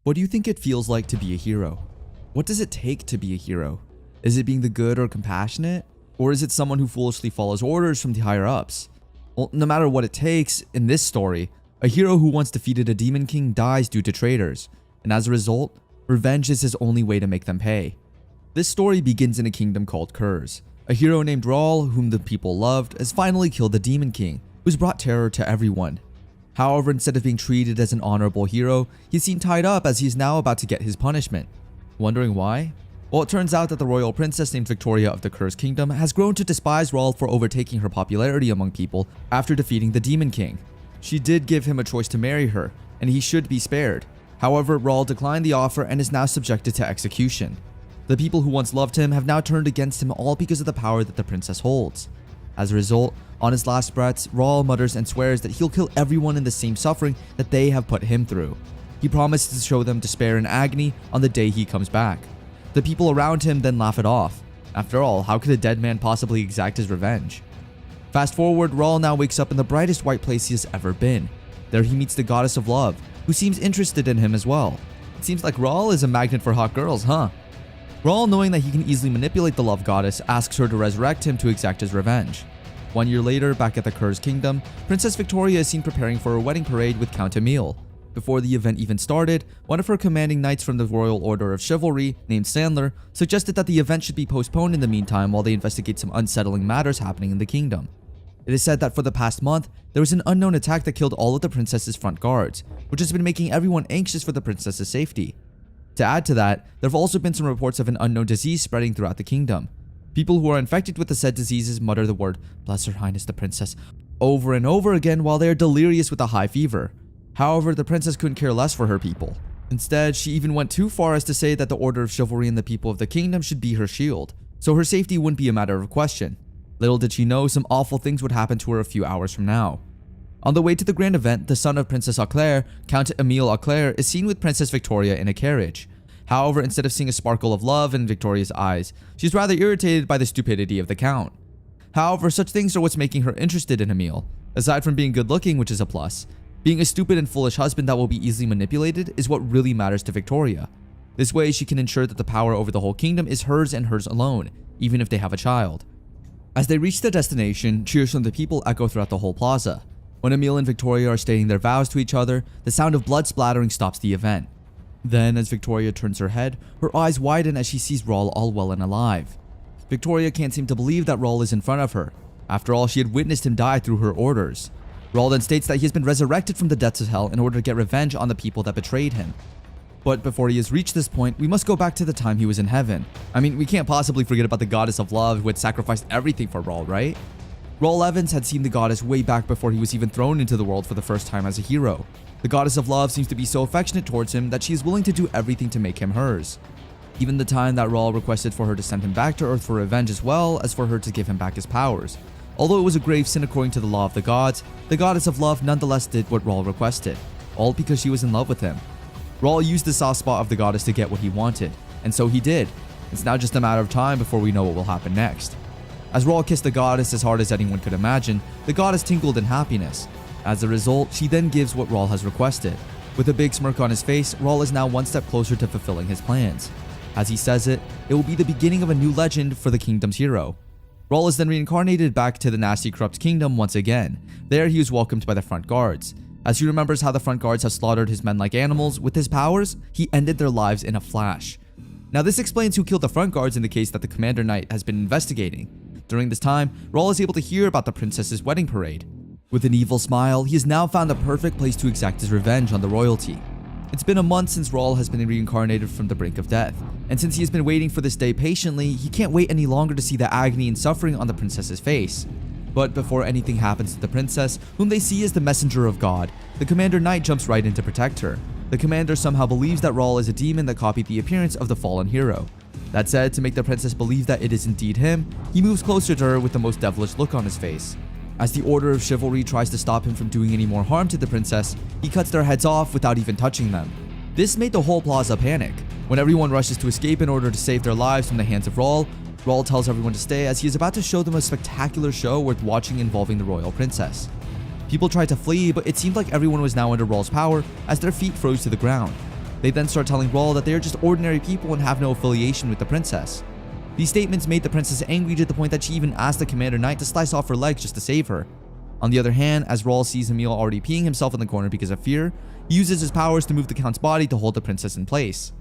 What do you think it feels like to be a hero? What does it take to be a hero? Is it being the good or compassionate? Or is it someone who foolishly follows orders from the higher ups? Well, no matter what it takes, in this story, a hero who once defeated a demon king dies due to traitors, and as a result, revenge is his only way to make them pay. This story begins in a kingdom called Kurz. A hero named Raul, whom the people loved, has finally killed the demon king, who's brought terror to everyone. However, instead of being treated as an honorable hero, he's seen tied up as he's now about to get his punishment. Wondering why? Well, it turns out that the royal princess named Victoria of the Kurz kingdom has grown to despise Raul for overtaking her popularity among people after defeating the demon king. She did give him a choice to marry her, and he should be spared. However, Raul declined the offer and is now subjected to execution. The people who once loved him have now turned against him, all because of the power that the princess holds. As a result, on his last breaths, Raul mutters and swears that he'll kill everyone in the same suffering that they have put him through. He promises to show them despair and agony on the day he comes back. The people around him then laugh it off. After all, how could a dead man possibly exact his revenge? Fast forward, Raul now wakes up in the brightest white place he has ever been. There he meets the goddess of love, who seems interested in him as well. It seems like Raul is a magnet for hot girls, huh? Raul, knowing that he can easily manipulate the love goddess, asks her to resurrect him to exact his revenge. 1 year later, back at the Kurz kingdom, Princess Victoria is seen preparing for a wedding parade with Count Emil. Before the event even started, one of her commanding knights from the Royal Order of Chivalry, named Sandler, suggested that the event should be postponed in the meantime while they investigate some unsettling matters happening in the kingdom. It is said that for the past month, there was an unknown attack that killed all of the princess's front guards, which has been making everyone anxious for the princess's safety. To add to that, there have also been some reports of an unknown disease spreading throughout the kingdom. People who are infected with the said diseases mutter the word, "Bless Her Highness the Princess," over and over again while they are delirious with a high fever. However, the princess couldn't care less for her people. Instead, she even went too far as to say that the Order of Chivalry and the people of the kingdom should be her shield, so her safety wouldn't be a matter of question. Little did she know some awful things would happen to her a few hours from now. On the way to the grand event, the son of Princess Auclair, Count Emile Auclair, is seen with Princess Victoria in a carriage. However, instead of seeing a sparkle of love in Victoria's eyes, she's rather irritated by the stupidity of the Count. However, such things are what's making her interested in Emile. Aside from being good looking, which is a plus, being a stupid and foolish husband that will be easily manipulated is what really matters to Victoria. This way, she can ensure that the power over the whole kingdom is hers and hers alone, even if they have a child. As they reach their destination, cheers from the people echo throughout the whole plaza. When Emile and Victoria are stating their vows to each other, the sound of blood splattering stops the event. Then, as Victoria turns her head, her eyes widen as she sees Raul all well and alive. Victoria can't seem to believe that Raul is in front of her. After all, she had witnessed him die through her orders. Raul then states that he has been resurrected from the depths of hell in order to get revenge on the people that betrayed him. But before he has reached this point, we must go back to the time he was in heaven. I mean, we can't possibly forget about the goddess of love who had sacrificed everything for Raul, right? Raul Evans had seen the goddess way back before he was even thrown into the world for the first time as a hero. The goddess of love seems to be so affectionate towards him that she is willing to do everything to make him hers. Even the time that Raul requested for her to send him back to Earth for revenge as well as for her to give him back his powers. Although it was a grave sin according to the law of the gods, the goddess of love nonetheless did what Raul requested, all because she was in love with him. Raul used the soft spot of the goddess to get what he wanted, and so he did. It's now just a matter of time before we know what will happen next. As Raul kissed the goddess as hard as anyone could imagine, the goddess tinkled in happiness. As a result, she then gives what Raul has requested. With a big smirk on his face, Raul is now one step closer to fulfilling his plans. As he says it will be the beginning of a new legend for the kingdom's hero. Raul is then reincarnated back to the nasty corrupt kingdom once again. There he is welcomed by the front guards. As he remembers how the front guards have slaughtered his men like animals, with his powers, he ended their lives in a flash. Now this explains who killed the front guards in the case that the Commander Knight has been investigating. During this time, Raul is able to hear about the princess's wedding parade. With an evil smile, he has now found the perfect place to exact his revenge on the royalty. It's been a month since Raul has been reincarnated from the brink of death, and since he has been waiting for this day patiently, he can't wait any longer to see the agony and suffering on the princess's face. But before anything happens to the princess, whom they see as the messenger of God, the Commander Knight jumps right in to protect her. The commander somehow believes that Raul is a demon that copied the appearance of the fallen hero. That said, to make the princess believe that it is indeed him, he moves closer to her with the most devilish look on his face. As the Order of Chivalry tries to stop him from doing any more harm to the princess, he cuts their heads off without even touching them. This made the whole plaza panic. When everyone rushes to escape in order to save their lives from the hands of Raul, Raul tells everyone to stay as he is about to show them a spectacular show worth watching involving the royal princess. People tried to flee, but it seemed like everyone was now under Raul's power as their feet froze to the ground. They then start telling Rawl that they are just ordinary people and have no affiliation with the princess. These statements made the princess angry to the point that she even asked the Commander Knight to slice off her legs just to save her. On the other hand, as Rawl sees Emil already peeing himself in the corner because of fear, he uses his powers to move the Count's body to hold the princess in place.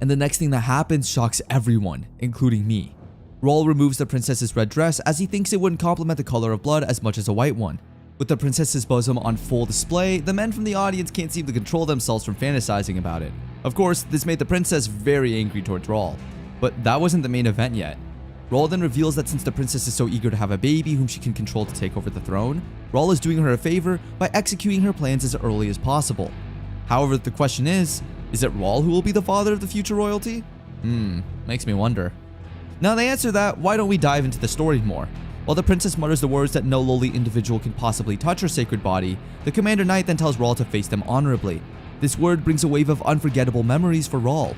And the next thing that happens shocks everyone, including me. Rawl removes the princess's red dress as he thinks it wouldn't complement the color of blood as much as a white one. With the princess's bosom on full display, the men from the audience can't seem to control themselves from fantasizing about it. Of course, this made the princess very angry towards Rawl. But that wasn't the main event yet. Rawl then reveals that since the princess is so eager to have a baby whom she can control to take over the throne, Rawl is doing her a favor by executing her plans as early as possible. However, the question is it Rawl who will be the father of the future royalty? Makes me wonder. Now to answer that, why don't we dive into the story more? While the princess mutters the words that no lowly individual can possibly touch her sacred body, the Commander Knight then tells Rawl to face them honorably. This word brings a wave of unforgettable memories for Rawl.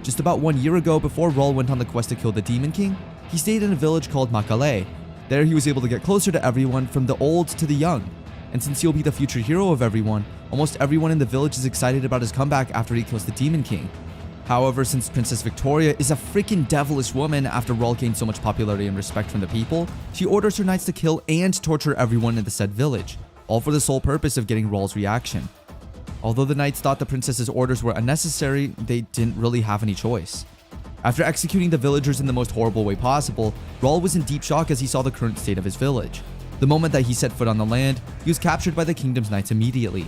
Just about 1 year ago, before Rawl went on the quest to kill the Demon King, he stayed in a village called Makale. There he was able to get closer to everyone from the old to the young. And since he'll be the future hero of everyone, almost everyone in the village is excited about his comeback after he kills the Demon King. However, since Princess Victoria is a freaking devilish woman after Rawl gained so much popularity and respect from the people, she orders her knights to kill and torture everyone in the said village, all for the sole purpose of getting Rawl's reaction. Although the knights thought the princess's orders were unnecessary, they didn't really have any choice. After executing the villagers in the most horrible way possible, Rawl was in deep shock as he saw the current state of his village. The moment that he set foot on the land, he was captured by the kingdom's knights immediately.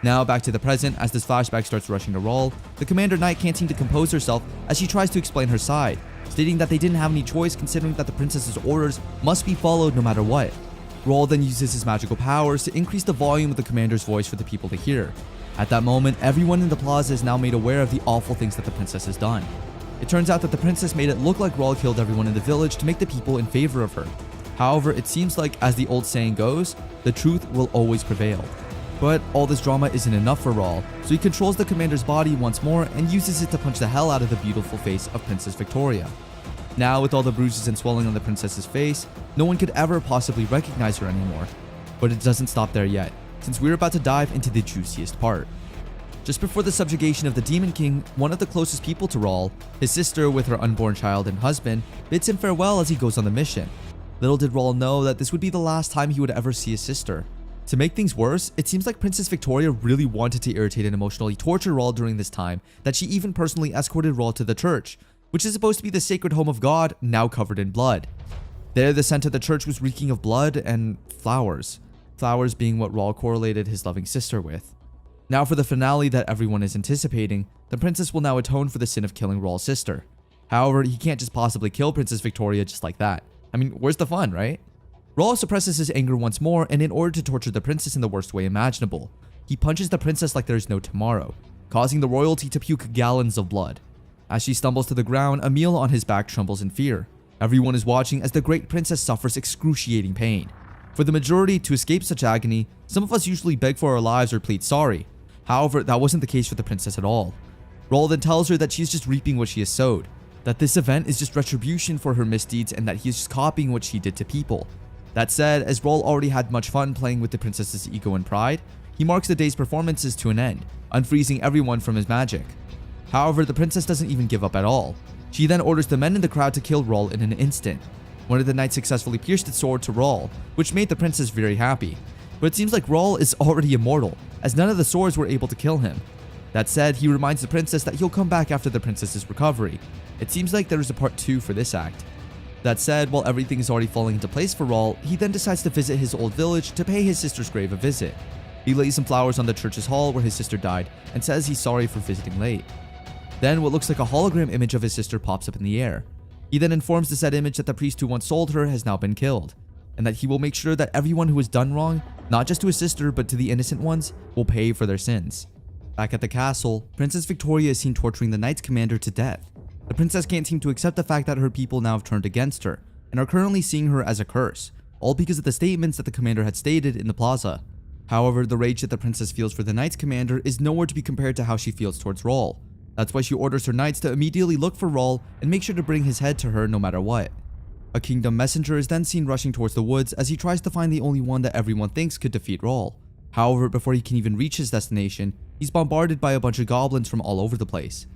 Now back to the present, as this flashback starts rushing to Rawl, the Commander Knight can't seem to compose herself as she tries to explain her side, stating that they didn't have any choice considering that the princess's orders must be followed no matter what. Rawl then uses his magical powers to increase the volume of the commander's voice for the people to hear. At that moment, everyone in the plaza is now made aware of the awful things that the princess has done. It turns out that the princess made it look like Rawl killed everyone in the village to make the people in favor of her. However, it seems like, as the old saying goes, the truth will always prevail. But all this drama isn't enough for Rawl, so he controls the commander's body once more and uses it to punch the hell out of the beautiful face of Princess Victoria. Now, with all the bruises and swelling on the princess's face, no one could ever possibly recognize her anymore. But it doesn't stop there yet, since we're about to dive into the juiciest part. Just before the subjugation of the Demon King, one of the closest people to Rawl, his sister with her unborn child and husband, bids him farewell as he goes on the mission. Little did Rawl know that this would be the last time he would ever see his sister. To make things worse, it seems like Princess Victoria really wanted to irritate and emotionally torture Rawl during this time that she even personally escorted Rawl to the church, which is supposed to be the sacred home of God, now covered in blood. There, the scent of the church was reeking of blood and flowers. Flowers being what Rawl correlated his loving sister with. Now for the finale that everyone is anticipating, the princess will now atone for the sin of killing Rawl's sister. However, he can't just possibly kill Princess Victoria just like that. I mean, where's the fun, right? Rawl suppresses his anger once more, and in order to torture the princess in the worst way imaginable, he punches the princess like there's no tomorrow, causing the royalty to puke gallons of blood. As she stumbles to the ground, Emil on his back trembles in fear. Everyone is watching as the great princess suffers excruciating pain. For the majority, to escape such agony, some of us usually beg for our lives or plead sorry. However, that wasn't the case for the princess at all. Rawl then tells her that she is just reaping what she has sowed, that this event is just retribution for her misdeeds and that he is just copying what she did to people. That said, as Rawl already had much fun playing with the princess's ego and pride, he marks the day's performances to an end, unfreezing everyone from his magic. However, the princess doesn't even give up at all. She then orders the men in the crowd to kill Rawl in an instant. One of the knights successfully pierced its sword to Rawl, which made the princess very happy. But it seems like Rawl is already immortal, as none of the swords were able to kill him. That said, he reminds the princess that he'll come back after the princess's recovery. It seems like there is a part 2 for this act. That said, while everything is already falling into place for Rawl, he then decides to visit his old village to pay his sister's grave a visit. He lays some flowers on the church's hall where his sister died and says he's sorry for visiting late. Then what looks like a hologram image of his sister pops up in the air. He then informs the said image that the priest who once sold her has now been killed, and that he will make sure that everyone who has done wrong, not just to his sister but to the innocent ones, will pay for their sins. Back at the castle, Princess Victoria is seen torturing the Knights Commander to death. The princess can't seem to accept the fact that her people now have turned against her, and are currently seeing her as a curse, all because of the statements that the commander had stated in the plaza. However, the rage that the princess feels for the Knights Commander is nowhere to be compared to how she feels towards Rawl. That's why she orders her knights to immediately look for Rawl and make sure to bring his head to her no matter what. A kingdom messenger is then seen rushing towards the woods as he tries to find the only one that everyone thinks could defeat Rawl. However, before he can even reach his destination, he's bombarded by a bunch of goblins from all over the place.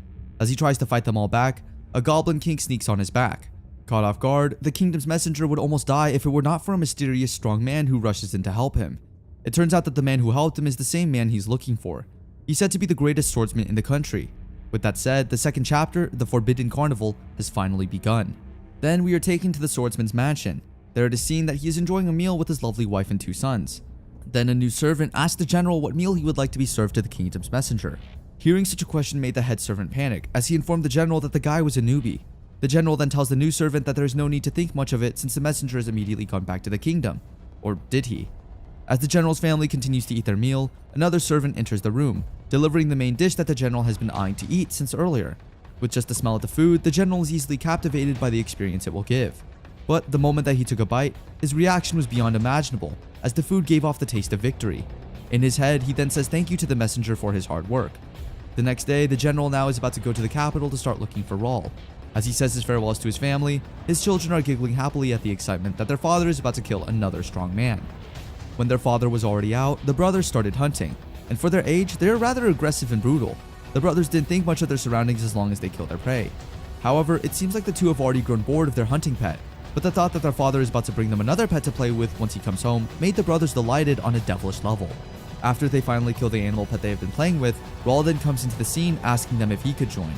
As he tries to fight them all back, a goblin king sneaks on his back. Caught off guard, the kingdom's messenger would almost die if it were not for a mysterious strong man who rushes in to help him. It turns out that the man who helped him is the same man he's looking for. He's said to be the greatest swordsman in the country. With that said, the second chapter, the Forbidden Carnival, has finally begun. Then we are taken to the swordsman's mansion. There it is seen that he is enjoying a meal with his lovely wife and 2 sons. Then a new servant asks the general what meal he would like to be served to the kingdom's messenger. Hearing such a question made the head servant panic, as he informed the general that the guy was a newbie. The general then tells the new servant that there is no need to think much of it since the messenger has immediately gone back to the kingdom. Or did he? As the general's family continues to eat their meal, another servant enters the room, delivering the main dish that the general has been eyeing to eat since earlier. With just the smell of the food, the general is easily captivated by the experience it will give. But the moment that he took a bite, his reaction was beyond imaginable, as the food gave off the taste of victory. In his head, he then says thank you to the messenger for his hard work. The next day, the general now is about to go to the capital to start looking for Rawl. As he says his farewells to his family, his children are giggling happily at the excitement that their father is about to kill another strong man. When their father was already out, the brothers started hunting, and for their age, they are rather aggressive and brutal. The brothers didn't think much of their surroundings as long as they killed their prey. However, it seems like the two have already grown bored of their hunting pet, but the thought that their father is about to bring them another pet to play with once he comes home made the brothers delighted on a devilish level. After they finally kill the animal pet they have been playing with, Rawl then comes into the scene asking them if he could join.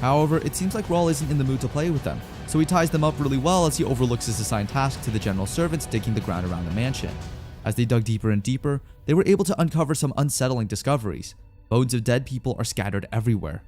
However, it seems like Rawl isn't in the mood to play with them, so he ties them up really well as he overlooks his assigned task to the general's servants digging the ground around the mansion. As they dug deeper and deeper, they were able to uncover some unsettling discoveries. Bones of dead people are scattered everywhere.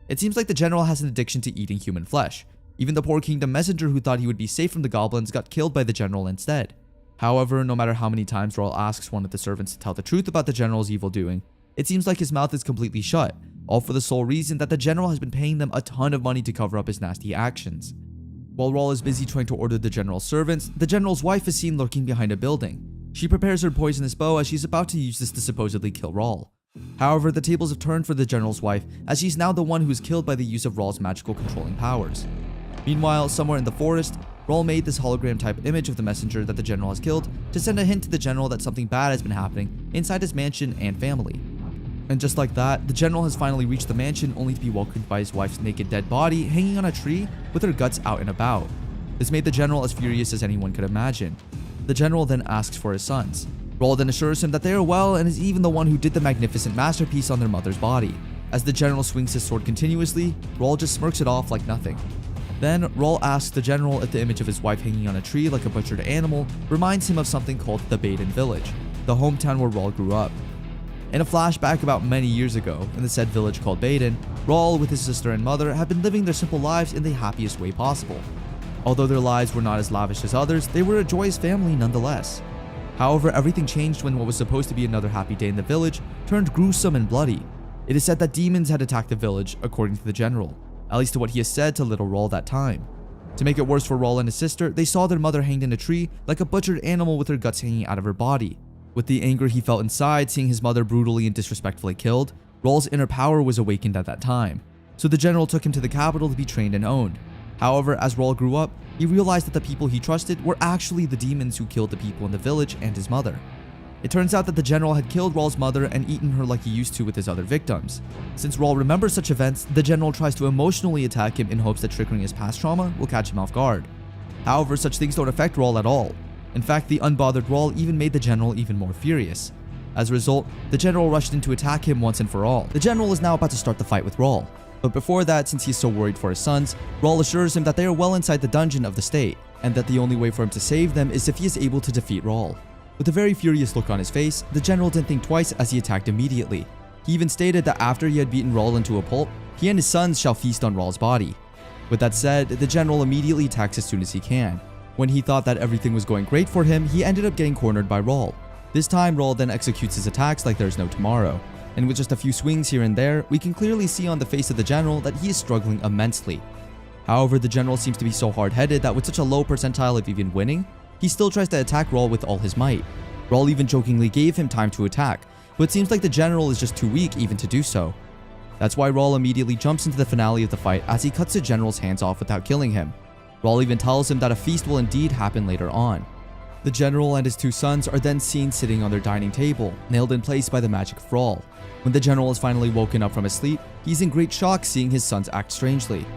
It seems like the general has an addiction to eating human flesh. Even the poor kingdom messenger who thought he would be safe from the goblins got killed by the general instead. However, no matter how many times Rawl asks one of the servants to tell the truth about the general's evil doing, it seems like his mouth is completely shut, all for the sole reason that the general has been paying them a ton of money to cover up his nasty actions. While Rawl is busy trying to order the general's servants, the general's wife is seen lurking behind a building. She prepares her poisonous bow as she's about to use this to supposedly kill Rawl. However, the tables have turned for the general's wife, as she's now the one who is killed by the use of Rawl's magical controlling powers. Meanwhile, somewhere in the forest, Rawl made this hologram type image of the messenger that the general has killed to send a hint to the general that something bad has been happening inside his mansion and family. And just like that, the general has finally reached the mansion only to be welcomed by his wife's naked dead body hanging on a tree with her guts out and about. This made the general as furious as anyone could imagine. The general then asks for his sons. Rawl then assures him that they are well and is even the one who did the magnificent masterpiece on their mother's body. As the general swings his sword continuously, Rawl just smirks it off like nothing. Then, Rawl asks the general if the image of his wife hanging on a tree like a butchered animal reminds him of something called the Baden village, the hometown where Rawl grew up. In a flashback about many years ago, in the said village called Baden, Rawl with his sister and mother have been living their simple lives in the happiest way possible. Although their lives were not as lavish as others, they were a joyous family nonetheless. However, everything changed when what was supposed to be another happy day in the village turned gruesome and bloody. It is said that demons had attacked the village, according to the general, at least to what he has said to little Rawl that time. To make it worse for Rawl and his sister, they saw their mother hanged in a tree like a butchered animal with her guts hanging out of her body. With the anger he felt inside seeing his mother brutally and disrespectfully killed, Rawl's inner power was awakened at that time. So the general took him to the capital to be trained and owned. However, as Rawl grew up, he realized that the people he trusted were actually the demons who killed the people in the village and his mother. It turns out that the general had killed Rawl's mother and eaten her like he used to with his other victims. Since Rawl remembers such events, the general tries to emotionally attack him in hopes that triggering his past trauma will catch him off guard. However, such things don't affect Rawl at all. In fact, the unbothered Rawl even made the general even more furious. As a result, the general rushed in to attack him once and for all. The general is now about to start the fight with Rawl. But before that, since he's so worried for his sons, Rawl assures him that they are well inside the dungeon of the state, and that the only way for him to save them is if he is able to defeat Rawl. With a very furious look on his face, the general didn't think twice as he attacked immediately. He even stated that after he had beaten Rawl into a pulp, he and his sons shall feast on Rawl's body. With that said, the general immediately attacks as soon as he can. When he thought that everything was going great for him, he ended up getting cornered by Rawl. This time, Rawl then executes his attacks like there's no tomorrow. And with just a few swings here and there, we can clearly see on the face of the general that he is struggling immensely. However, the general seems to be so hard-headed that with such a low percentile of even winning, he still tries to attack Rawl with all his might. Rawl even jokingly gave him time to attack, but it seems like the general is just too weak even to do so. That's why Rawl immediately jumps into the finale of the fight as he cuts the general's hands off without killing him. Rawl even tells him that a feast will indeed happen later on. The general and his two sons are then seen sitting on their dining table, nailed in place by the magic of Rawl. When the general is finally woken up from his sleep, he's in great shock seeing his sons act strangely.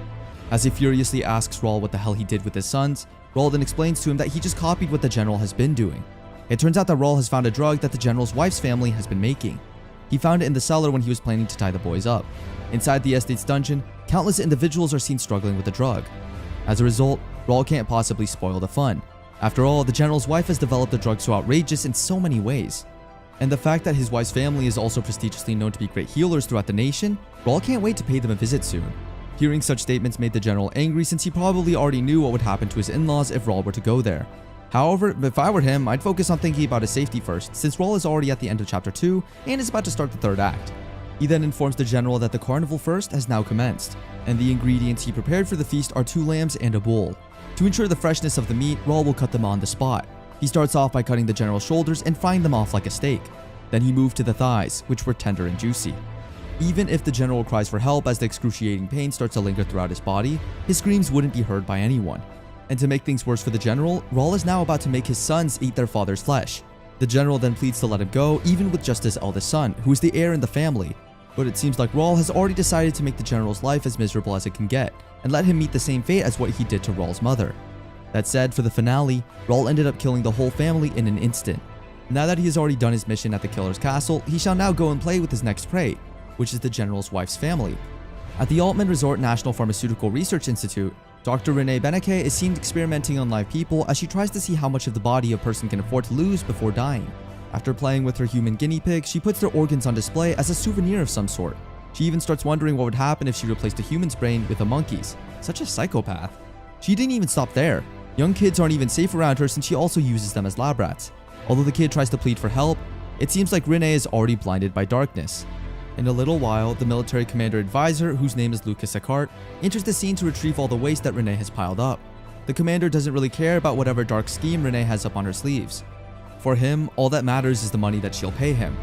As he furiously asks Rawl what the hell he did with his sons, Rawl then explains to him that he just copied what the general has been doing. It turns out that Rawl has found a drug that the general's wife's family has been making. He found it in the cellar when he was planning to tie the boys up. Inside the estate's dungeon, countless individuals are seen struggling with the drug. As a result, Rawl can't possibly spoil the fun. After all, the general's wife has developed the drug so outrageous in so many ways. And the fact that his wife's family is also prestigiously known to be great healers throughout the nation, Rawl can't wait to pay them a visit soon. Hearing such statements made the general angry since he probably already knew what would happen to his in-laws if Rawl were to go there. However, if I were him, I'd focus on thinking about his safety first, since Rawl is already at the end of chapter 2 and is about to start the third act. He then informs the general that the carnival feast has now commenced, and the ingredients he prepared for the feast are 2 lambs and a bull. To ensure the freshness of the meat, Rawl will cut them on the spot. He starts off by cutting the general's shoulders and frying them off like a steak. Then he moved to the thighs, which were tender and juicy. Even if the general cries for help as the excruciating pain starts to linger throughout his body, his screams wouldn't be heard by anyone. And to make things worse for the general, Rawl is now about to make his sons eat their father's flesh. The general then pleads to let him go, even with just his eldest son, who is the heir in the family. But it seems like Rawl has already decided to make the general's life as miserable as it can get, and let him meet the same fate as what he did to Rawl's mother. That said, for the finale, Rawl ended up killing the whole family in an instant. Now that he has already done his mission at the killer's castle, he shall now go and play with his next prey, which is the general's wife's family. At the Altman Resort National Pharmaceutical Research Institute, Dr. Renee Beneke is seen experimenting on live people as she tries to see how much of the body a person can afford to lose before dying. After playing with her human guinea pig, she puts their organs on display as a souvenir of some sort. She even starts wondering what would happen if she replaced a human's brain with a monkey's. Such a psychopath. She didn't even stop there. Young kids aren't even safe around her since she also uses them as lab rats. Although the kid tries to plead for help, it seems like Renee is already blinded by darkness. In a little while, the military commander advisor, whose name is Isekai'd, enters the scene to retrieve all the waste that Renee has piled up. The commander doesn't really care about whatever dark scheme Renee has up on her sleeves. For him, all that matters is the money that she'll pay him.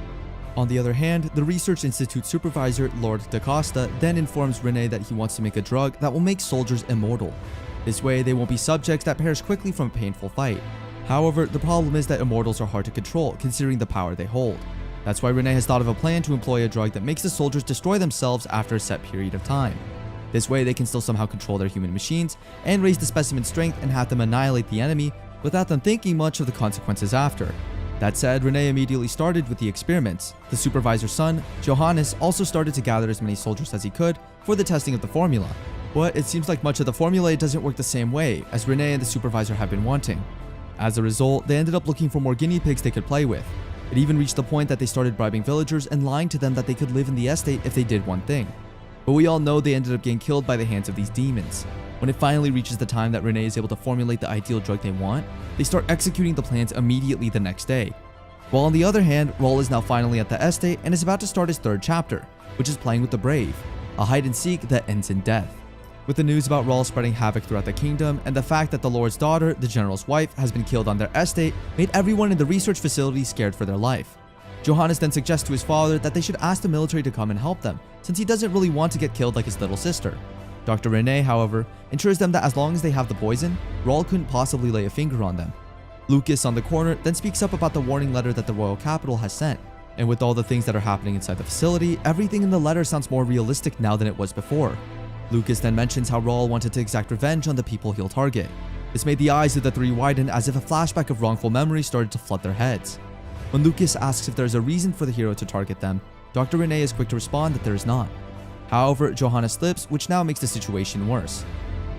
On the other hand, the research institute supervisor, Lord DaCosta, then informs Renee that he wants to make a drug that will make soldiers immortal. This way, they won't be subjects that perish quickly from a painful fight. However, the problem is that immortals are hard to control, considering the power they hold. That's why Renee has thought of a plan to employ a drug that makes the soldiers destroy themselves after a set period of time. This way, they can still somehow control their human machines and raise the specimen's strength and have them annihilate the enemy without them thinking much of the consequences after. That said, Renee immediately started with the experiments. The supervisor's son, Johannes, also started to gather as many soldiers as he could for the testing of the formula. But it seems like much of the formula doesn't work the same way as Renee and the supervisor have been wanting. As a result, they ended up looking for more guinea pigs they could play with. It even reached the point that they started bribing villagers and lying to them that they could live in the estate if they did one thing. But we all know they ended up getting killed by the hands of these demons. When it finally reaches the time that Renee is able to formulate the ideal drug they want, they start executing the plans immediately the next day. While on the other hand, Rawl is now finally at the estate and is about to start his third chapter, which is playing with the brave, a hide and seek that ends in death. With the news about Rawl spreading havoc throughout the kingdom, and the fact that the Lord's daughter, the general's wife, has been killed on their estate, made everyone in the research facility scared for their life. Johannes then suggests to his father that they should ask the military to come and help them, since he doesn't really want to get killed like his little sister. Dr. Renee, however, ensures them that as long as they have the poison, Rawl couldn't possibly lay a finger on them. Lucas on the corner then speaks up about the warning letter that the royal capital has sent, and with all the things that are happening inside the facility, everything in the letter sounds more realistic now than it was before. Lucas then mentions how Rawl wanted to exact revenge on the people he'll target. This made the eyes of the three widen as if a flashback of wrongful memories started to flood their heads. When Lucas asks if there's a reason for the hero to target them, Dr. Renee is quick to respond that there is not. However, Johannes slips, which now makes the situation worse.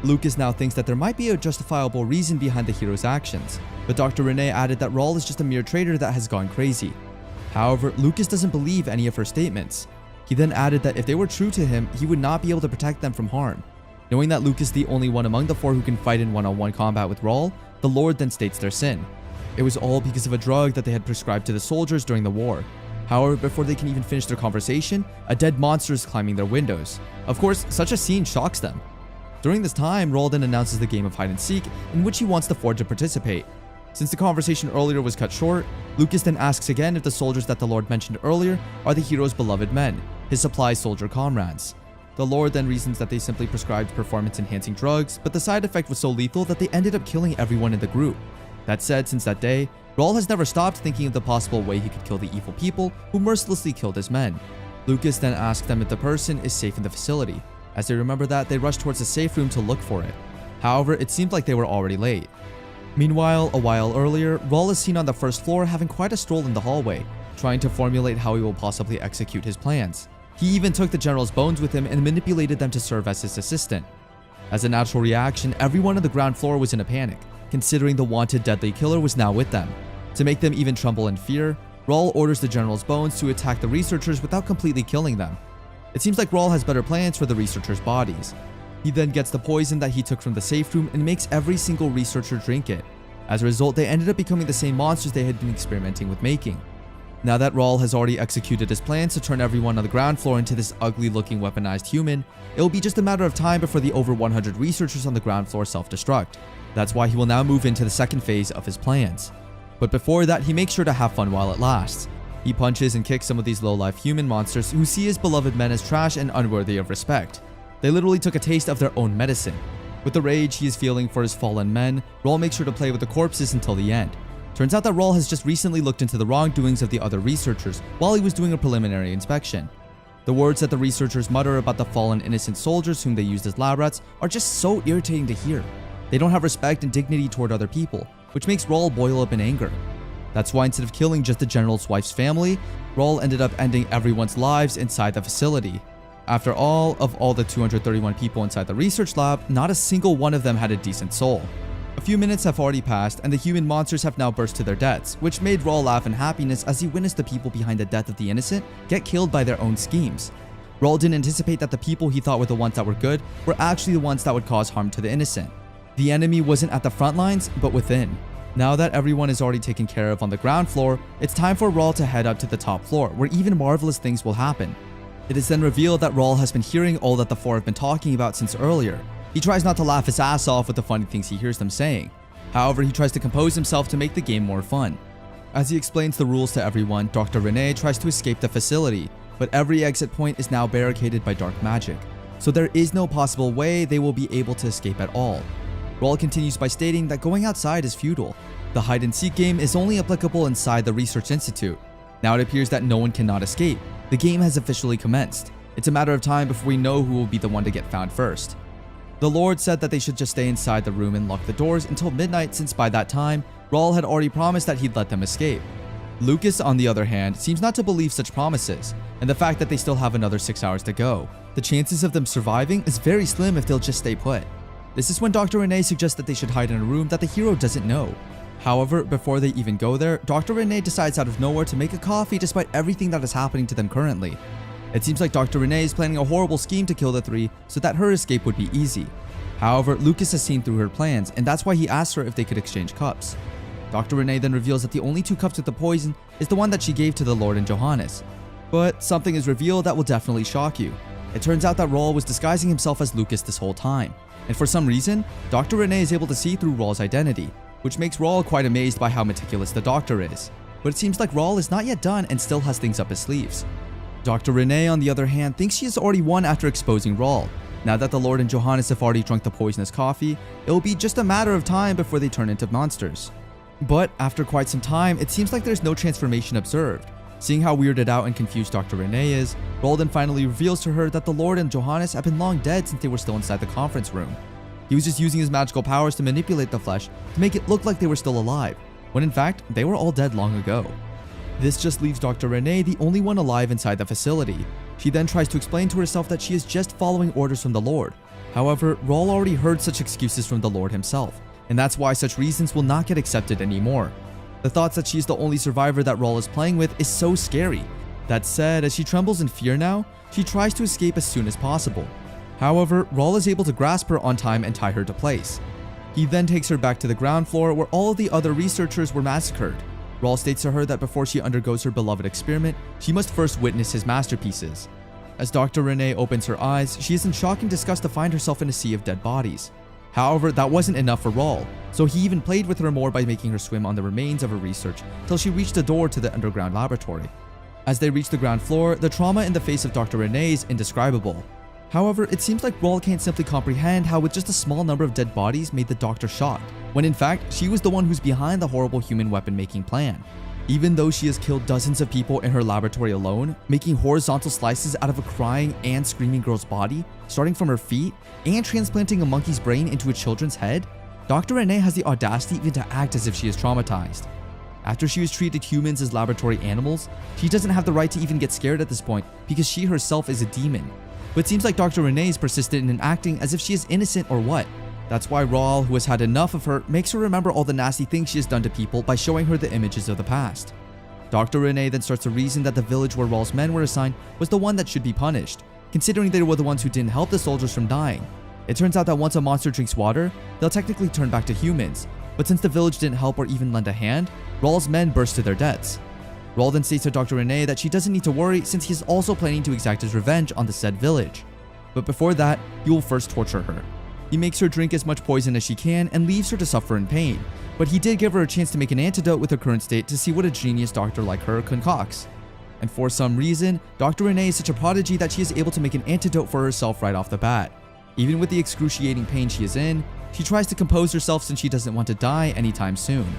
Lucas now thinks that there might be a justifiable reason behind the hero's actions, but Dr. Renee added that Rawl is just a mere traitor that has gone crazy. However, Lucas doesn't believe any of her statements. He then added that if they were true to him, he would not be able to protect them from harm. Knowing that Lucas is the only one among the four who can fight in one-on-one combat with Rawl, the Lord then states their sin. It was all because of a drug that they had prescribed to the soldiers during the war. However, before they can even finish their conversation, a dead monster is climbing their windows. Of course, such a scene shocks them. During this time, Rawl then announces the game of hide and seek in which he wants the four to participate. Since the conversation earlier was cut short, Lucas then asks again if the soldiers that the Lord mentioned earlier are the hero's beloved men, his supply soldier comrades. The Lord then reasons that they simply prescribed performance-enhancing drugs, but the side effect was so lethal that they ended up killing everyone in the group. That said, since that day, Raul has never stopped thinking of the possible way he could kill the evil people who mercilessly killed his men. Lucas then asks them if the person is safe in the facility. As they remember that, they rush towards the safe room to look for it. However, it seemed like they were already late. Meanwhile, a while earlier, Raul is seen on the first floor having quite a stroll in the hallway, trying to formulate how he will possibly execute his plans. He even took the general's bones with him and manipulated them to serve as his assistant. As a natural reaction, everyone on the ground floor was in a panic, considering the wanted deadly killer was now with them. To make them even tremble in fear, Raul orders the general's bones to attack the researchers without completely killing them. It seems like Raul has better plans for the researchers' bodies. He then gets the poison that he took from the safe room and makes every single researcher drink it. As a result, they ended up becoming the same monsters they had been experimenting with making. Now that Raul has already executed his plans to turn everyone on the ground floor into this ugly-looking weaponized human, it will be just a matter of time before the over 100 researchers on the ground floor self-destruct. That's why he will now move into the second phase of his plans. But before that, he makes sure to have fun while it lasts. He punches and kicks some of these low-life human monsters who see his beloved men as trash and unworthy of respect. They literally took a taste of their own medicine. With the rage he is feeling for his fallen men, Raul makes sure to play with the corpses until the end. Turns out that Raul has just recently looked into the wrongdoings of the other researchers while he was doing a preliminary inspection. The words that the researchers mutter about the fallen innocent soldiers whom they used as lab rats are just so irritating to hear. They don't have respect and dignity toward other people, which makes Raul boil up in anger. That's why instead of killing just the general's wife's family, Raul ended up ending everyone's lives inside the facility. After all, of all the 231 people inside the research lab, not a single one of them had a decent soul. A few minutes have already passed, and the human monsters have now burst to their deaths, which made Raul laugh in happiness as he witnessed the people behind the death of the innocent get killed by their own schemes. Raul didn't anticipate that the people he thought were the ones that were good were actually the ones that would cause harm to the innocent. The enemy wasn't at the front lines, but within. Now that everyone is already taken care of on the ground floor, it's time for Raul to head up to the top floor, where even marvelous things will happen. It is then revealed that Raul has been hearing all that the four have been talking about since earlier. He tries not to laugh his ass off with the funny things he hears them saying. However, he tries to compose himself to make the game more fun. As he explains the rules to everyone, Dr. Rene tries to escape the facility, but every exit point is now barricaded by dark magic, so there is no possible way they will be able to escape at all. Raul continues by stating that going outside is futile. The hide-and-seek game is only applicable inside the Research Institute. Now it appears that no one cannot escape. The game has officially commenced. It's a matter of time before we know who will be the one to get found first. The Lord said that they should just stay inside the room and lock the doors until midnight, since by that time, Raul had already promised that he'd let them escape. Lucas, on the other hand, seems not to believe such promises, and the fact that they still have another 6 hours to go. The chances of them surviving is very slim if they'll just stay put. This is when Dr. Rene suggests that they should hide in a room that the hero doesn't know. However, before they even go there, Dr. Rene decides out of nowhere to make a coffee despite everything that is happening to them currently. It seems like Dr. Rene is planning a horrible scheme to kill the three so that her escape would be easy. However, Lucas has seen through her plans, and that's why he asks her if they could exchange cups. Dr. Rene then reveals that the only 2 cups with the poison is the one that she gave to the Lord and Johannes. But something is revealed that will definitely shock you. It turns out that Raul was disguising himself as Lucas this whole time, and for some reason, Dr. Rene is able to see through Raul's identity, which makes Raul quite amazed by how meticulous the doctor is. But it seems like Raul is not yet done and still has things up his sleeves. Dr. Rene, on the other hand, thinks she has already won after exposing Raul. Now that the Lord and Johannes have already drunk the poisonous coffee, it will be just a matter of time before they turn into monsters. But after quite some time, it seems like there's no transformation observed. Seeing how weirded out and confused Dr. Rene is, Raul then finally reveals to her that the Lord and Johannes have been long dead since they were still inside the conference room. He was just using his magical powers to manipulate the flesh to make it look like they were still alive, when in fact, they were all dead long ago. This just leaves Dr. Rene the only one alive inside the facility. She then tries to explain to herself that she is just following orders from the Lord. However, Raul already heard such excuses from the Lord himself, and that's why such reasons will not get accepted anymore. The thoughts that she's the only survivor that Raul is playing with is so scary. That said, as she trembles in fear now, she tries to escape as soon as possible. However, Raul is able to grasp her on time and tie her to place. He then takes her back to the ground floor where all of the other researchers were massacred. Raul states to her that before she undergoes her beloved experiment, she must first witness his masterpieces. As Dr. Rene opens her eyes, she is in shock and disgust to find herself in a sea of dead bodies. However, that wasn't enough for Raul, so he even played with her more by making her swim on the remains of her research till she reached the door to the underground laboratory. As they reach the ground floor, the trauma in the face of Dr. Rene is indescribable. However, it seems like Raul can't simply comprehend how with just a small number of dead bodies made the doctor shocked, when in fact, she was the one who's behind the horrible human weapon-making plan. Even though she has killed dozens of people in her laboratory alone, making horizontal slices out of a crying and screaming girl's body, starting from her feet, and transplanting a monkey's brain into a children's head, Dr. Renee has the audacity even to act as if she is traumatized. After she was treated humans as laboratory animals, she doesn't have the right to even get scared at this point because she herself is a demon. But it seems like Dr. Renee is persistent in acting as if she is innocent or what. That's why Raul, who has had enough of her, makes her remember all the nasty things she has done to people by showing her the images of the past. Dr. Renee then starts to reason that the village where Raul's men were assigned was the one that should be punished, considering they were the ones who didn't help the soldiers from dying. It turns out that once a monster drinks water, they'll technically turn back to humans, but since the village didn't help or even lend a hand, Raul's men burst to their deaths. Raul then states to Dr. Renee that she doesn't need to worry since he is also planning to exact his revenge on the said village. But before that, he will first torture her. He makes her drink as much poison as she can and leaves her to suffer in pain, but he did give her a chance to make an antidote with her current state to see what a genius doctor like her concocts. And for some reason, Dr. Renee is such a prodigy that she is able to make an antidote for herself right off the bat. Even with the excruciating pain she is in, she tries to compose herself since she doesn't want to die anytime soon.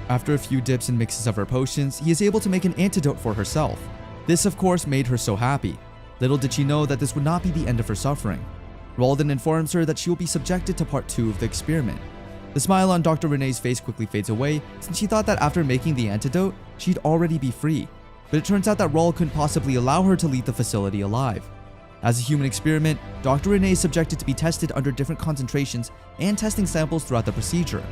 After a few dips and mixes of her potions, he is able to make an antidote for herself. This of course made her so happy. Little did she know that this would not be the end of her suffering. Raul then informs her that she will be subjected to part 2 of the experiment. The smile on Dr. Renee's face quickly fades away since she thought that after making the antidote, she'd already be free. But it turns out that Raul couldn't possibly allow her to leave the facility alive. As a human experiment, Dr. Renee is subjected to be tested under different concentrations and testing samples throughout the procedure.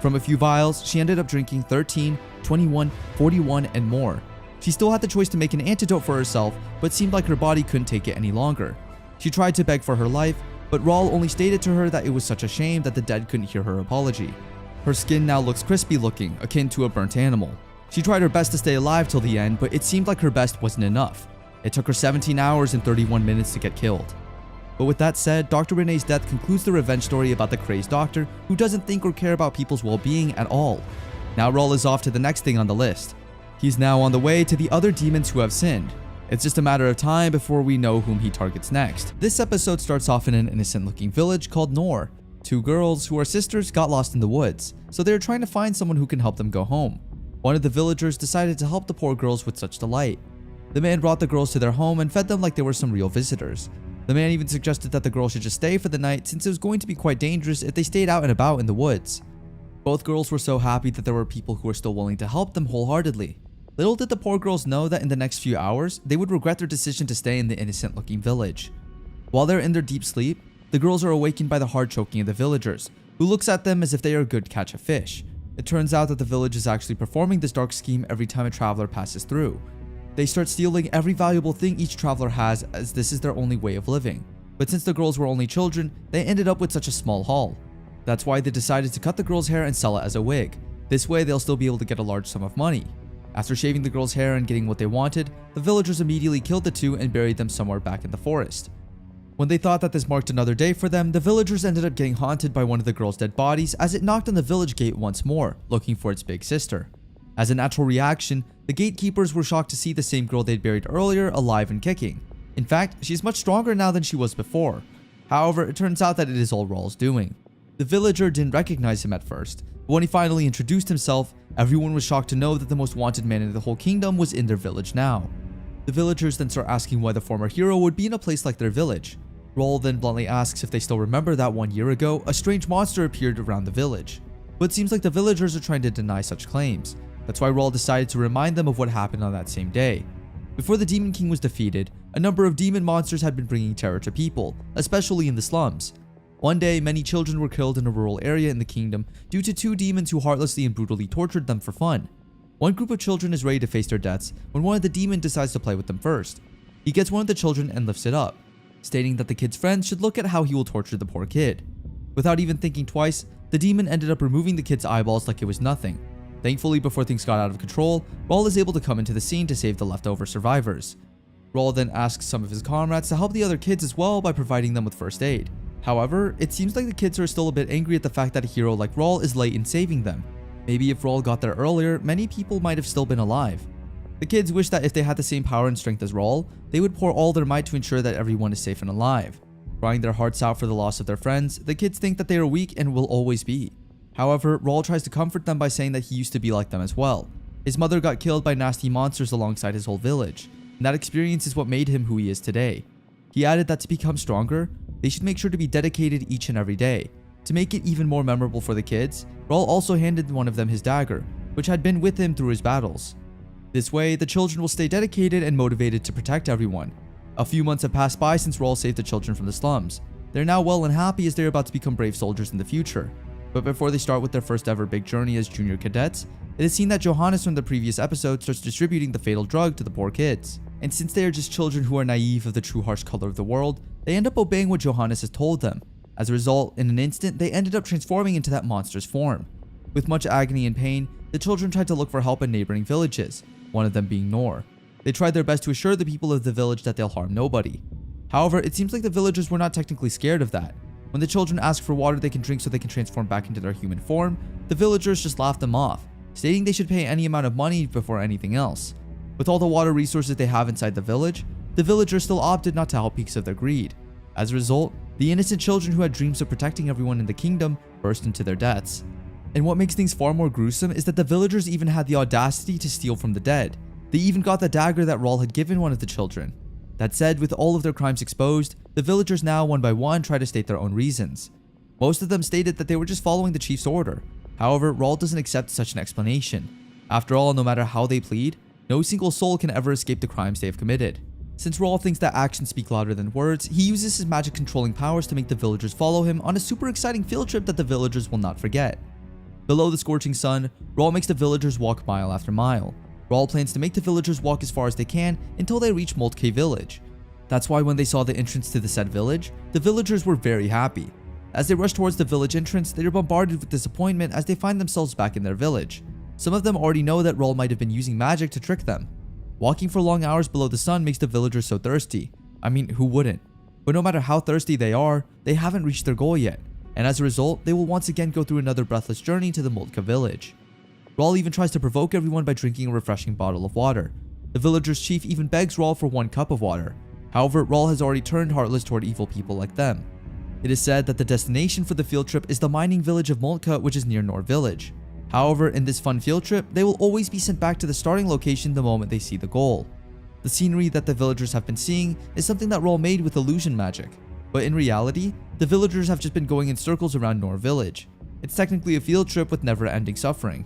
From a few vials, she ended up drinking 13, 21, 41, and more. She still had the choice to make an antidote for herself, but seemed like her body couldn't take it any longer. She tried to beg for her life, but Raul only stated to her that it was such a shame that the dead couldn't hear her apology. Her skin now looks crispy looking, akin to a burnt animal. She tried her best to stay alive till the end, but it seemed like her best wasn't enough. It took her 17 hours and 31 minutes to get killed. But with that said, Dr. Renee's death concludes the revenge story about the crazed doctor who doesn't think or care about people's well-being at all. Now Raul is off to the next thing on the list. He's now on the way to the other demons who have sinned. It's just a matter of time before we know whom he targets next. This episode starts off in an innocent-looking village called Nor. 2 girls who are sisters got lost in the woods, so they are trying to find someone who can help them go home. One of the villagers decided to help the poor girls with such delight. The man brought the girls to their home and fed them like they were some real visitors. The man even suggested that the girls should just stay for the night since it was going to be quite dangerous if they stayed out and about in the woods. Both girls were so happy that there were people who were still willing to help them wholeheartedly. Little did the poor girls know that in the next few hours, they would regret their decision to stay in the innocent-looking village. While they're in their deep sleep, the girls are awakened by the hard choking of the villagers, who looks at them as if they are a good catch of fish. It turns out that the village is actually performing this dark scheme every time a traveler passes through. They start stealing every valuable thing each traveler has as this is their only way of living. But since the girls were only children, they ended up with such a small haul. That's why they decided to cut the girls' hair and sell it as a wig. This way they'll still be able to get a large sum of money. After shaving the girls' hair and getting what they wanted, the villagers immediately killed the 2 and buried them somewhere back in the forest. When they thought that this marked another day for them, the villagers ended up getting haunted by one of the girls' dead bodies as it knocked on the village gate once more, looking for its big sister. As a natural reaction, the gatekeepers were shocked to see the same girl they'd buried earlier alive and kicking. In fact, she's much stronger now than she was before. However, it turns out that it is all Raul's doing. The villager didn't recognize him at first, but when he finally introduced himself, everyone was shocked to know that the most wanted man in the whole kingdom was in their village now. The villagers then start asking why the former hero would be in a place like their village. Raul then bluntly asks if they still remember that 1 year ago, a strange monster appeared around the village. But it seems like the villagers are trying to deny such claims. That's why Raul decided to remind them of what happened on that same day. Before the Demon King was defeated, a number of demon monsters had been bringing terror to people, especially in the slums. One day, many children were killed in a rural area in the kingdom due to 2 demons who heartlessly and brutally tortured them for fun. One group of children is ready to face their deaths when one of the demons decides to play with them first. He gets one of the children and lifts it up, stating that the kid's friends should look at how he will torture the poor kid. Without even thinking twice, the demon ended up removing the kid's eyeballs like it was nothing. Thankfully, before things got out of control, Raul is able to come into the scene to save the leftover survivors. Raul then asks some of his comrades to help the other kids as well by providing them with first aid. However, it seems like the kids are still a bit angry at the fact that a hero like Raul is late in saving them. Maybe if Raul got there earlier, many people might have still been alive. The kids wish that if they had the same power and strength as Raul, they would pour all their might to ensure that everyone is safe and alive. Crying their hearts out for the loss of their friends, the kids think that they are weak and will always be. However, Raul tries to comfort them by saying that he used to be like them as well. His mother got killed by nasty monsters alongside his whole village, and that experience is what made him who he is today. He added that to become stronger, they should make sure to be dedicated each and every day. To make it even more memorable for the kids, Raul also handed one of them his dagger, which had been with him through his battles. This way, the children will stay dedicated and motivated to protect everyone. A few months have passed by since Raul saved the children from the slums. They're now well and happy as they're about to become brave soldiers in the future. But before they start with their first ever big journey as junior cadets, it is seen that Johannes from the previous episode starts distributing the fatal drug to the poor kids. And since they are just children who are naive of the true harsh color of the world, they end up obeying what Johannes has told them. As a result, in an instant, they ended up transforming into that monster's form. With much agony and pain, the children tried to look for help in neighboring villages, one of them being Nor. They tried their best to assure the people of the village that they'll harm nobody. However, it seems like the villagers were not technically scared of that. When the children ask for water they can drink so they can transform back into their human form, the villagers just laughed them off, stating they should pay any amount of money before anything else. With all the water resources they have inside the village, the villagers still opted not to help because of their greed. As a result, the innocent children who had dreams of protecting everyone in the kingdom burst into their deaths. And what makes things far more gruesome is that the villagers even had the audacity to steal from the dead. They even got the dagger that Raul had given one of the children. That said, with all of their crimes exposed, the villagers now one by one try to state their own reasons. Most of them stated that they were just following the chief's order. However, Raul doesn't accept such an explanation. After all, no matter how they plead, no single soul can ever escape the crimes they have committed. Since Raul thinks that actions speak louder than words, he uses his magic controlling powers to make the villagers follow him on a super exciting field trip that the villagers will not forget. Below the scorching sun, Raul makes the villagers walk mile after mile. Raul plans to make the villagers walk as far as they can until they reach Moltke village. That's why when they saw the entrance to the said village, the villagers were very happy. As they rush towards the village entrance, they are bombarded with disappointment as they find themselves back in their village. Some of them already know that Raul might have been using magic to trick them. Walking for long hours below the sun makes the villagers so thirsty. I mean, who wouldn't? But no matter how thirsty they are, they haven't reached their goal yet. And as a result, they will once again go through another breathless journey to the Moltke village. Raul even tries to provoke everyone by drinking a refreshing bottle of water. The villagers' chief even begs Raul for 1 cup of water. However, Raul has already turned heartless toward evil people like them. It is said that the destination for the field trip is the mining village of Moltke, which is near Nor village. However, in this fun field trip, they will always be sent back to the starting location the moment they see the goal. The scenery that the villagers have been seeing is something that Raul made with illusion magic. But in reality, the villagers have just been going in circles around Nor village. It's technically a field trip with never-ending suffering.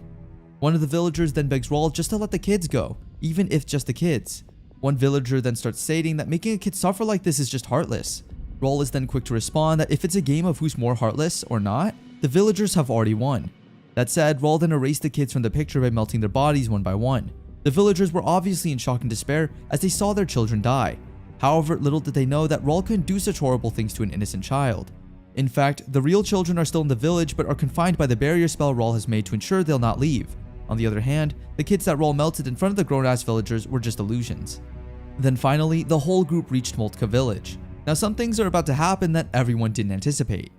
One of the villagers then begs Raul just to let the kids go, even if just the kids. One villager then starts stating that making a kid suffer like this is just heartless. Raul is then quick to respond that if it's a game of who's more heartless or not, the villagers have already won. That said, Raul then erased the kids from the picture by melting their bodies one by one. The villagers were obviously in shock and despair as they saw their children die. However, little did they know that Raul couldn't do such horrible things to an innocent child. In fact, the real children are still in the village but are confined by the barrier spell Raul has made to ensure they'll not leave. On the other hand, the kids that Raul melted in front of the grown-ass villagers were just illusions. Then finally, the whole group reached Moltke village. Now some things are about to happen that everyone didn't anticipate.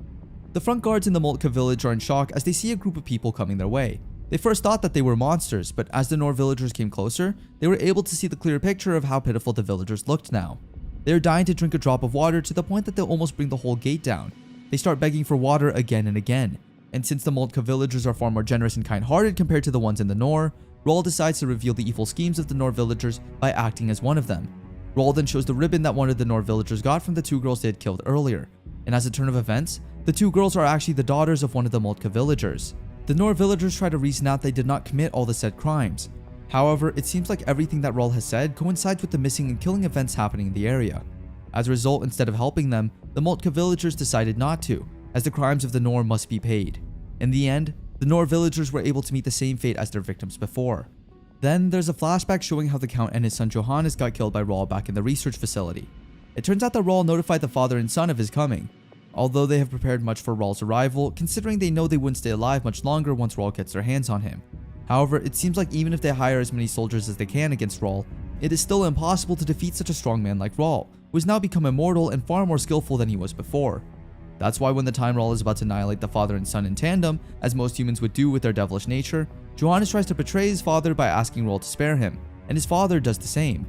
The front guards in the Moltke village are in shock as they see a group of people coming their way. They first thought that they were monsters, but as the Nor villagers came closer, they were able to see the clear picture of how pitiful the villagers looked now. They are dying to drink a drop of water to the point that they'll almost bring the whole gate down. They start begging for water again and again. And since the Moltke villagers are far more generous and kind-hearted compared to the ones in the Nor, Raul decides to reveal the evil schemes of the Nor villagers by acting as one of them. Raul then shows the ribbon that one of the Nor villagers got from the 2 girls they had killed earlier. And as a turn of events, the 2 girls are actually the daughters of one of the Moltke villagers. The Nor villagers try to reason out they did not commit all the said crimes. However, it seems like everything that Raul has said coincides with the missing and killing events happening in the area. As a result, instead of helping them, the Moltke villagers decided not to, as the crimes of the Nor must be paid. In the end, the Nor villagers were able to meet the same fate as their victims before. Then there's a flashback showing how the Count and his son Johannes got killed by Raul back in the research facility. It turns out that Raul notified the father and son of his coming. Although they have prepared much for Raul's arrival, considering they know they wouldn't stay alive much longer once Raul gets their hands on him. However, it seems like even if they hire as many soldiers as they can against Raul, it is still impossible to defeat such a strong man like Raul, who has now become immortal and far more skillful than he was before. That's why when the time Raul is about to annihilate the father and son in tandem, as most humans would do with their devilish nature, Johannes tries to betray his father by asking Raul to spare him, and his father does the same.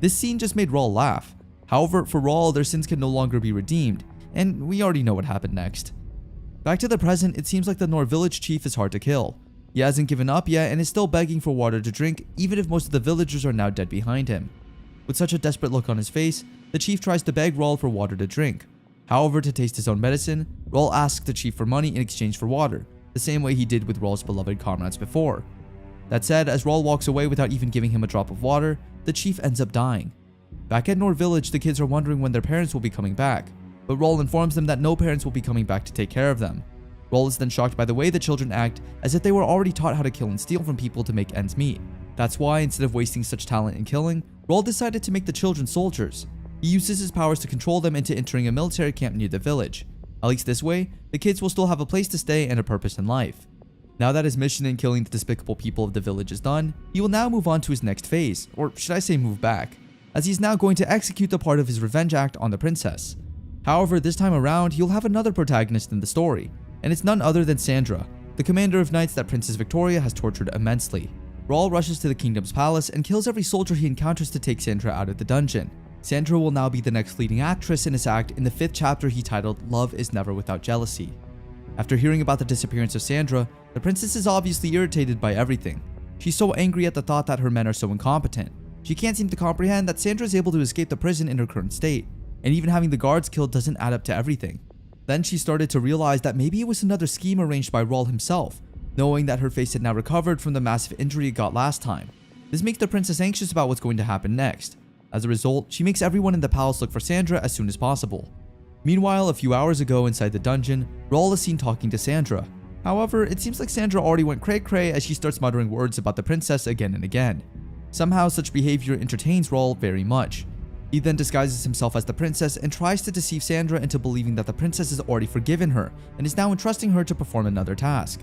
This scene just made Raul laugh. However, for Raul, their sins can no longer be redeemed, and we already know what happened next. Back to the present, it seems like the Nor village chief is hard to kill. He hasn't given up yet and is still begging for water to drink, even if most of the villagers are now dead behind him. With such a desperate look on his face, the chief tries to beg Raul for water to drink. However, to taste his own medicine, Raul asks the chief for money in exchange for water, the same way he did with Raul's beloved comrades before. That said, as Raul walks away without even giving him a drop of water, the chief ends up dying. Back at Nor village, the kids are wondering when their parents will be coming back, but Raul informs them that no parents will be coming back to take care of them. Raul is then shocked by the way the children act, as if they were already taught how to kill and steal from people to make ends meet. That's why, instead of wasting such talent in killing, Raul decided to make the children soldiers. He uses his powers to control them into entering a military camp near the village. At least this way, the kids will still have a place to stay and a purpose in life. Now that his mission in killing the despicable people of the village is done, he will now move on to his next phase, or should I say move back, as he's now going to execute the part of his revenge act on the princess. However, this time around, he'll have another protagonist in the story, and it's none other than Sandra, the commander of knights that Princess Victoria has tortured immensely. Raul rushes to the kingdom's palace and kills every soldier he encounters to take Sandra out of the dungeon. Sandra will now be the next leading actress in his act in the 5th chapter he titled Love is Never Without Jealousy. After hearing about the disappearance of Sandra, the princess is obviously irritated by everything. She's so angry at the thought that her men are so incompetent. She can't seem to comprehend that Sandra is able to escape the prison in her current state, and even having the guards killed doesn't add up to everything. Then she started to realize that maybe it was another scheme arranged by Raul himself, knowing that her face had now recovered from the massive injury it got last time. This makes the princess anxious about what's going to happen next. As a result, she makes everyone in the palace look for Sandra as soon as possible. Meanwhile, a few hours ago inside the dungeon, Raul is seen talking to Sandra. However, it seems like Sandra already went cray-cray as she starts muttering words about the princess again and again. Somehow, such behavior entertains Raul very much. He then disguises himself as the princess and tries to deceive Sandra into believing that the princess has already forgiven her and is now entrusting her to perform another task.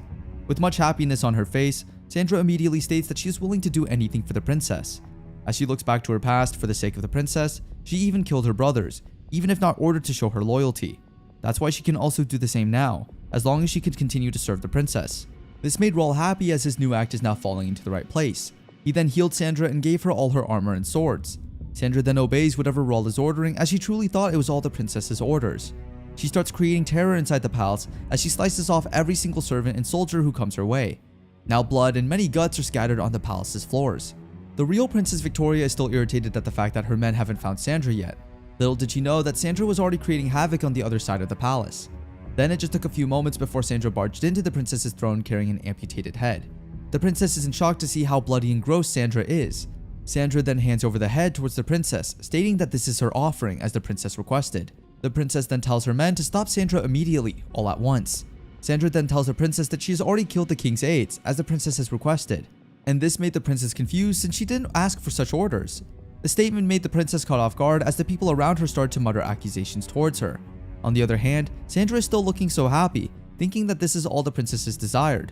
With much happiness on her face, Sandra immediately states that she is willing to do anything for the princess. As she looks back to her past for the sake of the princess, she even killed her brothers, even if not ordered to show her loyalty. That's why she can also do the same now, as long as she can continue to serve the princess. This made Raul happy as his new act is now falling into the right place. He then healed Sandra and gave her all her armor and swords. Sandra then obeys whatever Raul is ordering as she truly thought it was all the princess's orders. She starts creating terror inside the palace as she slices off every single servant and soldier who comes her way. Now blood and many guts are scattered on the palace's floors. The real Princess Victoria is still irritated at the fact that her men haven't found Sandra yet. Little did she know that Sandra was already creating havoc on the other side of the palace. Then it just took a few moments before Sandra barged into the princess's throne carrying an amputated head. The princess is in shock to see how bloody and gross Sandra is. Sandra then hands over the head towards the princess, stating that this is her offering as the princess requested. The princess then tells her men to stop Sandra immediately, all at once. Sandra then tells the princess that she has already killed the king's aides, as the princess has requested. And this made the princess confused since she didn't ask for such orders. The statement made the princess caught off guard as the people around her started to mutter accusations towards her. On the other hand, Sandra is still looking so happy, thinking that this is all the princess desired.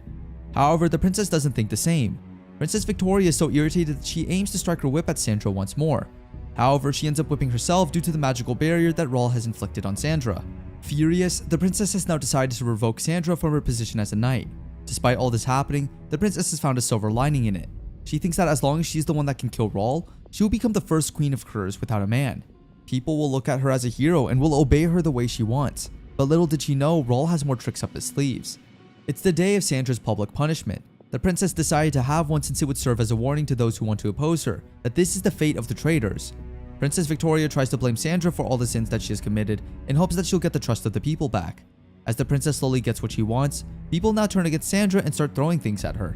However, the princess doesn't think the same. Princess Victoria is so irritated that she aims to strike her whip at Sandra once more. However, she ends up whipping herself due to the magical barrier that Raul has inflicted on Sandra. Furious, the princess has now decided to revoke Sandra from her position as a knight. Despite all this happening, the princess has found a silver lining in it. She thinks that as long as she's the one that can kill Raul, she will become the first queen of Kurs without a man. People will look at her as a hero and will obey her the way she wants. But little did she know, Raul has more tricks up his sleeves. It's the day of Sandra's public punishment. The princess decided to have one since it would serve as a warning to those who want to oppose her, that this is the fate of the traitors. Princess Victoria tries to blame Sandra for all the sins that she has committed in hopes that she'll get the trust of the people back. As the princess slowly gets what she wants, people now turn against Sandra and start throwing things at her.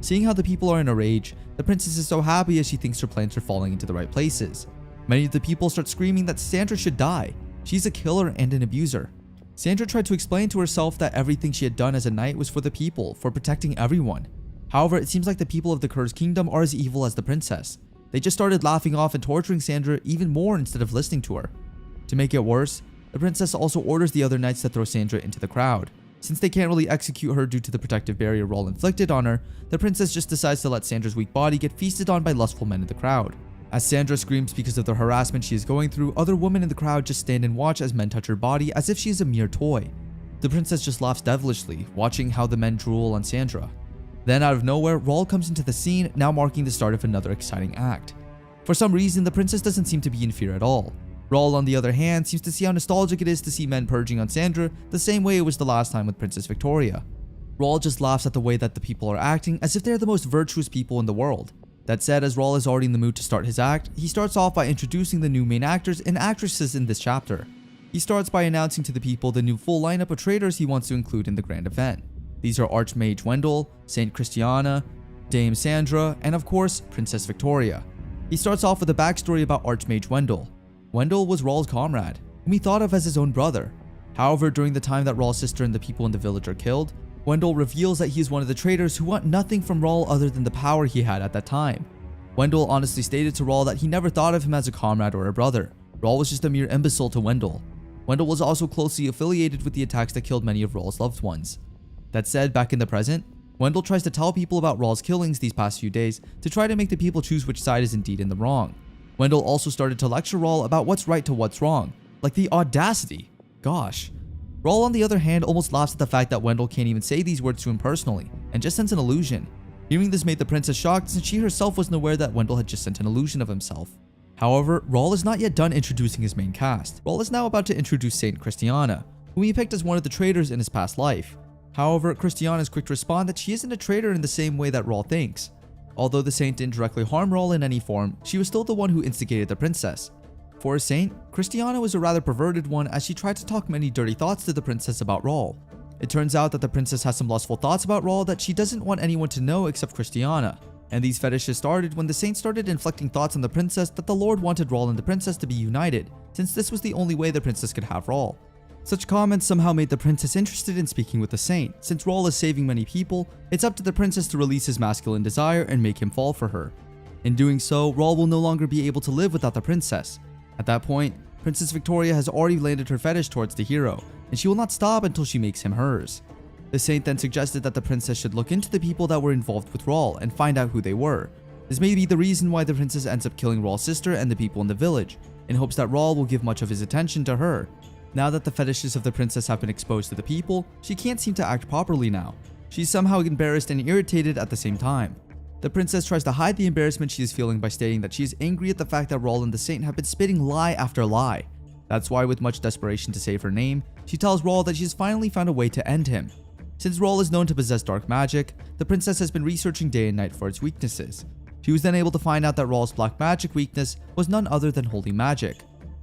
Seeing how the people are in a rage, the princess is so happy as she thinks her plans are falling into the right places. Many of the people start screaming that Sandra should die. She's a killer and an abuser. Sandra tried to explain to herself that everything she had done as a knight was for the people, for protecting everyone. However, it seems like the people of the Kurs kingdom are as evil as the princess. They just started laughing off and torturing Sandra even more instead of listening to her. To make it worse, the princess also orders the other knights to throw Sandra into the crowd. Since they can't really execute her due to the protective barrier Raul inflicted on her, the princess just decides to let Sandra's weak body get feasted on by lustful men in the crowd. As Sandra screams because of the harassment she is going through, other women in the crowd just stand and watch as men touch her body as if she is a mere toy. The princess just laughs devilishly, watching how the men drool on Sandra. Then out of nowhere, Raul comes into the scene, now marking the start of another exciting act. For some reason, the princess doesn't seem to be in fear at all. Rawl, on the other hand, seems to see how nostalgic it is to see men purging on Sandra the same way it was the last time with Princess Victoria. Rawl just laughs at the way that the people are acting as if they're the most virtuous people in the world. That said, as Rawl is already in the mood to start his act, he starts off by introducing the new main actors and actresses in this chapter. He starts by announcing to the people the new full lineup of traitors he wants to include in the grand event. These are Archmage Wendell, Saint Christiana, Dame Sandra, and of course, Princess Victoria. He starts off with a backstory about Archmage Wendell. Wendell was Rawl's comrade, whom he thought of as his own brother. However, during the time that Rawl's sister and the people in the village are killed, Wendell reveals that he is one of the traitors who want nothing from Rawl other than the power he had at that time. Wendell honestly stated to Rawl that he never thought of him as a comrade or a brother. Rawl was just a mere imbecile to Wendell. Wendell was also closely affiliated with the attacks that killed many of Rawl's loved ones. That said, back in the present, Wendell tries to tell people about Rawl's killings these past few days to try to make the people choose which side is indeed in the wrong. Wendell also started to lecture Rawl about what's right to what's wrong. Like, the audacity. Gosh. Rawl, on the other hand, almost laughs at the fact that Wendell can't even say these words to him personally, and just sends an illusion. Hearing this made the princess shocked since she herself wasn't aware that Wendell had just sent an illusion of himself. However, Rawl is not yet done introducing his main cast. Rawl is now about to introduce Saint Christiana, whom he picked as one of the traitors in his past life. However, Christiana is quick to respond that she isn't a traitor in the same way that Rawl thinks. Although the saint didn't directly harm Rawl in any form, she was still the one who instigated the princess. For a saint, Christiana was a rather perverted one as she tried to talk many dirty thoughts to the princess about Rawl. It turns out that the princess has some lustful thoughts about Rawl that she doesn't want anyone to know except Christiana, and these fetishes started when the saint started inflicting thoughts on the princess that the Lord wanted Rawl and the princess to be united, since this was the only way the princess could have Rawl. Such comments somehow made the princess interested in speaking with the saint. Since Rawl is saving many people, it's up to the princess to release his masculine desire and make him fall for her. In doing so, Rawl will no longer be able to live without the princess. At that point, Princess Victoria has already landed her fetish towards the hero, and she will not stop until she makes him hers. The saint then suggested that the princess should look into the people that were involved with Rawl and find out who they were. This may be the reason why the princess ends up killing Rawl's sister and the people in the village, in hopes that Rawl will give much of his attention to her. Now that the fetishes of the princess have been exposed to the people, she can't seem to act properly now. She's somehow embarrassed and irritated at the same time. The princess tries to hide the embarrassment she is feeling by stating that she is angry at the fact that Rawl and the saint have been spitting lie after lie. That's why, with much desperation to save her name, she tells Rawl that she has finally found a way to end him. Since Rawl is known to possess dark magic, the princess has been researching day and night for its weaknesses. She was then able to find out that Rawl's black magic weakness was none other than holy magic.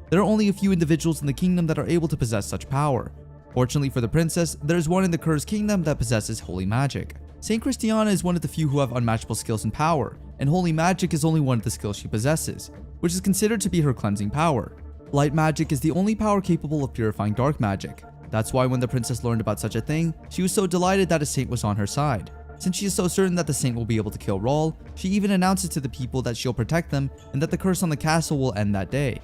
There are only a few individuals in the kingdom that are able to possess such power. Fortunately for the princess, there is one in the Cur's kingdom that possesses holy magic. Saint Christiana is one of the few who have unmatchable skills and power, and holy magic is only one of the skills she possesses, which is considered to be her cleansing power. Light magic is the only power capable of purifying dark magic. That's why when the princess learned about such a thing, she was so delighted that a saint was on her side. Since she is so certain that the saint will be able to kill Rawl, she even announces to the people that she'll protect them and that the curse on the castle will end that day.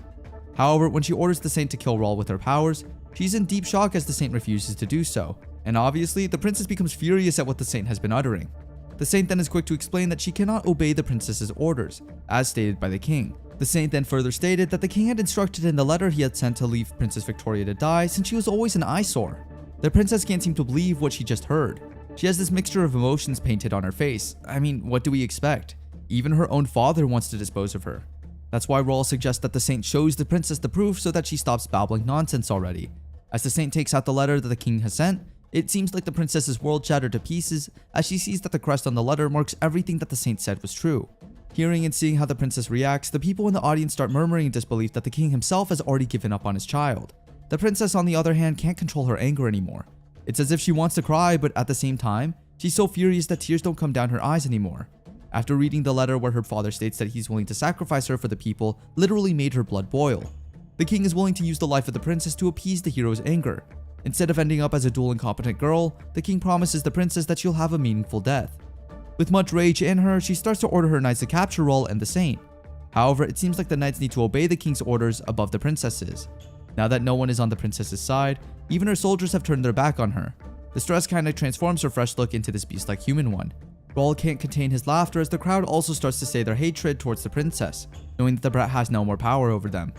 However, when she orders the saint to kill Rawl with her powers, she's in deep shock as the saint refuses to do so, and obviously, the princess becomes furious at what the saint has been uttering. The saint then is quick to explain that she cannot obey the princess's orders, as stated by the king. The saint then further stated that the king had instructed in the letter he had sent to leave Princess Victoria to die since she was always an eyesore. The princess can't seem to believe what she just heard. She has this mixture of emotions painted on her face. I mean, what do we expect? Even her own father wants to dispose of her. That's why Rawl suggests that the saint shows the princess the proof so that she stops babbling nonsense already. As the saint takes out the letter that the king has sent, it seems like the princess's world shattered to pieces as she sees that the crest on the letter marks everything that the saint said was true. Hearing and seeing how the princess reacts, the people in the audience start murmuring in disbelief that the king himself has already given up on his child. The princess, on the other hand, can't control her anger anymore. It's as if she wants to cry, but at the same time, she's so furious that tears don't come down her eyes anymore. After reading the letter where her father states that he's willing to sacrifice her for the people, literally made her blood boil. The king is willing to use the life of the princess to appease the hero's anger. Instead of ending up as a dual incompetent girl, the king promises the princess that she'll have a meaningful death. With much rage in her, she starts to order her knights to capture Rawl and the saint. However, it seems like the knights need to obey the king's orders above the princess's. Now that no one is on the princess's side, even her soldiers have turned their back on her. The stress kinda transforms her fresh look into this beast-like human one. Rawl can't contain his laughter as the crowd also starts to say their hatred towards the princess, knowing that the brat has no more power over them.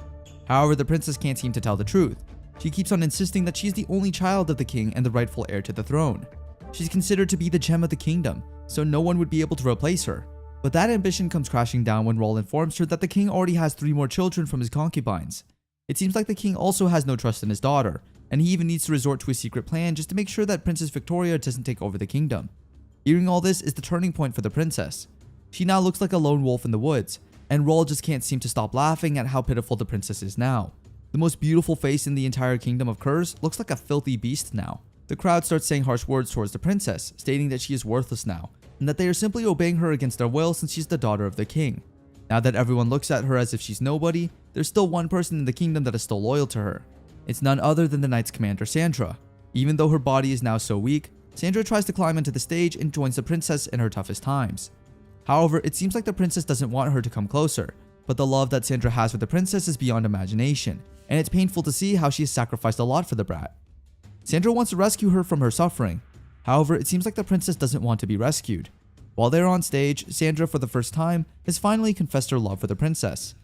However, the princess can't seem to tell the truth. She keeps on insisting that she's the only child of the king and the rightful heir to the throne. She's considered to be the gem of the kingdom, so no one would be able to replace her. But that ambition comes crashing down when Rawl informs her that the king already has 3 more children from his concubines. It seems like the king also has no trust in his daughter, and he even needs to resort to a secret plan just to make sure that Princess Victoria doesn't take over the kingdom. Hearing all this is the turning point for the princess. She now looks like a lone wolf in the woods, and Rawl just can't seem to stop laughing at how pitiful the princess is now. The most beautiful face in the entire kingdom of Curse looks like a filthy beast now. The crowd starts saying harsh words towards the princess, stating that she is worthless now, and that they are simply obeying her against their will since she's the daughter of the king. Now that everyone looks at her as if she's nobody, there's still one person in the kingdom that is still loyal to her. It's none other than the Knight's commander Sandra. Even though her body is now so weak, Sandra tries to climb into the stage and joins the princess in her toughest times. However, it seems like the princess doesn't want her to come closer, but the love that Sandra has for the princess is beyond imagination, and it's painful to see how she has sacrificed a lot for the brat. Sandra wants to rescue her from her suffering. However, it seems like the princess doesn't want to be rescued. While they're on stage, Sandra, for the first time, has finally confessed her love for the princess.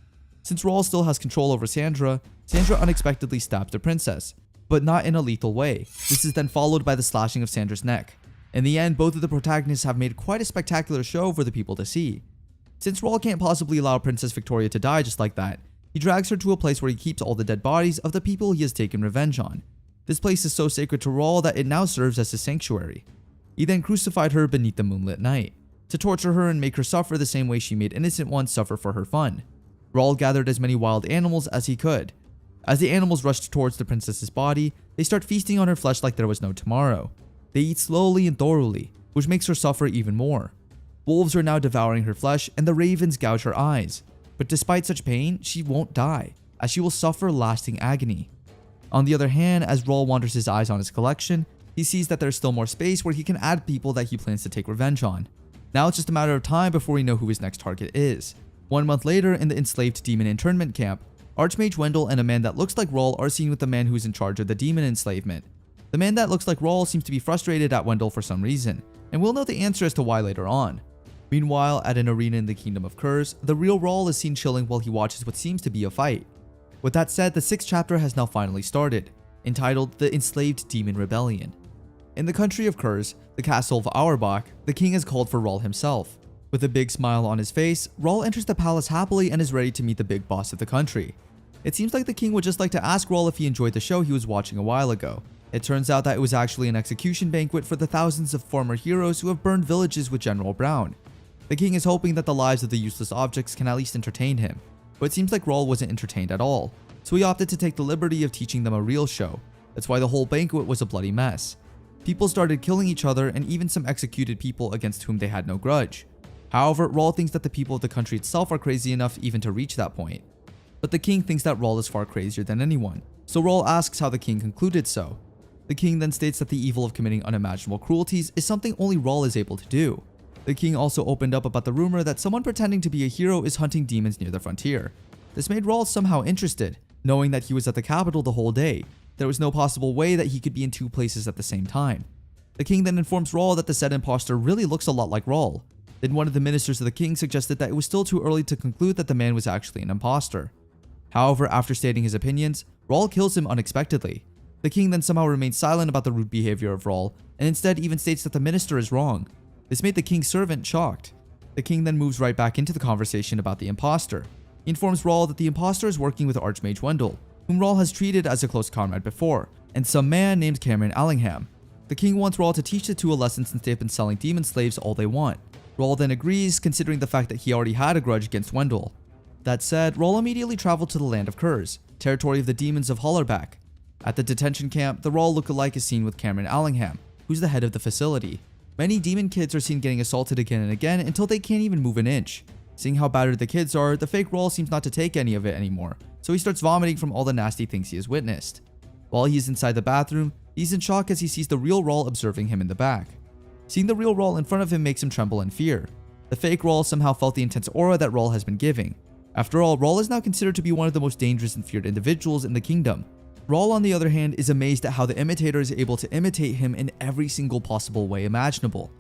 Since Rawl still has control over Sandra, Sandra unexpectedly stabs the princess, but not in a lethal way. This is then followed by the slashing of Sandra's neck. In the end, both of the protagonists have made quite a spectacular show for the people to see. Since Rawl can't possibly allow Princess Victoria to die just like that, he drags her to a place where he keeps all the dead bodies of the people he has taken revenge on. This place is so sacred to Rawl that it now serves as his sanctuary. He then crucified her beneath the moonlit night, to torture her and make her suffer the same way she made innocent ones suffer for her fun. Rawl gathered as many wild animals as he could. As the animals rushed towards the princess's body, they start feasting on her flesh like there was no tomorrow. They eat slowly and thoroughly, which makes her suffer even more. Wolves are now devouring her flesh and the ravens gouge her eyes. But despite such pain, she won't die, as she will suffer lasting agony. On the other hand, as Rawl wanders his eyes on his collection, he sees that there's still more space where he can add people that he plans to take revenge on. Now it's just a matter of time before we know who his next target is. 1 month later, in the enslaved demon internment camp, Archmage Wendell and a man that looks like Rawl are seen with the man who's in charge of the demon enslavement. The man that looks like Rawl seems to be frustrated at Wendell for some reason, and we'll know the answer as to why later on. Meanwhile, at an arena in the Kingdom of Curse, the real Rawl is seen chilling while he watches what seems to be a fight. With that said, the 6th chapter has now finally started, entitled The Enslaved Demon Rebellion. In the country of Curse, the castle of Auerbach, the king has called for Rawl himself. With a big smile on his face, Rawl enters the palace happily and is ready to meet the big boss of the country. It seems like the king would just like to ask Rawl if he enjoyed the show he was watching a while ago. It turns out that it was actually an execution banquet for the thousands of former heroes who have burned villages with General Brown. The king is hoping that the lives of the useless objects can at least entertain him, but it seems like Rawl wasn't entertained at all, so he opted to take the liberty of teaching them a real show. That's why the whole banquet was a bloody mess. People started killing each other and even some executed people against whom they had no grudge. However, Rawl thinks that the people of the country itself are crazy enough even to reach that point. But the king thinks that Rawl is far crazier than anyone, so Rawl asks how the king concluded so. The king then states that the evil of committing unimaginable cruelties is something only Rawl is able to do. The king also opened up about the rumor that someone pretending to be a hero is hunting demons near the frontier. This made Rawl somehow interested, knowing that he was at the capital the whole day. There was no possible way that he could be in 2 places at the same time. The king then informs Rawl that the said imposter really looks a lot like Rawl. Then one of the ministers of the king suggested that it was still too early to conclude that the man was actually an imposter. However, after stating his opinions, Rawl kills him unexpectedly. The king then somehow remains silent about the rude behavior of Rawl, and instead even states that the minister is wrong. This made the king's servant shocked. The king then moves right back into the conversation about the imposter. He informs Rawl that the imposter is working with Archmage Wendell, whom Rawl has treated as a close comrade before, and some man named Cameron Allingham. The king wants Rawl to teach the two a lesson since they've been selling demon slaves all they want. Rawl then agrees, considering the fact that he already had a grudge against Wendell. That said, Rawl immediately traveled to the land of Curse, territory of the demons of Hollerbach. At the detention camp, the Rawl lookalike is seen with Cameron Allingham, who's the head of the facility. Many demon kids are seen getting assaulted again and again until they can't even move an inch. Seeing how battered the kids are, the fake Rawl seems not to take any of it anymore, so he starts vomiting from all the nasty things he has witnessed. While he is inside the bathroom, he's in shock as he sees the real Rawl observing him in the back. Seeing the real Rawl in front of him makes him tremble in fear. The fake Rawl somehow felt the intense aura that Rawl has been giving. After all, Rawl is now considered to be one of the most dangerous and feared individuals in the kingdom. Rawl, on the other hand, is amazed at how the imitator is able to imitate him in every single possible way imaginable.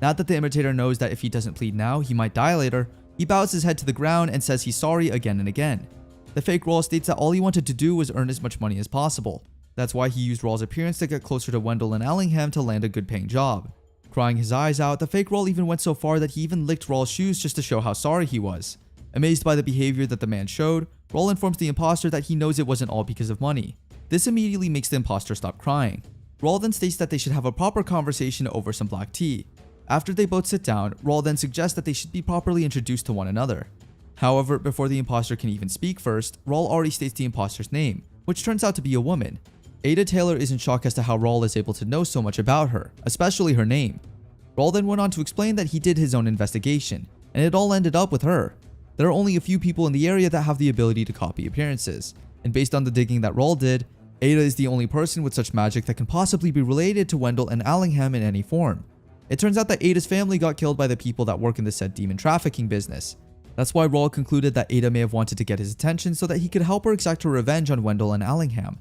Now that the imitator knows that if he doesn't plead now, he might die later, he bows his head to the ground and says he's sorry again and again. The fake Rawl states that all he wanted to do was earn as much money as possible. That's why he used Rawl's appearance to get closer to Wendell and Allingham to land a good paying job. Crying his eyes out, the fake Rawl even went so far that he even licked Rawl's shoes just to show how sorry he was. Amazed by the behavior that the man showed, Raul informs the imposter that he knows it wasn't all because of money. This immediately makes the imposter stop crying. Raul then states that they should have a proper conversation over some black tea. After they both sit down, Raul then suggests that they should be properly introduced to one another. However, before the imposter can even speak first, Raul already states the imposter's name, which turns out to be a woman. Ada Taylor is in shock as to how Raul is able to know so much about her, especially her name. Raul then went on to explain that he did his own investigation, and it all ended up with her. There are only a few people in the area that have the ability to copy appearances, and based on the digging that Raul did, Ada is the only person with such magic that can possibly be related to Wendell and Allingham in any form. It turns out that Ada's family got killed by the people that work in the said demon trafficking business. That's why Raul concluded that Ada may have wanted to get his attention so that he could help her exact her revenge on Wendell and Allingham.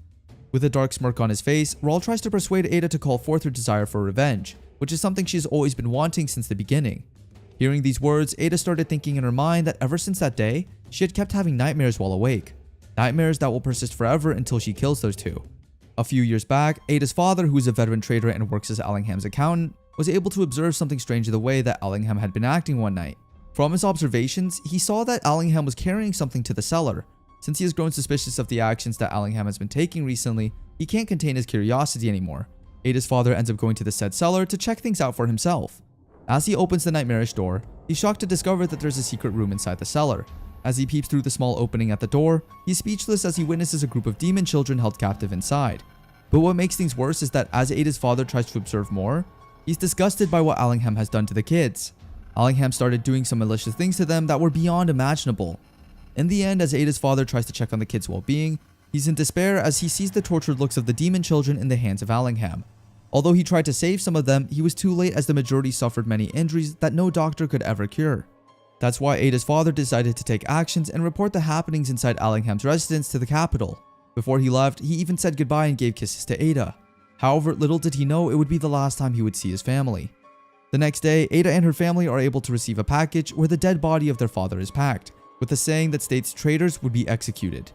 With a dark smirk on his face, Raul tries to persuade Ada to call forth her desire for revenge, which is something she's always been wanting since the beginning. Hearing these words, Ada started thinking in her mind that ever since that day, she had kept having nightmares while awake. Nightmares that will persist forever until she kills those two. A few years back, Ada's father, who is a veteran trader and works as Allingham's accountant, was able to observe something strange in the way that Allingham had been acting one night. From his observations, he saw that Allingham was carrying something to the cellar. Since he has grown suspicious of the actions that Allingham has been taking recently, he can't contain his curiosity anymore. Ada's father ends up going to the said cellar to check things out for himself. As he opens the nightmarish door, he's shocked to discover that there's a secret room inside the cellar. As he peeps through the small opening at the door, he's speechless as he witnesses a group of demon children held captive inside. But what makes things worse is that as Ada's father tries to observe more, he's disgusted by what Allingham has done to the kids. Allingham started doing some malicious things to them that were beyond imaginable. In the end, as Ada's father tries to check on the kids' well-being, he's in despair as he sees the tortured looks of the demon children in the hands of Allingham. Although he tried to save some of them, he was too late as the majority suffered many injuries that no doctor could ever cure. That's why Ada's father decided to take actions and report the happenings inside Allingham's residence to the capital. Before he left, he even said goodbye and gave kisses to Ada. However, little did he know it would be the last time he would see his family. The next day, Ada and her family are able to receive a package where the dead body of their father is packed, with a saying that states traitors would be executed.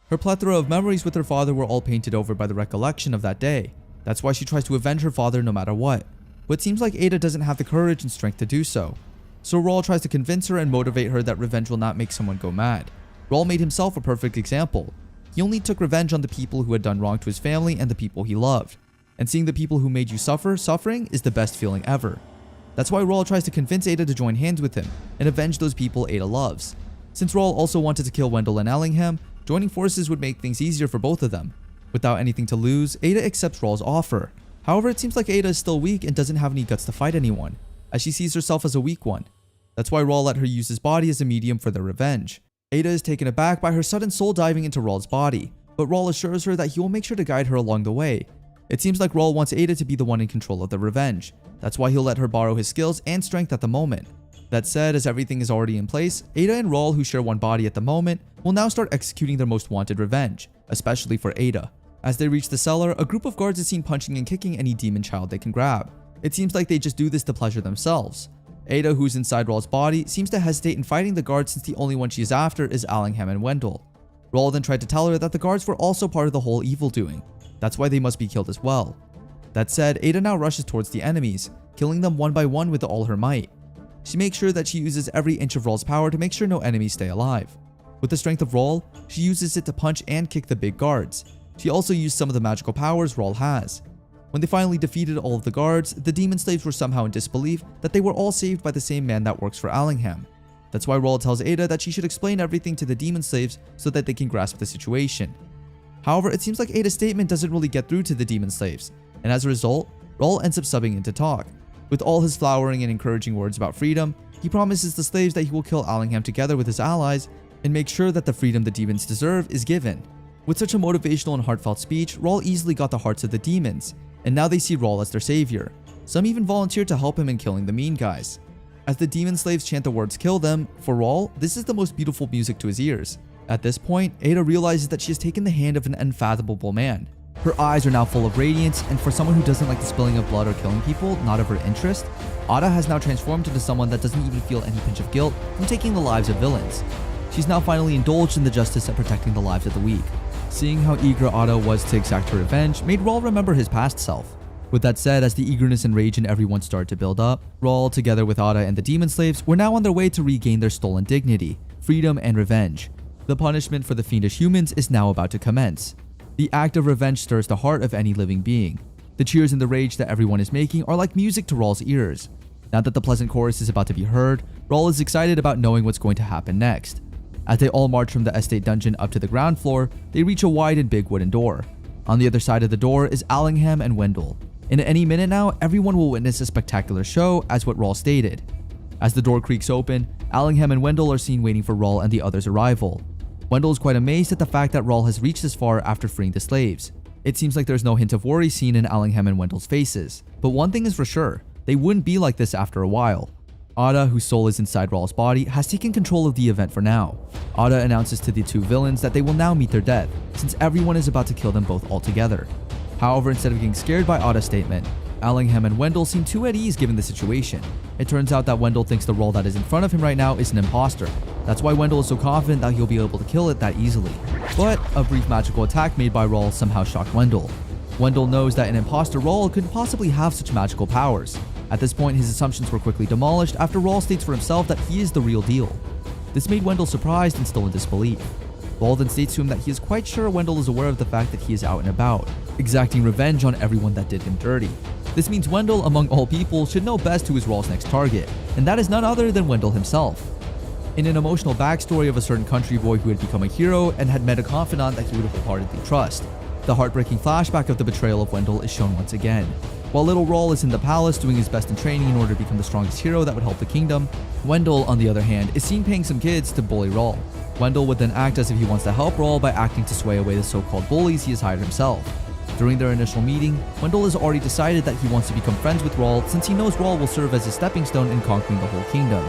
Her plethora of memories with her father were all painted over by the recollection of that day. That's why she tries to avenge her father no matter what. But it seems like Ada doesn't have the courage and strength to do so. So Raul tries to convince her and motivate her that revenge will not make someone go mad. Raul made himself a perfect example. He only took revenge on the people who had done wrong to his family and the people he loved. And seeing the people who made you suffering is the best feeling ever. That's why Raul tries to convince Ada to join hands with him and avenge those people Ada loves. Since Raul also wanted to kill Wendell and Allingham, joining forces would make things easier for both of them. Without anything to lose, Ada accepts Raul's offer. However, it seems like Ada is still weak and doesn't have any guts to fight anyone, as she sees herself as a weak one. That's why Raul let her use his body as a medium for their revenge. Ada is taken aback by her sudden soul diving into Raul's body, but Raul assures her that he will make sure to guide her along the way. It seems like Raul wants Ada to be the one in control of the revenge. That's why he'll let her borrow his skills and strength at the moment. That said, as everything is already in place, Ada and Raul, who share one body at the moment, will now start executing their most wanted revenge, especially for Ada. As they reach the cellar, a group of guards is seen punching and kicking any demon child they can grab. It seems like they just do this to pleasure themselves. Ada, who's inside Raul's body, seems to hesitate in fighting the guards since the only one she is after is Allingham and Wendell. Raul then tried to tell her that the guards were also part of the whole evil doing. That's why they must be killed as well. That said, Ada now rushes towards the enemies, killing them one by one with all her might. She makes sure that she uses every inch of Raul's power to make sure no enemies stay alive. With the strength of Raul, she uses it to punch and kick the big guards. She also used some of the magical powers Raul has. When they finally defeated all of the guards, the demon slaves were somehow in disbelief that they were all saved by the same man that works for Allingham. That's why Raul tells Ada that she should explain everything to the demon slaves so that they can grasp the situation. However, it seems like Ada's statement doesn't really get through to the demon slaves, and as a result, Raul ends up subbing in to talk. With all his flowering and encouraging words about freedom, he promises the slaves that he will kill Allingham together with his allies and make sure that the freedom the demons deserve is given. With such a motivational and heartfelt speech, Raul easily got the hearts of the demons, and now they see Raul as their savior. Some even volunteer to help him in killing the mean guys. As the demon slaves chant the words "kill them," for Raul, this is the most beautiful music to his ears. At this point, Ada realizes that she has taken the hand of an unfathomable man. Her eyes are now full of radiance, and for someone who doesn't like the spilling of blood or killing people, not of her interest, Ada has now transformed into someone that doesn't even feel any pinch of guilt from taking the lives of villains. She's now finally indulged in the justice of protecting the lives of the weak. Seeing how eager Ada was to exact her revenge made Raul remember his past self. With that said, as the eagerness and rage in everyone started to build up, Raul, together with Ada and the demon slaves, were now on their way to regain their stolen dignity, freedom, and revenge. The punishment for the fiendish humans is now about to commence. The act of revenge stirs the heart of any living being. The cheers and the rage that everyone is making are like music to Rawl's ears. Now that the pleasant chorus is about to be heard, Rawl is excited about knowing what's going to happen next. As they all march from the estate dungeon up to the ground floor, they reach a wide and big wooden door. On the other side of the door is Allingham and Wendell. In any minute now, everyone will witness a spectacular show, as what Rawl stated. As the door creaks open, Allingham and Wendell are seen waiting for Rawl and the others' arrival. Wendell is quite amazed at the fact that Rawl has reached this far after freeing the slaves. It seems like there's no hint of worry seen in Allingham and Wendell's faces. But one thing is for sure, they wouldn't be like this after a while. Ada, whose soul is inside Rawl's body, has taken control of the event for now. Ada announces to the two villains that they will now meet their death, since everyone is about to kill them both altogether. However, instead of getting scared by Ada's statement, Allingham and Wendell seem too at ease given the situation. It turns out that Wendell thinks the Rawl that is in front of him right now is an imposter. That's why Wendell is so confident that he'll be able to kill it that easily. But a brief magical attack made by Rawl somehow shocked Wendell. Wendell knows that an imposter Rawl couldn't possibly have such magical powers. At this point, his assumptions were quickly demolished after Rawl states for himself that he is the real deal. This made Wendell surprised and still in disbelief. Rawl then states to him that he is quite sure Wendell is aware of the fact that he is out and about, exacting revenge on everyone that did him dirty. This means Wendell, among all people, should know best who is Rawl's next target, and that is none other than Wendell himself. In an emotional backstory of a certain country boy who had become a hero and had met a confidant that he would wholeheartedly trust, the heartbreaking flashback of the betrayal of Wendell is shown once again. While little Rawl is in the palace doing his best in training in order to become the strongest hero that would help the kingdom, Wendell, on the other hand, is seen paying some kids to bully Rawl. Wendell would then act as if he wants to help Rawl by acting to sway away the so-called bullies he has hired himself. During their initial meeting, Wendell has already decided that he wants to become friends with Rawl since he knows Rawl will serve as a stepping stone in conquering the whole kingdom.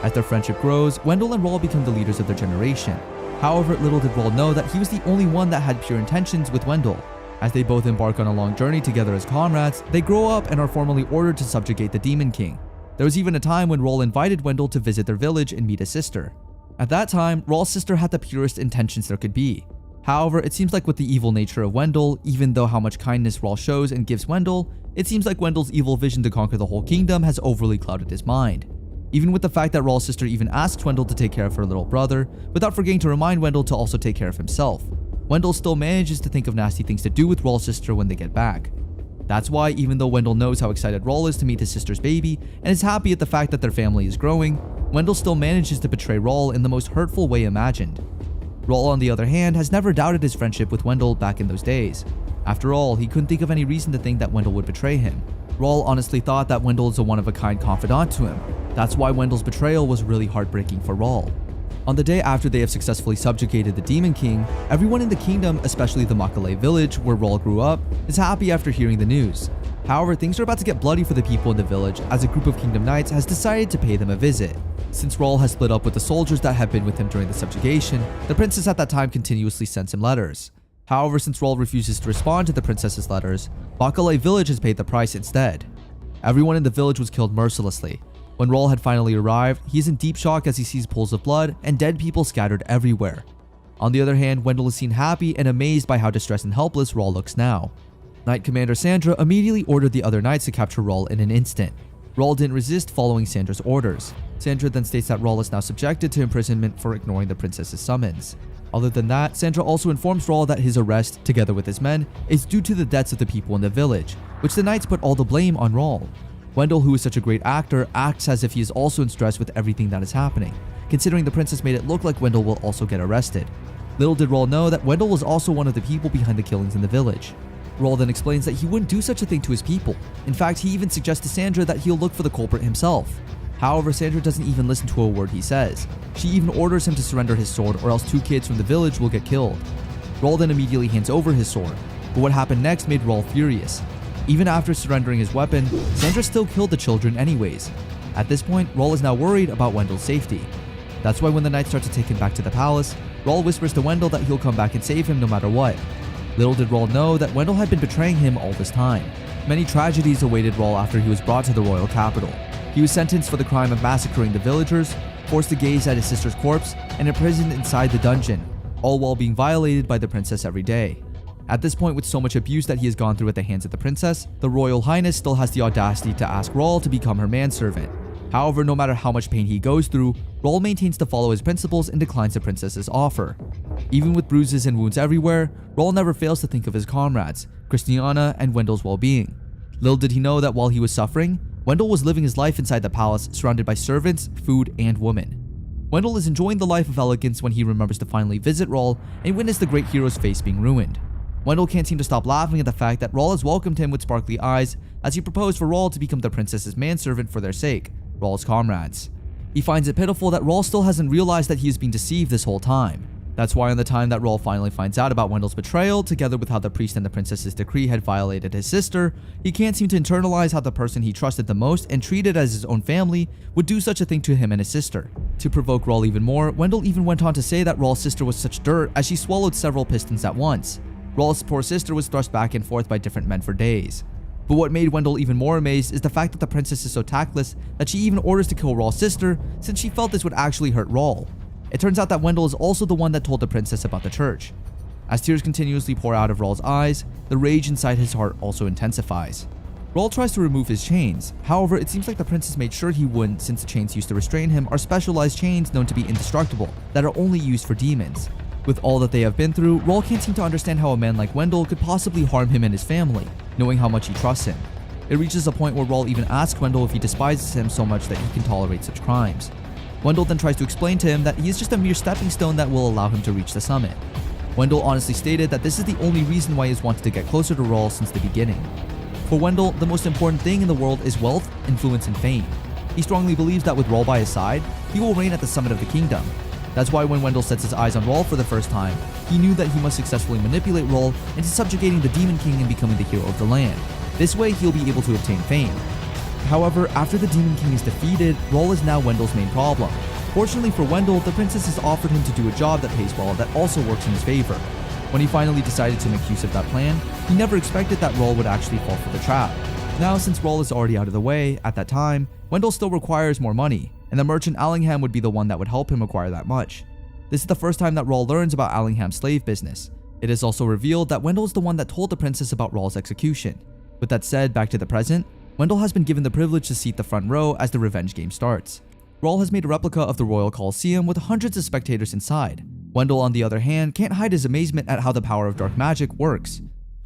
As their friendship grows, Wendell and Rawl become the leaders of their generation. However, little did Rawl know that he was the only one that had pure intentions with Wendell. As they both embark on a long journey together as comrades, they grow up and are formally ordered to subjugate the Demon King. There was even a time when Rawl invited Wendell to visit their village and meet his sister. At that time, Rawl's sister had the purest intentions there could be. However, it seems like with the evil nature of Wendell, even though how much kindness Rawl shows and gives Wendell, it seems like Wendell's evil vision to conquer the whole kingdom has overly clouded his mind. Even with the fact that Rawl's sister even asks Wendell to take care of her little brother, without forgetting to remind Wendell to also take care of himself, Wendell still manages to think of nasty things to do with Rawl's sister when they get back. That's why, even though Wendell knows how excited Rawl is to meet his sister's baby and is happy at the fact that their family is growing, Wendell still manages to betray Rawl in the most hurtful way imagined. Rawl, on the other hand, has never doubted his friendship with Wendell back in those days. After all, he couldn't think of any reason to think that Wendell would betray him. Rawl honestly thought that Wendell is a one-of-a-kind confidant to him. That's why Wendell's betrayal was really heartbreaking for Rawl. On the day after they have successfully subjugated the Demon King, everyone in the kingdom, especially the Makalei village where Rawl grew up, is happy after hearing the news. However, things are about to get bloody for the people in the village as a group of kingdom knights has decided to pay them a visit. Since Rawl has split up with the soldiers that have been with him during the subjugation, the princess at that time continuously sends him letters. However, since Rawl refuses to respond to the princess's letters, Makalei village has paid the price instead. Everyone in the village was killed mercilessly. When Rawl had finally arrived, he is in deep shock as he sees pools of blood and dead people scattered everywhere. On the other hand, Wendell is seen happy and amazed by how distressed and helpless Rawl looks now. Knight Commander Sandra immediately ordered the other knights to capture Rawl in an instant. Rawl didn't resist following Sandra's orders. Sandra then states that Rawl is now subjected to imprisonment for ignoring the princess's summons. Other than that, Sandra also informs Rawl that his arrest, together with his men, is due to the deaths of the people in the village, which the knights put all the blame on Rawl. Wendell, who is such a great actor, acts as if he is also in stress with everything that is happening, considering the princess made it look like Wendell will also get arrested. Little did Rawl know that Wendell was also one of the people behind the killings in the village. Rawl then explains that he wouldn't do such a thing to his people. In fact, he even suggests to Sandra that he'll look for the culprit himself. However, Sandra doesn't even listen to a word he says. She even orders him to surrender his sword or else two kids from the village will get killed. Rawl then immediately hands over his sword, but what happened next made Rawl furious. Even after surrendering his weapon, Sandra still killed the children anyways. At this point, Rawl is now worried about Wendell's safety. That's why when the knights start to take him back to the palace, Rawl whispers to Wendell that he'll come back and save him no matter what. Little did Rawl know that Wendell had been betraying him all this time. Many tragedies awaited Rawl after he was brought to the royal capital. He was sentenced for the crime of massacring the villagers, forced to gaze at his sister's corpse, and imprisoned inside the dungeon, all while being violated by the princess every day. At this point, with so much abuse that he has gone through at the hands of the princess, the Royal Highness still has the audacity to ask Rawl to become her manservant. However, no matter how much pain he goes through, Raul maintains to follow his principles and declines the princess's offer. Even with bruises and wounds everywhere, Raul never fails to think of his comrades, Christiana and Wendell's well-being. Little did he know that while he was suffering, Wendell was living his life inside the palace surrounded by servants, food, and women. Wendell is enjoying the life of elegance when he remembers to finally visit Raul and witness the great hero's face being ruined. Wendell can't seem to stop laughing at the fact that Raul has welcomed him with sparkly eyes as he proposed for Raul to become the princess's manservant for their sake, Raul's comrades. He finds it pitiful that Raul still hasn't realized that he is being deceived this whole time. That's why on the time that Raul finally finds out about Wendell's betrayal, together with how the priest and the princess's decree had violated his sister, he can't seem to internalize how the person he trusted the most and treated as his own family would do such a thing to him and his sister. To provoke Raul even more, Wendell even went on to say that Raul's sister was such dirt as she swallowed several pistons at once. Raul's poor sister was thrust back and forth by different men for days. But what made Wendell even more amazed is the fact that the princess is so tactless that she even orders to kill Raul's sister since she felt this would actually hurt Raul. It turns out that Wendell is also the one that told the princess about the church. As tears continuously pour out of Raul's eyes, the rage inside his heart also intensifies. Raul tries to remove his chains. However, it seems like the princess made sure he wouldn't since the chains used to restrain him are specialized chains known to be indestructible that are only used for demons. With all that they have been through, Raul can't seem to understand how a man like Wendell could possibly harm him and his family, knowing how much he trusts him. It reaches a point where Raul even asks Wendell if he despises him so much that he can tolerate such crimes. Wendell then tries to explain to him that he is just a mere stepping stone that will allow him to reach the summit. Wendell honestly stated that this is the only reason why he has wanted to get closer to Raul since the beginning. For Wendell, the most important thing in the world is wealth, influence, and fame. He strongly believes that with Raul by his side, he will reign at the summit of the kingdom. That's why when Wendell sets his eyes on Raul for the first time, he knew that he must successfully manipulate Raul into subjugating the Demon King and becoming the hero of the land. This way, he'll be able to obtain fame. However, after the Demon King is defeated, Raul is now Wendell's main problem. Fortunately for Wendell, the princess has offered him to do a job that pays well that also works in his favor. When he finally decided to make use of that plan, he never expected that Raul would actually fall for the trap. Now, since Raul is already out of the way, at that time, Wendell still requires more money, and the merchant Allingham would be the one that would help him acquire that much. This is the first time that Raul learns about Allingham's slave business. It is also revealed that Wendell is the one that told the princess about Raul's execution. With that said, back to the present, Wendell has been given the privilege to seat the front row as the revenge game starts. Raul has made a replica of the Royal Colosseum with hundreds of spectators inside. Wendell, on the other hand, can't hide his amazement at how the power of dark magic works.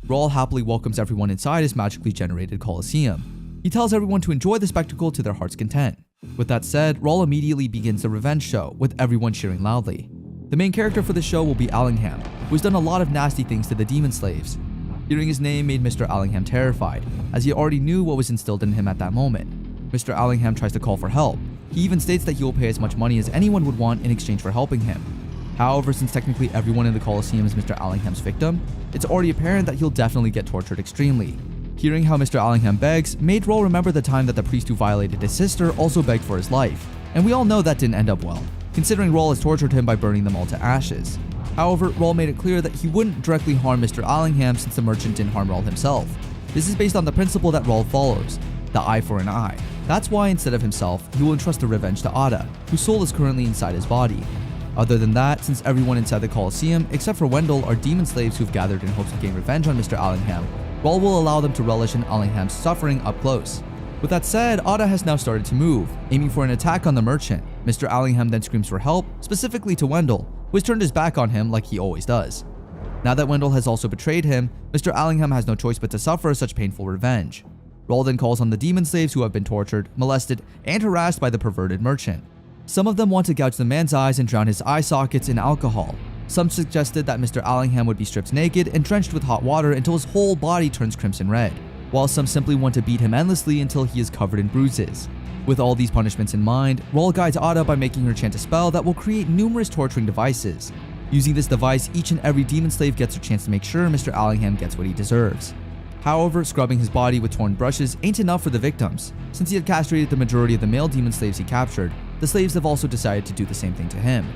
Raul happily welcomes everyone inside his magically generated Colosseum. He tells everyone to enjoy the spectacle to their heart's content. With that said, Raul immediately begins the revenge show, with everyone cheering loudly. The main character for the show will be Allingham, who has done a lot of nasty things to the demon slaves. Hearing his name made Mr. Allingham terrified, as he already knew what was instilled in him at that moment. Mr. Allingham tries to call for help. He even states that he will pay as much money as anyone would want in exchange for helping him. However, since technically everyone in the Colosseum is Mr. Allingham's victim, it's already apparent that he'll definitely get tortured extremely. Hearing how Mr. Allingham begs made Raul remember the time that the priest who violated his sister also begged for his life, and we all know that didn't end up well, considering Raul has tortured him by burning them all to ashes. However, Raul made it clear that he wouldn't directly harm Mr. Allingham since the merchant didn't harm Raul himself. This is based on the principle that Raul follows, the eye for an eye. That's why instead of himself, he will entrust the revenge to Ada, whose soul is currently inside his body. Other than that, since everyone inside the Colosseum, except for Wendell, are demon slaves who've gathered in hopes to gain revenge on Mr. Allingham, Raul will allow them to relish in Allingham's suffering up close. With that said, Ada has now started to move, aiming for an attack on the merchant. Mr. Allingham then screams for help, specifically to Wendell, who has turned his back on him like he always does. Now that Wendell has also betrayed him, Mr. Allingham has no choice but to suffer such painful revenge. Raul then calls on the demon slaves who have been tortured, molested, and harassed by the perverted merchant. Some of them want to gouge the man's eyes and drown his eye sockets in alcohol. Some suggested that Mr. Allingham would be stripped naked and drenched with hot water until his whole body turns crimson red, while some simply want to beat him endlessly until he is covered in bruises. With all these punishments in mind, Raul guides Ada by making her chant a spell that will create numerous torturing devices. Using this device, each and every demon slave gets a chance to make sure Mr. Allingham gets what he deserves. However, scrubbing his body with torn brushes ain't enough for the victims. Since he had castrated the majority of the male demon slaves he captured, the slaves have also decided to do the same thing to him.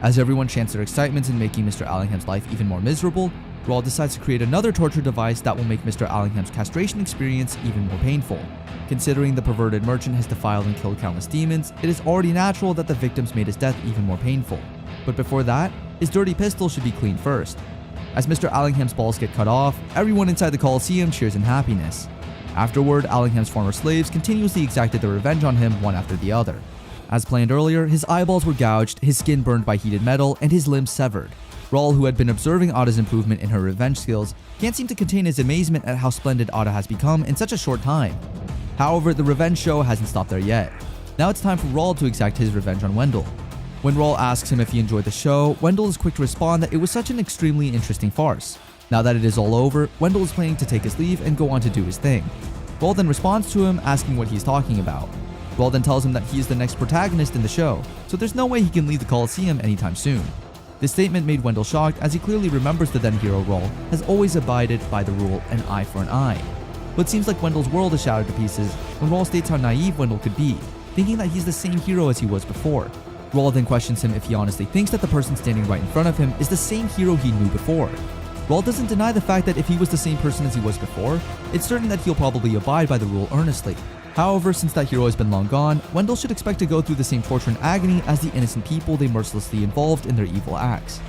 As everyone chants their excitement in making Mr. Allingham's life even more miserable, Raul decides to create another torture device that will make Mr. Allingham's castration experience even more painful. Considering the perverted merchant has defiled and killed countless demons, it is already natural that the victims made his death even more painful. But before that, his dirty pistol should be cleaned first. As Mr. Allingham's balls get cut off, everyone inside the Colosseum cheers in happiness. Afterward, Allingham's former slaves continuously exacted their revenge on him one after the other. As planned earlier, his eyeballs were gouged, his skin burned by heated metal, and his limbs severed. Rahl, who had been observing Ada's improvement in her revenge skills, can't seem to contain his amazement at how splendid Ada has become in such a short time. However, the revenge show hasn't stopped there yet. Now it's time for Rahl to exact his revenge on Wendell. When Rahl asks him if he enjoyed the show, Wendell is quick to respond that it was such an extremely interesting farce. Now that it is all over, Wendell is planning to take his leave and go on to do his thing. Rahl then responds to him, asking what he's talking about. Rahl then tells him that he is the next protagonist in the show, so there's no way he can leave the Coliseum anytime soon. This statement made Wendell shocked, as he clearly remembers the then hero Rahl has always abided by the rule an eye for an eye. But it seems like Wendell's world is shattered to pieces when Rahl states how naive Wendell could be, thinking that he's the same hero as he was before. Rahl then questions him if he honestly thinks that the person standing right in front of him is the same hero he knew before. Rahl doesn't deny the fact that if he was the same person as he was before, it's certain that he'll probably abide by the rule earnestly. However, since that hero has been long gone, Wendell should expect to go through the same torture and agony as the innocent people they mercilessly involved in their evil acts.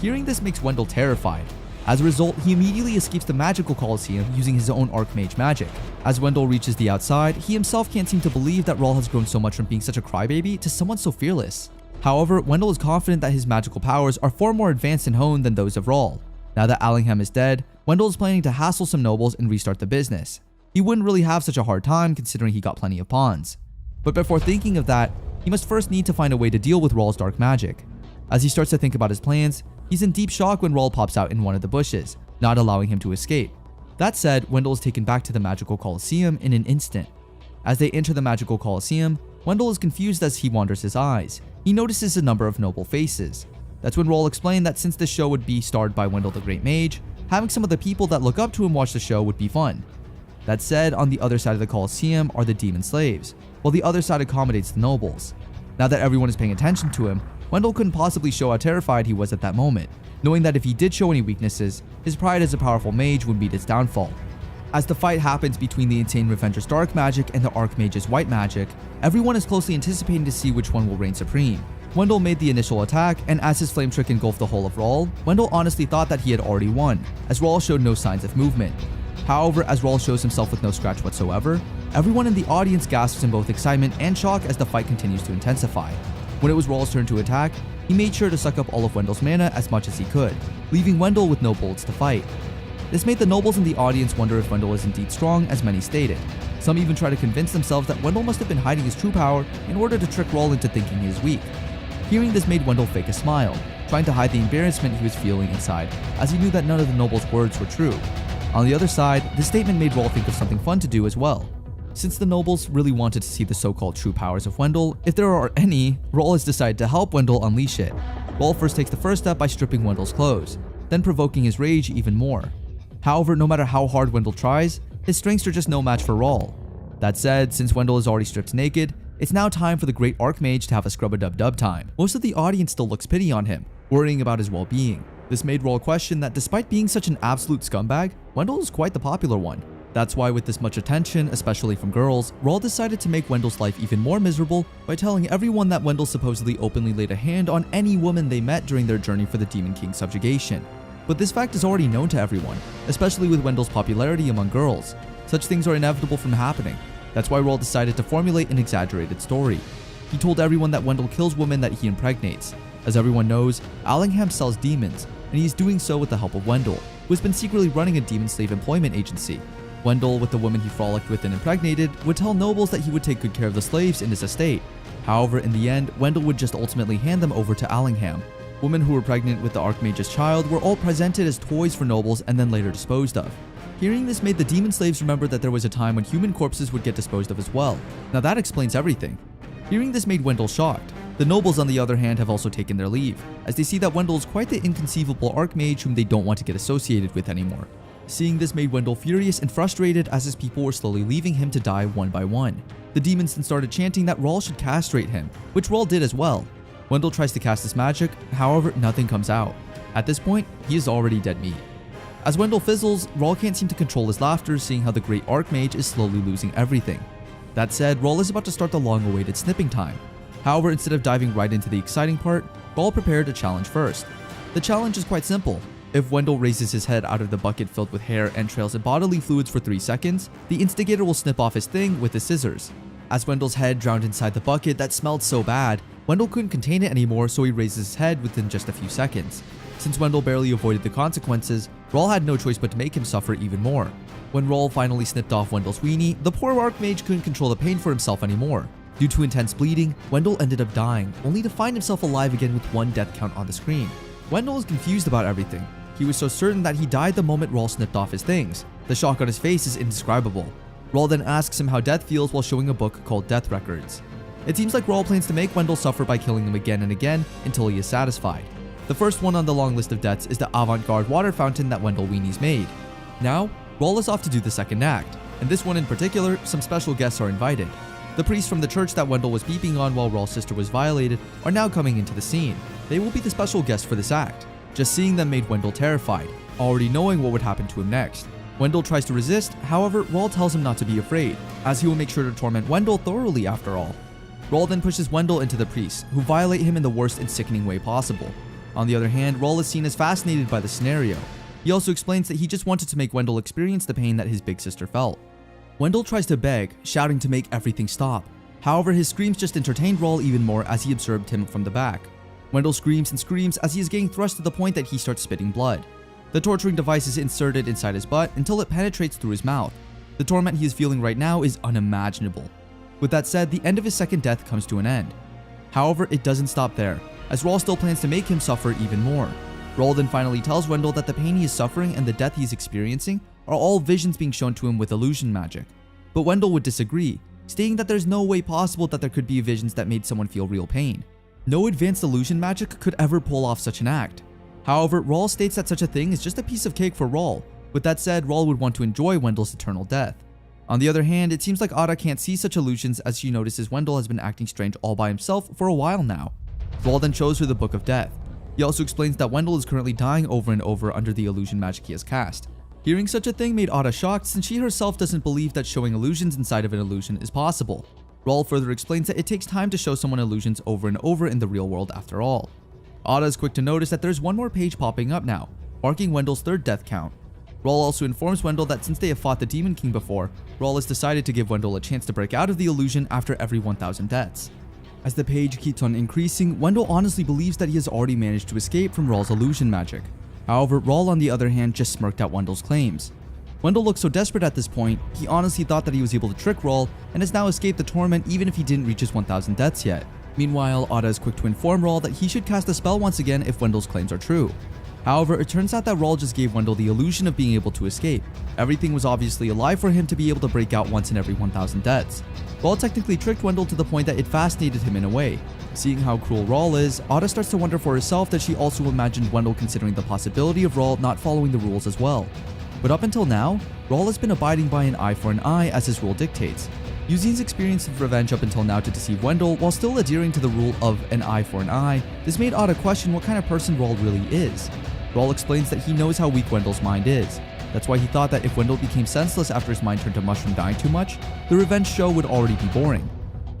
Hearing this makes Wendell terrified. As a result, he immediately escapes the magical Coliseum using his own Archmage magic. As Wendell reaches the outside, he himself can't seem to believe that Rahl has grown so much from being such a crybaby to someone so fearless. However, Wendell is confident that his magical powers are far more advanced and honed than those of Rahl. Now that Allingham is dead, Wendell is planning to hassle some nobles and restart the business. He wouldn't really have such a hard time considering he got plenty of pawns. But before thinking of that, he must first need to find a way to deal with Rahl's dark magic. As he starts to think about his plans, he's in deep shock when Rahl pops out in one of the bushes, not allowing him to escape. That said, Wendell is taken back to the magical Coliseum in an instant. As they enter the magical Coliseum, Wendell is confused as he wanders his eyes. He notices a number of noble faces. That's when Rahl explained that since the show would be starred by Wendell the Great Mage, having some of the people that look up to him watch the show would be fun. That said, on the other side of the Coliseum are the demon slaves, while the other side accommodates the nobles. Now that everyone is paying attention to him, Wendell couldn't possibly show how terrified he was at that moment, knowing that if he did show any weaknesses, his pride as a powerful mage would meet its downfall. As the fight happens between the insane Revenger's dark magic and the Archmage's white magic, everyone is closely anticipating to see which one will reign supreme. Wendell made the initial attack, and as his flame trick engulfed the whole of Rahl, Wendell honestly thought that he had already won, as Rahl showed no signs of movement. However, as Rahl shows himself with no scratch whatsoever, everyone in the audience gasps in both excitement and shock as the fight continues to intensify. When it was Rahl's turn to attack, he made sure to suck up all of Wendell's mana as much as he could, leaving Wendell with no bullets to fight. This made the nobles in the audience wonder if Wendell is indeed strong as many stated. Some even try to convince themselves that Wendell must have been hiding his true power in order to trick Rahl into thinking he is weak. Hearing this made Wendell fake a smile, trying to hide the embarrassment he was feeling inside, as he knew that none of the nobles' words were true. On the other side, this statement made Rahl think of something fun to do as well. Since the nobles really wanted to see the so-called true powers of Wendell, if there are any, Rahl has decided to help Wendell unleash it. Rahl first takes the first step by stripping Wendell's clothes, then provoking his rage even more. However, no matter how hard Wendell tries, his strengths are just no match for Rahl. That said, since Wendell is already stripped naked, it's now time for the great Archmage to have a scrub-a-dub-dub time. Most of the audience still looks pity on him, worrying about his well-being. This made Rahl question that despite being such an absolute scumbag, Wendell is quite the popular one. That's why with this much attention, especially from girls, Rahl decided to make Wendell's life even more miserable by telling everyone that Wendell supposedly openly laid a hand on any woman they met during their journey for the Demon King's subjugation. But this fact is already known to everyone, especially with Wendell's popularity among girls. Such things are inevitable from happening. That's why Rahl decided to formulate an exaggerated story. He told everyone that Wendell kills women that he impregnates. As everyone knows, Allingham sells demons, and he's doing so with the help of Wendell, who has been secretly running a demon slave employment agency. Wendell, with the woman he frolicked with and impregnated, would tell nobles that he would take good care of the slaves in his estate. However, in the end, Wendell would just ultimately hand them over to Allingham. Women who were pregnant with the Archmage's child were all presented as toys for nobles and then later disposed of. Hearing this made the demon slaves remember that there was a time when human corpses would get disposed of as well. Now that explains everything. Hearing this made Wendell shocked. The nobles, on the other hand, have also taken their leave, as they see that Wendell is quite the inconceivable Archmage whom they don't want to get associated with anymore. Seeing this made Wendell furious and frustrated as his people were slowly leaving him to die one by one. The demons then started chanting that Rahl should castrate him, which Rahl did as well. Wendell tries to cast his magic, however, nothing comes out. At this point, he is already dead meat. As Wendell fizzles, Rahl can't seem to control his laughter seeing how the great Archmage is slowly losing everything. That said, Rahl is about to start the long-awaited snipping time. However, instead of diving right into the exciting part, Rahl prepared a challenge first. The challenge is quite simple. If Wendell raises his head out of the bucket filled with hair, entrails, and bodily fluids for 3 seconds, the instigator will snip off his thing with the scissors. As Wendell's head drowned inside the bucket that smelled so bad, Wendell couldn't contain it anymore, so he raises his head within just a few seconds. Since Wendell barely avoided the consequences, Rawl had no choice but to make him suffer even more. When Rawl finally snipped off Wendell's weenie, the poor Archmage couldn't control the pain for himself anymore. Due to intense bleeding, Wendell ended up dying, only to find himself alive again with 1 death count on the screen. Wendell is confused about everything. He was so certain that he died the moment Rawl snipped off his things. The shock on his face is indescribable. Rawl then asks him how death feels while showing a book called Death Records. It seems like Rawl plans to make Wendell suffer by killing him again and again until he is satisfied. The first one on the long list of deaths is the avant-garde water fountain that Wendell weenies made. Now, Rawl is off to do the second act, and this one in particular, some special guests are invited. The priests from the church that Wendell was beeping on while Rawl's sister was violated are now coming into the scene. They will be the special guests for this act. Just seeing them made Wendell terrified, already knowing what would happen to him next. Wendell tries to resist, however, Rawl tells him not to be afraid, as he will make sure to torment Wendell thoroughly after all. Rawl then pushes Wendell into the priests, who violate him in the worst and sickening way possible. On the other hand, Rawl is seen as fascinated by the scenario. He also explains that he just wanted to make Wendell experience the pain that his big sister felt. Wendell tries to beg, shouting to make everything stop. However, his screams just entertained Rawl even more as he observed him from the back. Wendell screams and screams as he is getting thrust to the point that he starts spitting blood. The torturing device is inserted inside his butt until it penetrates through his mouth. The torment he is feeling right now is unimaginable. With that said, the end of his second death comes to an end. However, it doesn't stop there, as Rawl still plans to make him suffer even more. Rawl then finally tells Wendell that the pain he is suffering and the death he is experiencing are all visions being shown to him with illusion magic. But Wendell would disagree, stating that there's no way possible that there could be visions that made someone feel real pain. No advanced illusion magic could ever pull off such an act. However, Rawl states that such a thing is just a piece of cake for Rawl. With that said, Rawl would want to enjoy Wendell's eternal death. On the other hand, it seems like Ada can't see such illusions as she notices Wendell has been acting strange all by himself for a while now. Rawl then shows her the Book of Death. He also explains that Wendell is currently dying over and over under the illusion magic he has cast. Hearing such a thing made Ada shocked since she herself doesn't believe that showing illusions inside of an illusion is possible. Rawl further explains that it takes time to show someone illusions over and over in the real world after all. Ada is quick to notice that there's one more page popping up now, marking Wendell's 3rd death count. Rawl also informs Wendell that since they have fought the Demon King before, Rawl has decided to give Wendell a chance to break out of the illusion after every 1,000 deaths. As the page keeps on increasing, Wendell honestly believes that he has already managed to escape from Rawl's illusion magic. However, Rawl on the other hand just smirked at Wendell's claims. Wendell looks so desperate at this point, he honestly thought that he was able to trick Rawl and has now escaped the torment even if he didn't reach his 1,000 deaths yet. Meanwhile, Ada is quick to inform Rawl that he should cast a spell once again if Wendell's claims are true. However, it turns out that Rawl just gave Wendell the illusion of being able to escape. Everything was obviously a lie for him to be able to break out once in every 1,000 deaths. Rawl technically tricked Wendell to the point that it fascinated him in a way. Seeing how cruel Rawl is, Ada starts to wonder for herself that she also imagined Wendell considering the possibility of Rawl not following the rules as well. But up until now, Rawl has been abiding by an eye for an eye as his rule dictates. Using his experience of revenge up until now to deceive Wendell while still adhering to the rule of an eye for an eye, this made Ada question what kind of person Rawl really is. Rawl explains that he knows how weak Wendell's mind is. That's why he thought that if Wendell became senseless after his mind turned to mushroom dying too much, the revenge show would already be boring.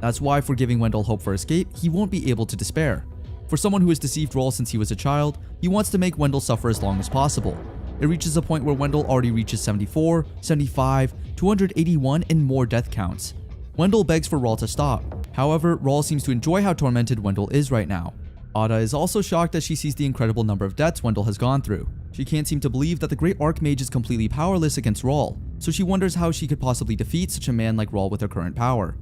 That's why for giving Wendell hope for escape, he won't be able to despair. For someone who has deceived Rawl since he was a child, he wants to make Wendell suffer as long as possible. It reaches a point where Wendell already reaches 74, 75, 281, and more death counts. Wendell begs for Rawl to stop. However, Rawl seems to enjoy how tormented Wendell is right now. Ada is also shocked as she sees the incredible number of deaths Wendell has gone through. She can't seem to believe that the Great Archmage is completely powerless against Rawl, so she wonders how she could possibly defeat such a man like Rawl with her current power.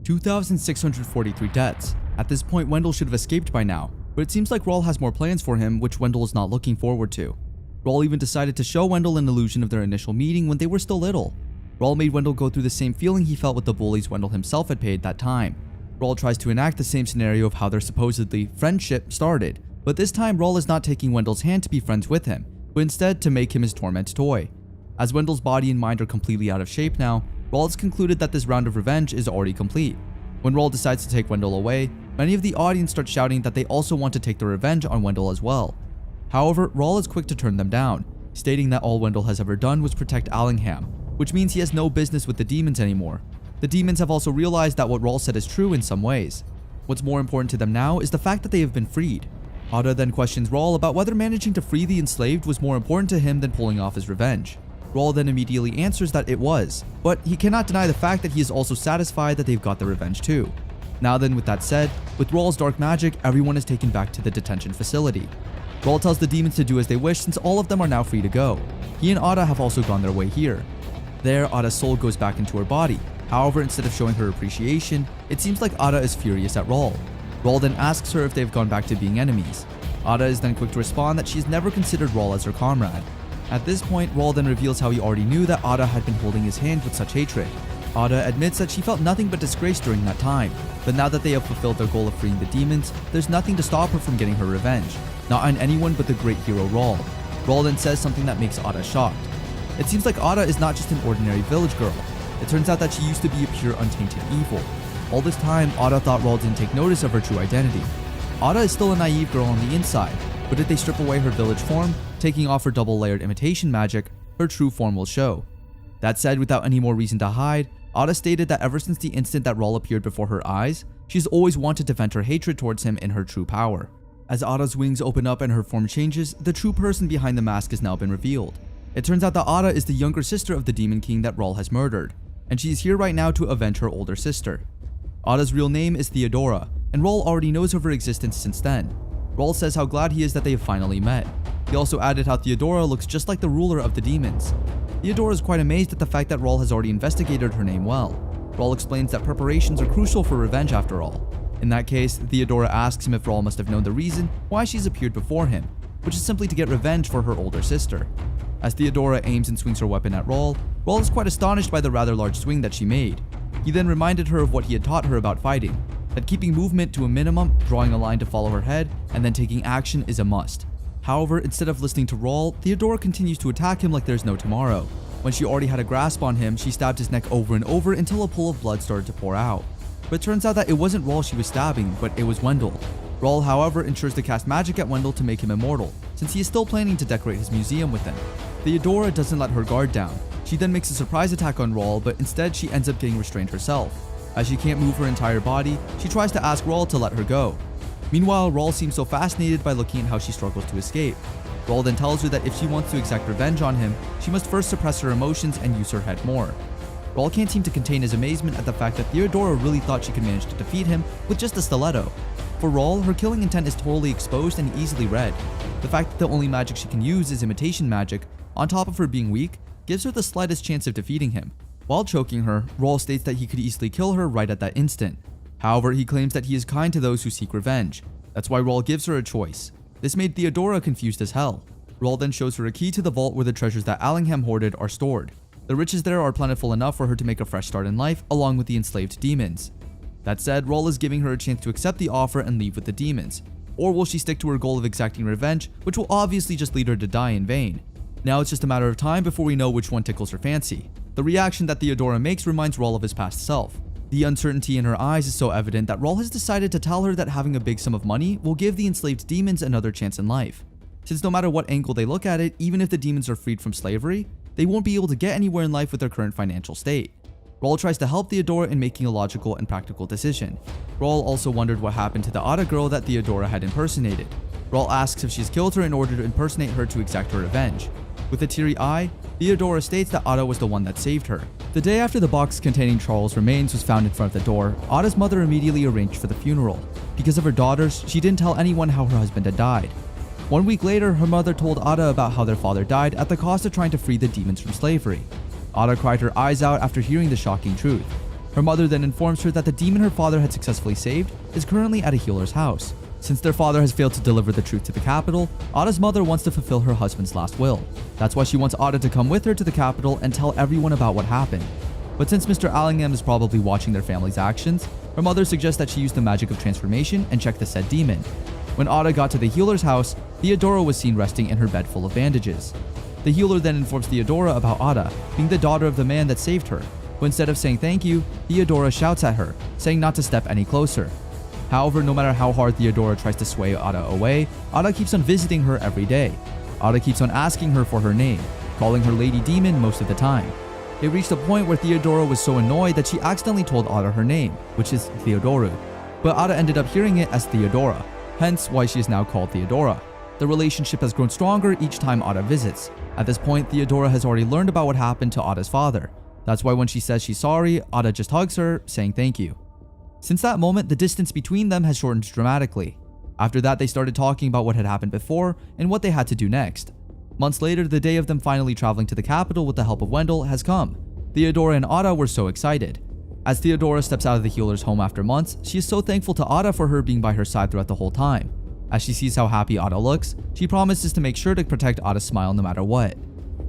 2,643 deaths. At this point, Wendell should have escaped by now, but it seems like Rawl has more plans for him, which Wendell is not looking forward to. Rawl even decided to show Wendell an illusion of their initial meeting when they were still little. Rawl made Wendell go through the same feeling he felt with the bullies Wendell himself had paid that time. Rawl tries to enact the same scenario of how their supposedly friendship started, but this time Rawl is not taking Wendell's hand to be friends with him, but instead to make him his torment toy. As Wendell's body and mind are completely out of shape now, Rawl has concluded that this round of revenge is already complete. When Rawl decides to take Wendell away, many of the audience start shouting that they also want to take their revenge on Wendell as well. However, Rawl is quick to turn them down, stating that all Wendell has ever done was protect Allingham, which means he has no business with the demons anymore. The demons have also realized that what Rawl said is true in some ways. What's more important to them now is the fact that they have been freed. Ada then questions Raul about whether managing to free the enslaved was more important to him than pulling off his revenge. Raul then immediately answers that it was, but he cannot deny the fact that he is also satisfied that they've got the revenge too. Now then, with that said, with Raul's dark magic, everyone is taken back to the detention facility. Raul tells the demons to do as they wish since all of them are now free to go. He and Ada have also gone their way here. There, Ada's soul goes back into her body. However, instead of showing her appreciation, it seems like Ada is furious at Raul. Raul then asks her if they've gone back to being enemies. Ada is then quick to respond that she's never considered Raul as her comrade. At this point, Raul then reveals how he already knew that Ada had been holding his hand with such hatred. Ada admits that she felt nothing but disgrace during that time, but now that they have fulfilled their goal of freeing the demons, there's nothing to stop her from getting her revenge. Not on anyone but the great hero Raul. Raul then says something that makes Ada shocked. It seems like Ada is not just an ordinary village girl. It turns out that she used to be a pure untainted evil. All this time, Ada thought Raul didn't take notice of her true identity. Ada is still a naive girl on the inside, but if they strip away her village form, taking off her double-layered imitation magic, her true form will show. That said, without any more reason to hide, Ada stated that ever since the instant that Raul appeared before her eyes, she's always wanted to vent her hatred towards him in her true power. As Ada's wings open up and her form changes, the true person behind the mask has now been revealed. It turns out that Ada is the younger sister of the Demon King that Raul has murdered, and she is here right now to avenge her older sister. Ada's real name is Theodora, and Raul already knows of her existence since then. Raul says how glad he is that they have finally met. He also added how Theodora looks just like the ruler of the demons. Theodora is quite amazed at the fact that Raul has already investigated her name well. Raul explains that preparations are crucial for revenge after all. In that case, Theodora asks him if Raul must have known the reason why she's appeared before him, which is simply to get revenge for her older sister. As Theodora aims and swings her weapon at Raul, Raul is quite astonished by the rather large swing that she made. He then reminded her of what he had taught her about fighting, that keeping movement to a minimum, drawing a line to follow her head, and then taking action is a must. However, instead of listening to Raul, Theodora continues to attack him like there's no tomorrow. When she already had a grasp on him, she stabbed his neck over and over until a pool of blood started to pour out. But it turns out that it wasn't Raul she was stabbing, but it was Wendell. Raul, however, ensures to cast magic at Wendell to make him immortal, since he is still planning to decorate his museum with him. Theodora doesn't let her guard down. She then makes a surprise attack on Raul, but instead she ends up getting restrained herself. As she can't move her entire body, she tries to ask Raul to let her go. Meanwhile, Raul seems so fascinated by looking at how she struggles to escape. Raul then tells her that if she wants to exact revenge on him, she must first suppress her emotions and use her head more. Raul can't seem to contain his amazement at the fact that Theodora really thought she could manage to defeat him with just a stiletto. For Raul, her killing intent is totally exposed and easily read. The fact that the only magic she can use is imitation magic, on top of her being weak, gives her the slightest chance of defeating him. While choking her, Raul states that he could easily kill her right at that instant. However, he claims that he is kind to those who seek revenge. That's why Raul gives her a choice. This made Theodora confused as hell. Raul then shows her a key to the vault where the treasures that Allingham hoarded are stored. The riches there are plentiful enough for her to make a fresh start in life along with the enslaved demons. That said, Raul is giving her a chance to accept the offer and leave with the demons. Or will she stick to her goal of exacting revenge, which will obviously just lead her to die in vain? Now it's just a matter of time before we know which one tickles her fancy. The reaction that Theodora makes reminds Raul of his past self. The uncertainty in her eyes is so evident that Raul has decided to tell her that having a big sum of money will give the enslaved demons another chance in life. Since no matter what angle they look at it, even if the demons are freed from slavery, they won't be able to get anywhere in life with their current financial state. Raul tries to help Theodora in making a logical and practical decision. Raul also wondered what happened to the Ada girl that Theodora had impersonated. Raul asks if she's killed her in order to impersonate her to exact her revenge. With a teary eye, Theodora states that Ada was the one that saved her. The day after the box containing Charles' remains was found in front of the door, Ada's mother immediately arranged for the funeral. Because of her daughters, she didn't tell anyone how her husband had died. 1 week later, her mother told Ada about how their father died at the cost of trying to free the demons from slavery. Ada cried her eyes out after hearing the shocking truth. Her mother then informs her that the demon her father had successfully saved is currently at a healer's house. Since their father has failed to deliver the truth to the capital, Ada's mother wants to fulfill her husband's last will. That's why she wants Ada to come with her to the capital and tell everyone about what happened. But since Mr. Allingham is probably watching their family's actions, her mother suggests that she use the magic of transformation and check the said demon. When Ada got to the healer's house, Theodora was seen resting in her bed full of bandages. The healer then informs Theodora about Ada being the daughter of the man that saved her, but instead of saying thank you, Theodora shouts at her, saying not to step any closer. However, no matter how hard Theodora tries to sway Ada away, Ada keeps on visiting her every day. Ada keeps on asking her for her name, calling her Lady Demon most of the time. It reached a point where Theodora was so annoyed that she accidentally told Ada her name, which is Theodoru, but Ada ended up hearing it as Theodora. hence why she is now called Theodora. The relationship has grown stronger each time Ada visits. At this point, Theodora has already learned about what happened to Ada's father. That's why when she says she's sorry, Ada just hugs her, saying thank you. Since that moment, the distance between them has shortened dramatically. After that, they started talking about what had happened before and what they had to do next. Months later, the day of them finally traveling to the capital with the help of Wendell has come. Theodora and Ada were so excited. As Theodora steps out of the healer's home after months, she is so thankful to Ada for her being by her side throughout the whole time. As she sees how happy Ada looks, she promises to make sure to protect Ada's smile no matter what.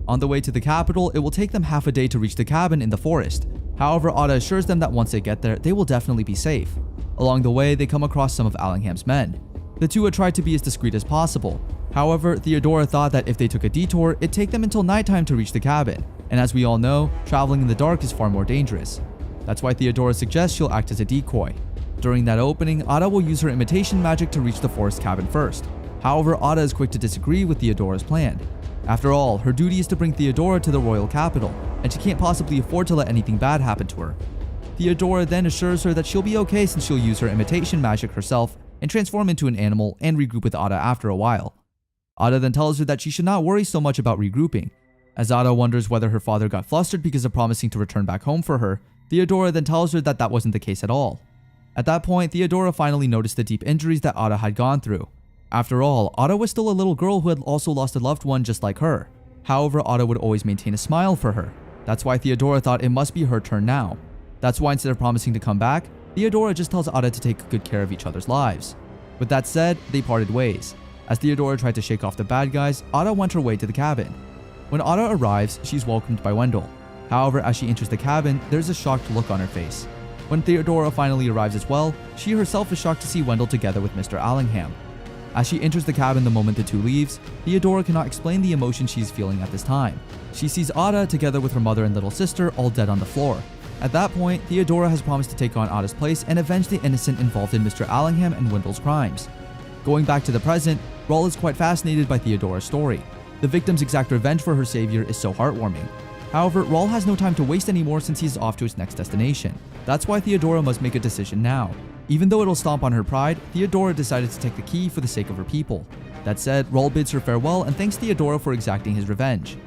On the way to the capital, it will take them half a day to reach the cabin in the forest. However, Ada assures them that once they get there, they will definitely be safe. Along the way, they come across some of Allingham's men. The two had tried to be as discreet as possible. However, Theodora thought that if they took a detour, it'd take them until nighttime to reach the cabin. And as we all know, traveling in the dark is far more dangerous. That's why Theodora suggests she'll act as a decoy. During that opening, Ada will use her imitation magic to reach the forest cabin first. However, Ada is quick to disagree with Theodora's plan. After all, her duty is to bring Theodora to the royal capital, and she can't possibly afford to let anything bad happen to her. Theodora then assures her that she'll be okay since she'll use her imitation magic herself and transform into an animal and regroup with Ada after a while. Ada then tells her that she should not worry so much about regrouping. As Ada wonders whether her father got flustered because of promising to return back home for her, Theodora then tells her that that wasn't the case at all. At that point, Theodora finally noticed the deep injuries that Ada had gone through. After all, Ada was still a little girl who had also lost a loved one just like her. However, Ada would always maintain a smile for her. That's why Theodora thought it must be her turn now. That's why instead of promising to come back, Theodora just tells Ada to take good care of each other's lives. With that said, they parted ways. As Theodora tried to shake off the bad guys, Ada went her way to the cabin. When Ada arrives, she's welcomed by Wendell. However, as she enters the cabin, there's a shocked look on her face. When Theodora finally arrives as well, she herself is shocked to see Wendell together with Mr. Allingham. As she enters the cabin the moment the two leaves, Theodora cannot explain the emotion she's feeling at this time. She sees Ada together with her mother and little sister all dead on the floor. At that point, Theodora has promised to take on Ada's place and avenge the innocent involved in Mr. Allingham and Wendell's crimes. Going back to the present, Rawl is quite fascinated by Theodora's story. The victim's exact revenge for her savior is so heartwarming. However, Rawl has no time to waste anymore since he's off to his next destination. That's why Theodora must make a decision now. Even though it'll stomp on her pride, Theodora decided to take the key for the sake of her people. That said, Rawl bids her farewell and thanks Theodora for exacting his revenge.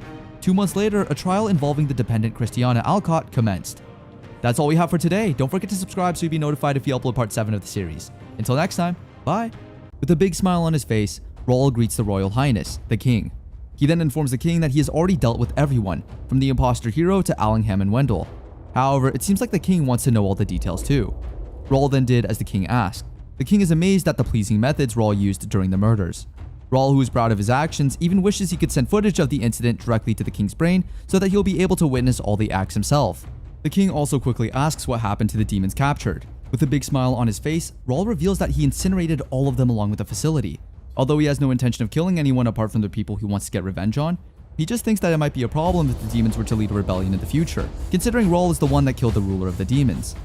2 months later, a trial involving the dependent Christiana Alcott commenced. That's all we have for today. Don't forget to subscribe so you'll be notified if we upload part 7 of the series. Until next time, bye! With a big smile on his face, Rawl greets the Royal Highness, the King. He then informs the king that he has already dealt with everyone, from the imposter hero to Allingham and Wendell. However, it seems like the king wants to know all the details too. Rawl then did as the king asked. The king is amazed at the pleasing methods Rawl used during the murders. Rawl, who is proud of his actions, even wishes he could send footage of the incident directly to the king's brain so that he'll be able to witness all the acts himself. The king also quickly asks what happened to the demons captured. With a big smile on his face, Rawl reveals that he incinerated all of them along with the facility. Although he has no intention of killing anyone apart from the people he wants to get revenge on, he just thinks that it might be a problem if the demons were to lead a rebellion in the future, considering Rawl is the one that killed the ruler of the demons.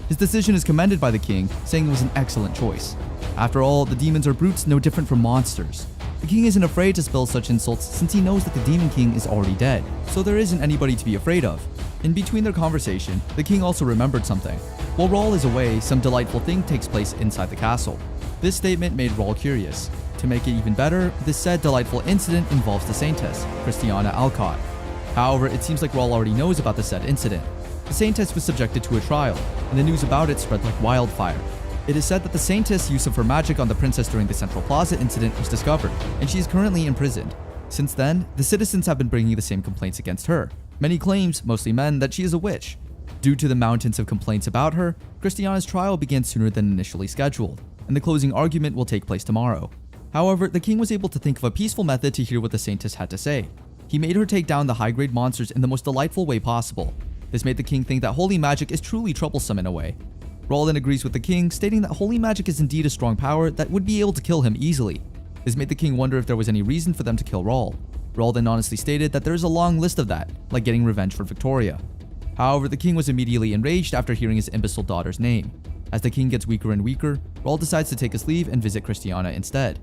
His decision is commended by the king, saying it was an excellent choice. After all, the demons are brutes no different from monsters. The king isn't afraid to spill such insults since he knows that the demon king is already dead, so there isn't anybody to be afraid of. In between their conversation, the king also remembered something. While Rawl is away, some delightful thing takes place inside the castle. This statement made Rawl curious. To make it even better, this said delightful incident involves the saintess, Christiana Alcott. However, it seems like Rawl already knows about the said incident. The saintess was subjected to a trial, and the news about it spread like wildfire. It is said that the saintess' use of her magic on the princess during the Central Plaza incident was discovered, and she is currently imprisoned. Since then, the citizens have been bringing the same complaints against her. Many claims, mostly men, that she is a witch. Due to the mountains of complaints about her, Christiana's trial began sooner than initially scheduled, and the closing argument will take place tomorrow. However, the king was able to think of a peaceful method to hear what the saintess had to say. He made her take down the high-grade monsters in the most delightful way possible. This made the king think that holy magic is truly troublesome in a way. Rawl then agrees with the king, stating that holy magic is indeed a strong power that would be able to kill him easily. This made the king wonder if there was any reason for them to kill Rawl. Rawl then honestly stated that there is a long list of that, like getting revenge for Victoria. However, the king was immediately enraged after hearing his imbecile daughter's name. As the king gets weaker and weaker, Rawl decides to take his leave and visit Christiana instead.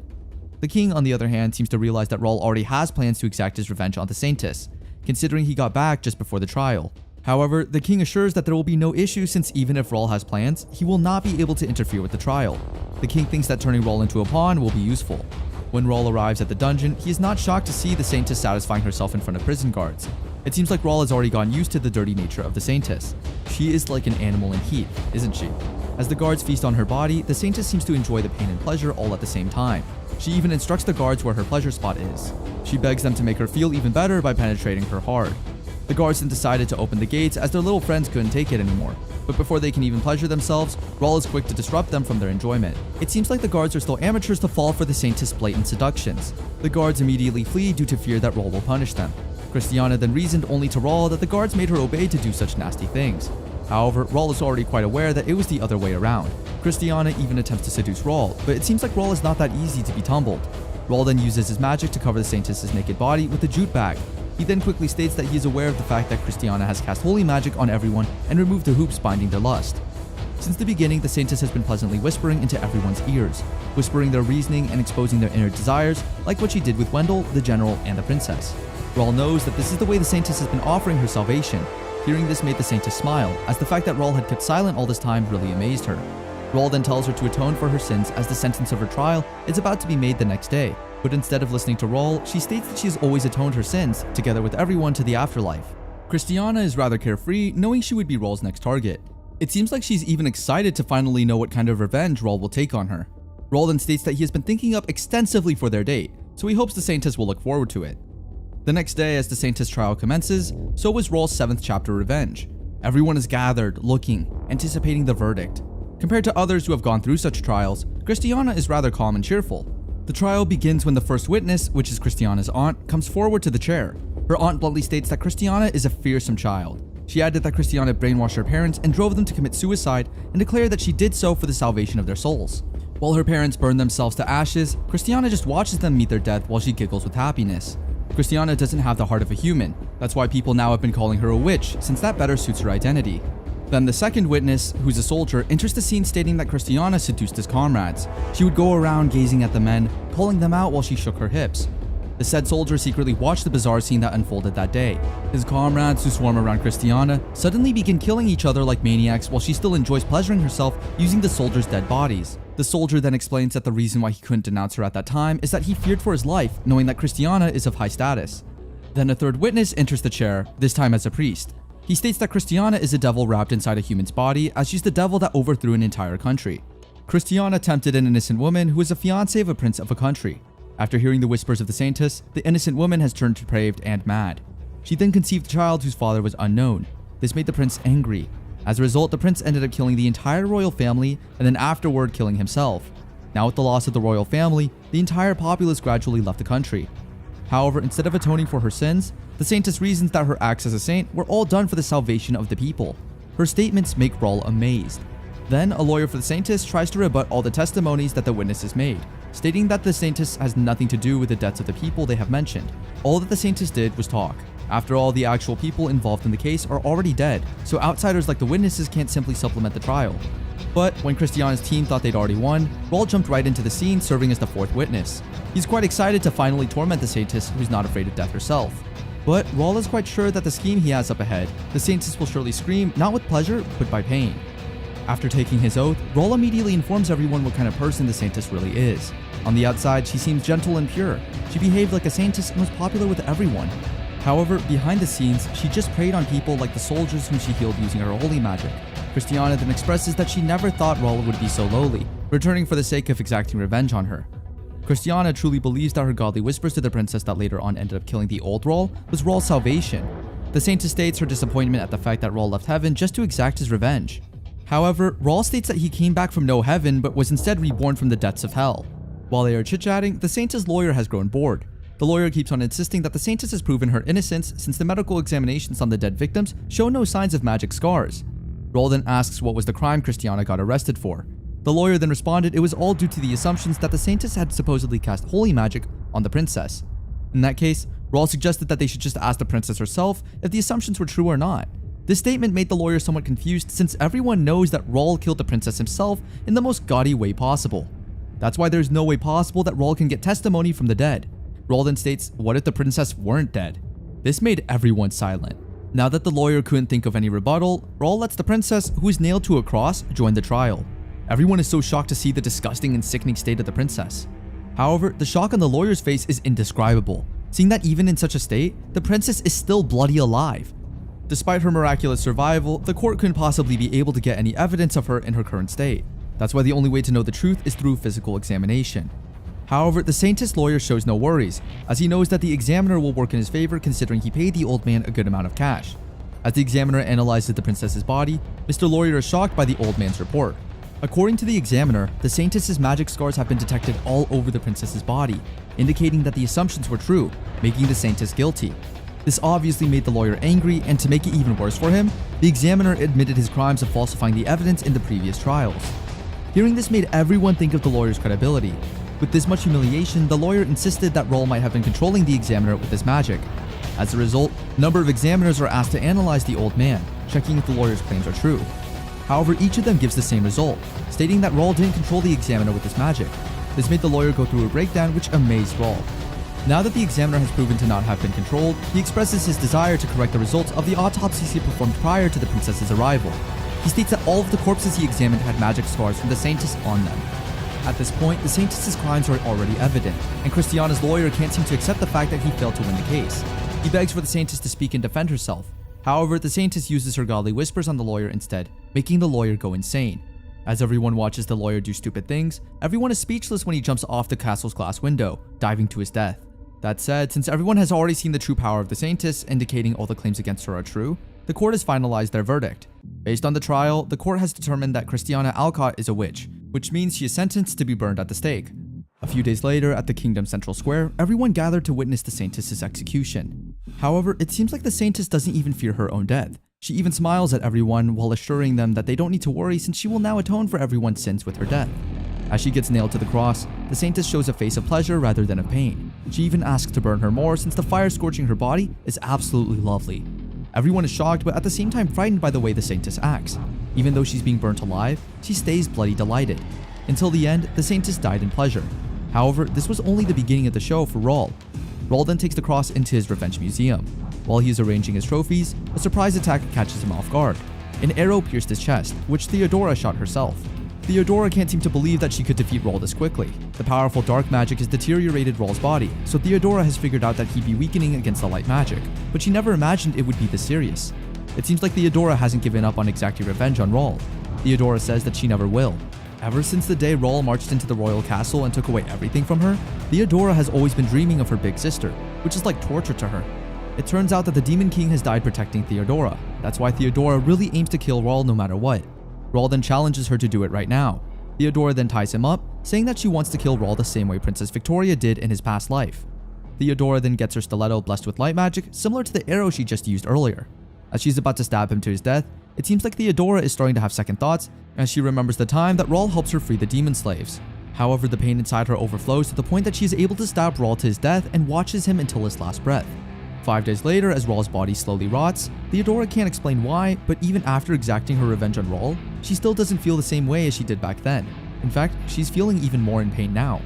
The king, on the other hand, seems to realize that Rawl already has plans to exact his revenge on the saintess, considering he got back just before the trial. However, the king assures that there will be no issue since even if Rawl has plans, he will not be able to interfere with the trial. The king thinks that turning Rawl into a pawn will be useful. When Rawl arrives at the dungeon, he is not shocked to see the Saintess satisfying herself in front of prison guards. It seems like Rawl has already gotten used to the dirty nature of the Saintess. She is like an animal in heat, isn't she? As the guards feast on her body, the Saintess seems to enjoy the pain and pleasure all at the same time. She even instructs the guards where her pleasure spot is. She begs them to make her feel even better by penetrating her hard. The guards then decided to open the gates as their little friends couldn't take it anymore. But before they can even pleasure themselves, Rawl is quick to disrupt them from their enjoyment. It seems like the guards are still amateurs to fall for the Saintess' blatant seductions. The guards immediately flee due to fear that Rawl will punish them. Christiana then reasoned only to Rawl that the guards made her obey to do such nasty things. However, Rawl is already quite aware that it was the other way around. Christiana even attempts to seduce Rawl, but it seems like Rawl is not that easy to be tumbled. Rawl then uses his magic to cover the Saintess' naked body with a jute bag. He then quickly states that he is aware of the fact that Christiana has cast holy magic on everyone and removed the hoops binding their lust. Since the beginning, the Saintess has been pleasantly whispering into everyone's ears, whispering their reasoning and exposing their inner desires, like what she did with Wendell, the general, and the princess. Rawl knows that this is the way the Saintess has been offering her salvation. Hearing this made the Saintess smile, as the fact that Rawl had kept silent all this time really amazed her. Rawl then tells her to atone for her sins as the sentence of her trial is about to be made the next day. But instead of listening to Rawl, she states that she has always atoned her sins, together with everyone, to the afterlife. Christiana is rather carefree, knowing she would be Rawl's next target. It seems like she's even excited to finally know what kind of revenge Rawl will take on her. Rawl then states that he has been thinking up extensively for their date, so he hopes the Saintess will look forward to it. The next day, as the Saintess trial commences, so is Rawl's 7th chapter revenge. Everyone is gathered, looking, anticipating the verdict. Compared to others who have gone through such trials, Christiana is rather calm and cheerful. The trial begins when the first witness, which is Christiana's aunt, comes forward to the chair. Her aunt bluntly states that Christiana is a fearsome child. She added that Christiana brainwashed her parents and drove them to commit suicide and declared that she did so for the salvation of their souls. While her parents burn themselves to ashes, Christiana just watches them meet their death while she giggles with happiness. Christiana doesn't have the heart of a human. That's why people now have been calling her a witch, since that better suits her identity. Then the second witness, who's a soldier, enters the scene stating that Christiana seduced his comrades. She would go around gazing at the men, calling them out while she shook her hips. The said soldier secretly watched the bizarre scene that unfolded that day. His comrades who swarm around Christiana suddenly begin killing each other like maniacs while she still enjoys pleasuring herself using the soldiers' dead bodies. The soldier then explains that the reason why he couldn't denounce her at that time is that he feared for his life, knowing that Christiana is of high status. Then a third witness enters the chair, this time as a priest. He states that Christiana is a devil wrapped inside a human's body, as she's the devil that overthrew an entire country. Christiana tempted an innocent woman who is a fiancée of a prince of a country. After hearing the whispers of the Saintess, the innocent woman has turned depraved and mad. She then conceived a child whose father was unknown. This made the prince angry. As a result, the prince ended up killing the entire royal family and then afterward killing himself. Now with the loss of the royal family, the entire populace gradually left the country. However, instead of atoning for her sins, the Saintess reasons that her acts as a saint were all done for the salvation of the people. Her statements make Rawl amazed. Then, a lawyer for the Saintess tries to rebut all the testimonies that the witnesses made, stating that the Saintess has nothing to do with the deaths of the people they have mentioned. All that the Saintess did was talk. After all, the actual people involved in the case are already dead, so outsiders like the witnesses can't simply supplement the trial. But when Christiana's team thought they'd already won, Rawl jumped right into the scene serving as the fourth witness. He's quite excited to finally torment the Saintess, who's not afraid of death herself. But Rawl is quite sure that the scheme he has up ahead, the Saintess will surely scream not with pleasure, but by pain. After taking his oath, Rawl immediately informs everyone what kind of person the Saintess really is. On the outside, she seems gentle and pure. She behaved like a Saintess and was popular with everyone. However, behind the scenes, she just preyed on people like the soldiers whom she healed using her holy magic. Christiana then expresses that she never thought Rawl would be so lowly, returning for the sake of exacting revenge on her. Christiana truly believes that her godly whispers to the princess that later on ended up killing the old Rawl was Rawl's salvation. The Saintess states her disappointment at the fact that Rawl left heaven just to exact his revenge. However, Rawl states that he came back from no heaven but was instead reborn from the depths of hell. While they are chit-chatting, the Saintess' lawyer has grown bored. The lawyer keeps on insisting that the Saintess has proven her innocence since the medical examinations on the dead victims show no signs of magic scars. Rawl then asks what was the crime Christiana got arrested for. The lawyer then responded it was all due to the assumptions that the Saintess had supposedly cast holy magic on the princess. In that case, Rawl suggested that they should just ask the princess herself if the assumptions were true or not. This statement made the lawyer somewhat confused since everyone knows that Rawl killed the princess himself in the most gaudy way possible. That's why there's no way possible that Rawl can get testimony from the dead. Rawl then states, what if the princess weren't dead? This made everyone silent. Now that the lawyer couldn't think of any rebuttal, Raul lets the princess, who is nailed to a cross, join the trial. Everyone is so shocked to see the disgusting and sickening state of the princess. However, the shock on the lawyer's face is indescribable, seeing that even in such a state, the princess is still bloody alive. Despite her miraculous survival, the court couldn't possibly be able to get any evidence of her in her current state. That's why the only way to know the truth is through physical examination. However, the saintess lawyer shows no worries, as he knows that the examiner will work in his favor considering he paid the old man a good amount of cash. As the examiner analyzes the princess's body, Mr. Lawyer is shocked by the old man's report. According to the examiner, the saintess's magic scars have been detected all over the princess's body, indicating that the assumptions were true, making the saintess guilty. This obviously made the lawyer angry, and to make it even worse for him, the examiner admitted his crimes of falsifying the evidence in the previous trials. Hearing this made everyone think of the lawyer's credibility. With this much humiliation, the lawyer insisted that Raul might have been controlling the examiner with his magic. As a result, a number of examiners are asked to analyze the old man, checking if the lawyer's claims are true. However, each of them gives the same result, stating that Raul didn't control the examiner with his magic. This made the lawyer go through a breakdown which amazed Raul. Now that the examiner has proven to not have been controlled, he expresses his desire to correct the results of the autopsies he performed prior to the princess's arrival. He states that all of the corpses he examined had magic scars from the saintess on them. At this point, the saintess's crimes are already evident, and Christiana's lawyer can't seem to accept the fact that he failed to win the case. He begs for the saintess to speak and defend herself. However, the saintess uses her godly whispers on the lawyer instead, making the lawyer go insane. As everyone watches the lawyer do stupid things, everyone is speechless when he jumps off the castle's glass window, diving to his death. That said, since everyone has already seen the true power of the saintess, indicating all the claims against her are true, the court has finalized their verdict. Based on the trial, the court has determined that Christiana Alcott is a witch, which means she is sentenced to be burned at the stake. A few days later, at the kingdom's central square, everyone gathered to witness the saintess's execution. However, it seems like the saintess doesn't even fear her own death. She even smiles at everyone while assuring them that they don't need to worry since she will now atone for everyone's sins with her death. As she gets nailed to the cross, the saintess shows a face of pleasure rather than of pain. She even asks to burn her more since the fire scorching her body is absolutely lovely. Everyone is shocked but at the same time frightened by the way the saintess acts. Even though she's being burnt alive, she stays bloody delighted. Until the end, the saintess died in pleasure. However, this was only the beginning of the show for Raul. Raul then takes the cross into his revenge museum. While he is arranging his trophies, a surprise attack catches him off guard. An arrow pierced his chest, which Theodora shot herself. Theodora can't seem to believe that she could defeat Raul this quickly. The powerful dark magic has deteriorated Raul's body, so Theodora has figured out that he'd be weakening against the light magic, but she never imagined it would be this serious. It seems like Theodora hasn't given up on exacting revenge on Raul. Theodora says that she never will. Ever since the day Raul marched into the royal castle and took away everything from her, Theodora has always been dreaming of her big sister, which is like torture to her. It turns out that the Demon King has died protecting Theodora. That's why Theodora really aims to kill Raul no matter what. Raul then challenges her to do it right now. Theodora then ties him up, saying that she wants to kill Raul the same way Princess Victoria did in his past life. Theodora then gets her stiletto blessed with light magic, similar to the arrow she just used earlier. As she's about to stab him to his death, it seems like Theodora is starting to have second thoughts as she remembers the time that Raul helps her free the demon slaves. However, the pain inside her overflows to the point that she is able to stab Raul to his death and watches him until his last breath. 5 days later, as Raul's body slowly rots, Theodora can't explain why, but even after exacting her revenge on Raul, she still doesn't feel the same way as she did back then. In fact, she's feeling even more in pain now.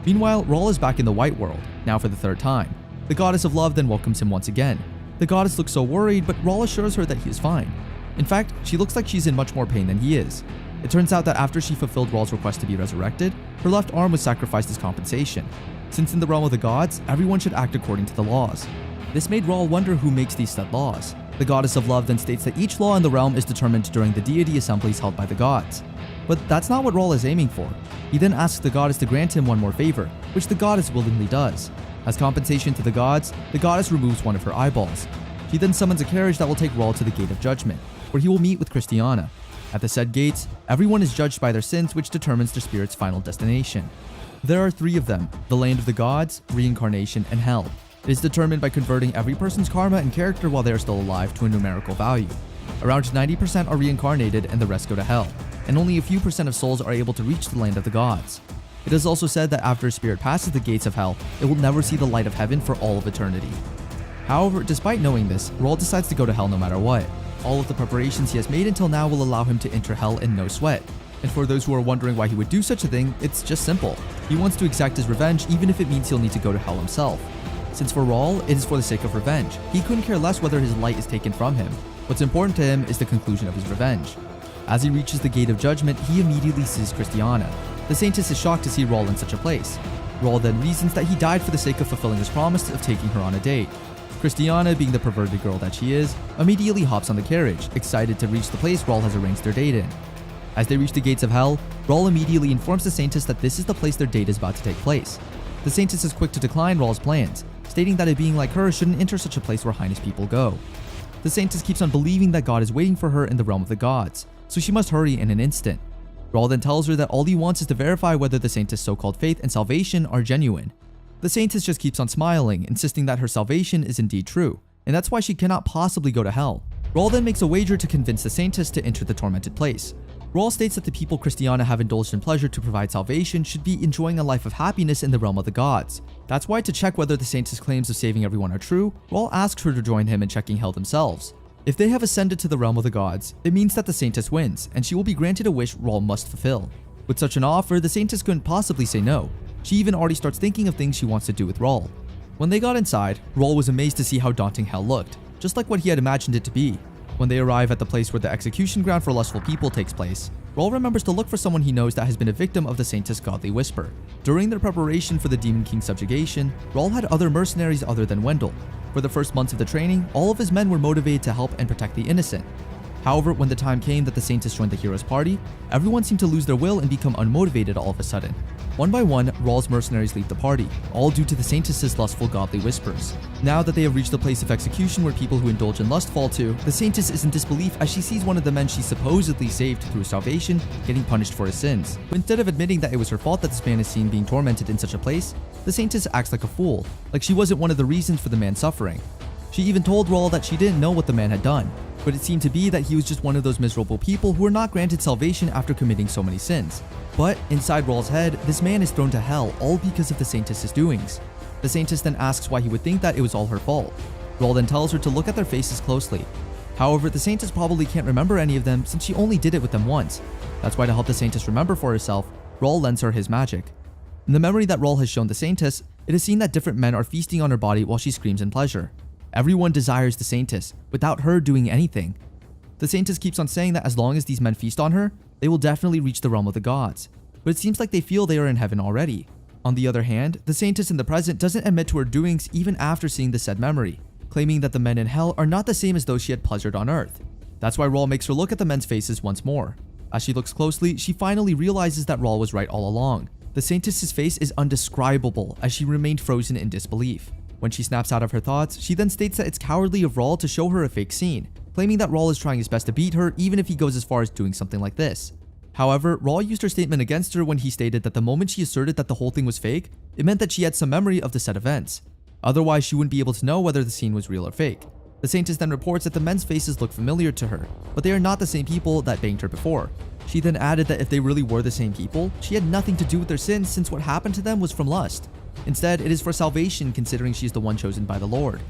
Meanwhile, Raul is back in the White World, now for the third time. The goddess of love then welcomes him once again. The goddess looks so worried, but Raul assures her that he is fine. In fact, she looks like she's in much more pain than he is. It turns out that after she fulfilled Raul's request to be resurrected, her left arm was sacrificed as compensation. Since in the realm of the gods, everyone should act according to the laws. This made Raul wonder who makes these set laws. The goddess of love then states that each law in the realm is determined during the deity assemblies held by the gods. But that's not what Raul is aiming for. He then asks the goddess to grant him one more favor, which the goddess willingly does. As compensation to the goddess removes one of her eyeballs. She then summons a carriage that will take Raul to the Gate of Judgment, where he will meet with Christiana. At the said gates, everyone is judged by their sins, which determines their spirit's final destination. There are 3 of them: the land of the gods, reincarnation, and hell. It is determined by converting every person's karma and character while they are still alive to a numerical value. Around 90% are reincarnated and the rest go to hell, and only a few percent of souls are able to reach the land of the gods. It is also said that after a spirit passes the gates of hell, it will never see the light of heaven for all of eternity. However, despite knowing this, Raul decides to go to hell no matter what. All of the preparations he has made until now will allow him to enter hell in no sweat. And for those who are wondering why he would do such a thing, it's just simple. He wants to exact his revenge even if it means he'll need to go to hell himself. Since for Raul, it is for the sake of revenge. He couldn't care less whether his light is taken from him. What's important to him is the conclusion of his revenge. As he reaches the gate of judgment, he immediately sees Christiana. The Saintess is shocked to see Raul in such a place. Raul then reasons that he died for the sake of fulfilling his promise of taking her on a date. Christiana, being the perverted girl that she is, immediately hops on the carriage, excited to reach the place Raul has arranged their date in. As they reach the gates of hell, Raul immediately informs the Saintess that this is the place their date is about to take place. The Saintess is quick to decline Raul's plans, stating that a being like her shouldn't enter such a place where Highness people go. The Saintess keeps on believing that God is waiting for her in the realm of the gods, so she must hurry in an instant. Raul then tells her that all he wants is to verify whether the Saintess' so-called faith and salvation are genuine. The Saintess just keeps on smiling, insisting that her salvation is indeed true, and that's why she cannot possibly go to hell. Raul then makes a wager to convince the Saintess to enter the tormented place. Raul states that the people Christiana have indulged in pleasure to provide salvation should be enjoying a life of happiness in the realm of the gods. That's why, to check whether the Saintess' claims of saving everyone are true, Raul asks her to join him in checking hell themselves. If they have ascended to the realm of the gods, it means that the Saintess wins, and she will be granted a wish Raul must fulfill. With such an offer, the Saintess couldn't possibly say no. She even already starts thinking of things she wants to do with Raul. When they got inside, Raul was amazed to see how daunting hell looked, just like what he had imagined it to be. When they arrive at the place where the execution ground for lustful people takes place, Raul remembers to look for someone he knows that has been a victim of the Saintess' godly whisper. During their preparation for the Demon King's subjugation, Raul had other mercenaries other than Wendell. For the first months of the training, all of his men were motivated to help and protect the innocent. However, when the time came that the Saintess joined the hero's party, everyone seemed to lose their will and become unmotivated all of a sudden. One by one, Raul's mercenaries leave the party, all due to the Saintess' lustful godly whispers. Now that they have reached the place of execution where people who indulge in lust fall to, the Saintess is in disbelief as she sees one of the men she supposedly saved through salvation getting punished for his sins. But instead of admitting that it was her fault that this man is seen being tormented in such a place, the Saintess acts like a fool, like she wasn't one of the reasons for the man's suffering. She even told Raul that she didn't know what the man had done, but it seemed to be that he was just one of those miserable people who were not granted salvation after committing so many sins. But inside Raul's head, this man is thrown to hell all because of the Saintess' doings. The Saintess then asks why he would think that it was all her fault. Raul then tells her to look at their faces closely. However, the Saintess probably can't remember any of them since she only did it with them once. That's why, to help the Saintess remember for herself, Raul lends her his magic. In the memory that Raul has shown the Saintess, it is seen that different men are feasting on her body while she screams in pleasure. Everyone desires the Saintess, without her doing anything. The Saintess keeps on saying that as long as these men feast on her, they will definitely reach the realm of the gods. But it seems like they feel they are in heaven already. On the other hand, the Saintess in the present doesn't admit to her doings even after seeing the said memory, claiming that the men in hell are not the same as those she had pleasured on earth. That's why Raul makes her look at the men's faces once more. As she looks closely, she finally realizes that Raul was right all along. The Saintess' face is undescribable as she remained frozen in disbelief. When she snaps out of her thoughts, she then states that it's cowardly of Raul to show her a fake scene, claiming that Raul is trying his best to beat her even if he goes as far as doing something like this. However, Raul used her statement against her when he stated that the moment she asserted that the whole thing was fake, it meant that she had some memory of the said events. Otherwise, she wouldn't be able to know whether the scene was real or fake. The Saintess then reports that the men's faces look familiar to her, but they are not the same people that banged her before. She then added that if they really were the same people, she had nothing to do with their sins since what happened to them was from lust. Instead, it is for salvation considering she is the one chosen by the Lord.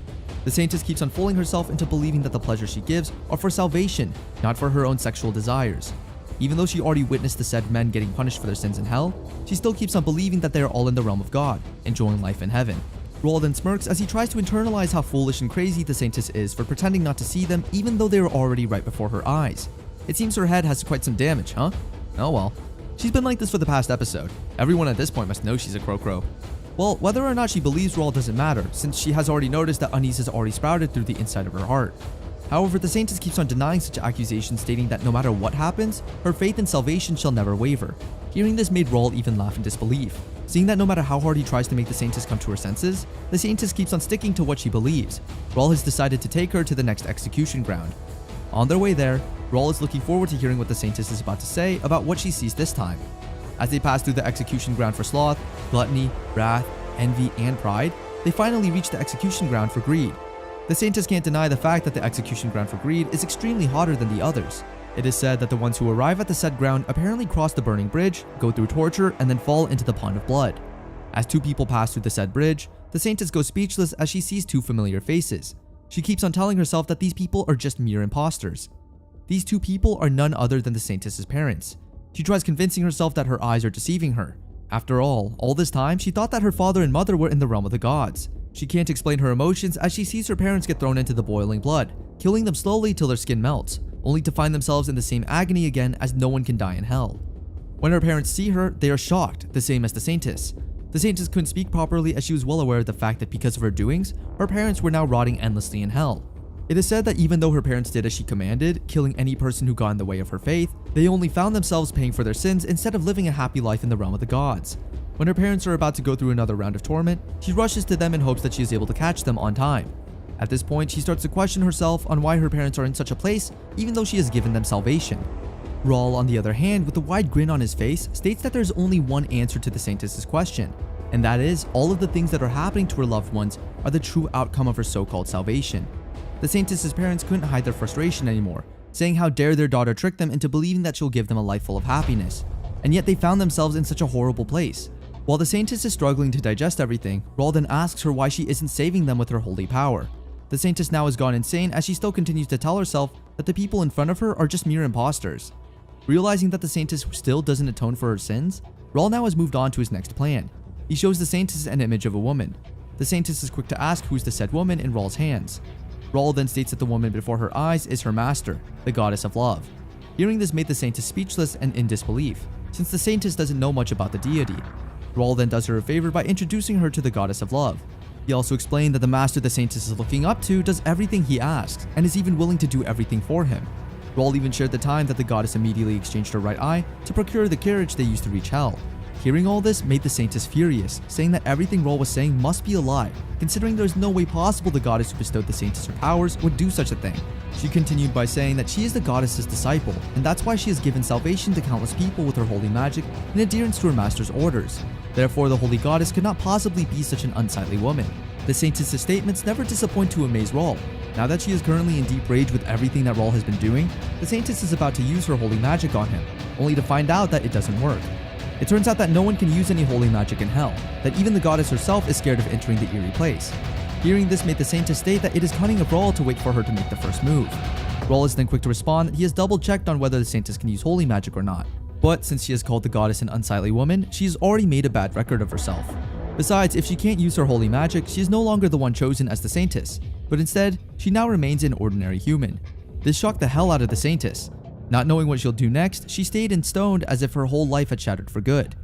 The Saintess keeps on fooling herself into believing that the pleasures she gives are for salvation, not for her own sexual desires. Even though she already witnessed the said men getting punished for their sins in hell, she still keeps on believing that they are all in the realm of God, enjoying life in heaven. Raul then smirks as he tries to internalize how foolish and crazy the Saintess is for pretending not to see them even though they are already right before her eyes. It seems her head has quite some damage, huh? Oh well. She's been like this for the past episode. Everyone at this point must know she's a crow-crow. Well, whether or not she believes Raul doesn't matter, since she has already noticed that unease has already sprouted through the inside of her heart. However, the Saintess keeps on denying such accusations, stating that no matter what happens, her faith in salvation shall never waver. Hearing this made Raul even laugh in disbelief. Seeing that no matter how hard he tries to make the Saintess come to her senses, the Saintess keeps on sticking to what she believes. Raul has decided to take her to the next execution ground. On their way there, Raul is looking forward to hearing what the Saintess is about to say about what she sees this time. As they pass through the execution ground for sloth, gluttony, wrath, envy, and pride, they finally reach the execution ground for greed. The Saintess can't deny the fact that the execution ground for greed is extremely hotter than the others. It is said that the ones who arrive at the said ground apparently cross the burning bridge, go through torture, and then fall into the pond of blood. As two people pass through the said bridge, the Saintess goes speechless as she sees two familiar faces. She keeps on telling herself that these people are just mere imposters. These two people are none other than the Saintess' parents. She tries convincing herself that her eyes are deceiving her. After all this time, she thought that her father and mother were in the realm of the gods. She can't explain her emotions as she sees her parents get thrown into the boiling blood, killing them slowly till their skin melts, only to find themselves in the same agony again as no one can die in hell. When her parents see her, they are shocked, the same as the Saintess. The Saintess couldn't speak properly as she was well aware of the fact that because of her doings, her parents were now rotting endlessly in hell. It is said that even though her parents did as she commanded, killing any person who got in the way of her faith, they only found themselves paying for their sins instead of living a happy life in the realm of the gods. When her parents are about to go through another round of torment, she rushes to them in hopes that she is able to catch them on time. At this point, she starts to question herself on why her parents are in such a place, even though she has given them salvation. Raul, on the other hand, with a wide grin on his face, states that there's only one answer to the Saintess's question, and that is, all of the things that are happening to her loved ones are the true outcome of her so-called salvation. The Saintess's parents couldn't hide their frustration anymore, saying how dare their daughter trick them into believing that she'll give them a life full of happiness, and yet they found themselves in such a horrible place. While the Saintess is struggling to digest everything, Raul then asks her why she isn't saving them with her holy power. The Saintess now has gone insane as she still continues to tell herself that the people in front of her are just mere imposters. Realizing that the Saintess still doesn't atone for her sins, Raul now has moved on to his next plan. He shows the Saintess an image of a woman. The Saintess is quick to ask who's the said woman in Raul's hands. Raul then states that the woman before her eyes is her master, the goddess of love. Hearing this made the Saintess speechless and in disbelief, since the Saintess doesn't know much about the deity. Raul then does her a favor by introducing her to the goddess of love. He also explained that the master the Saintess is looking up to does everything he asks, and is even willing to do everything for him. Raul even shared the time that the goddess immediately exchanged her right eye to procure the carriage they used to reach hell. Hearing all this made the Saintess furious, saying that everything Raul was saying must be a lie, considering there's no way possible the goddess who bestowed the Saintess her powers would do such a thing. She continued by saying that she is the goddess's disciple, and that's why she has given salvation to countless people with her holy magic in adherence to her master's orders. Therefore, the holy goddess could not possibly be such an unsightly woman. The Saintess's statements never disappoint to amaze Raul. Now that she is currently in deep rage with everything that Raul has been doing, the Saintess is about to use her holy magic on him, only to find out that it doesn't work. It turns out that no one can use any holy magic in hell, that even the goddess herself is scared of entering the eerie place. Hearing this made the Saintess state that it is cunning of Raul to wait for her to make the first move. Raul is then quick to respond that he has double checked on whether the Saintess can use holy magic or not. But since she has called the goddess an unsightly woman, she has already made a bad record of herself. Besides, if she can't use her holy magic, she is no longer the one chosen as the Saintess, but instead, she now remains an ordinary human. This shocked the hell out of the Saintess. Not knowing what she'll do next, she stayed in stoned as if her whole life had shattered for good.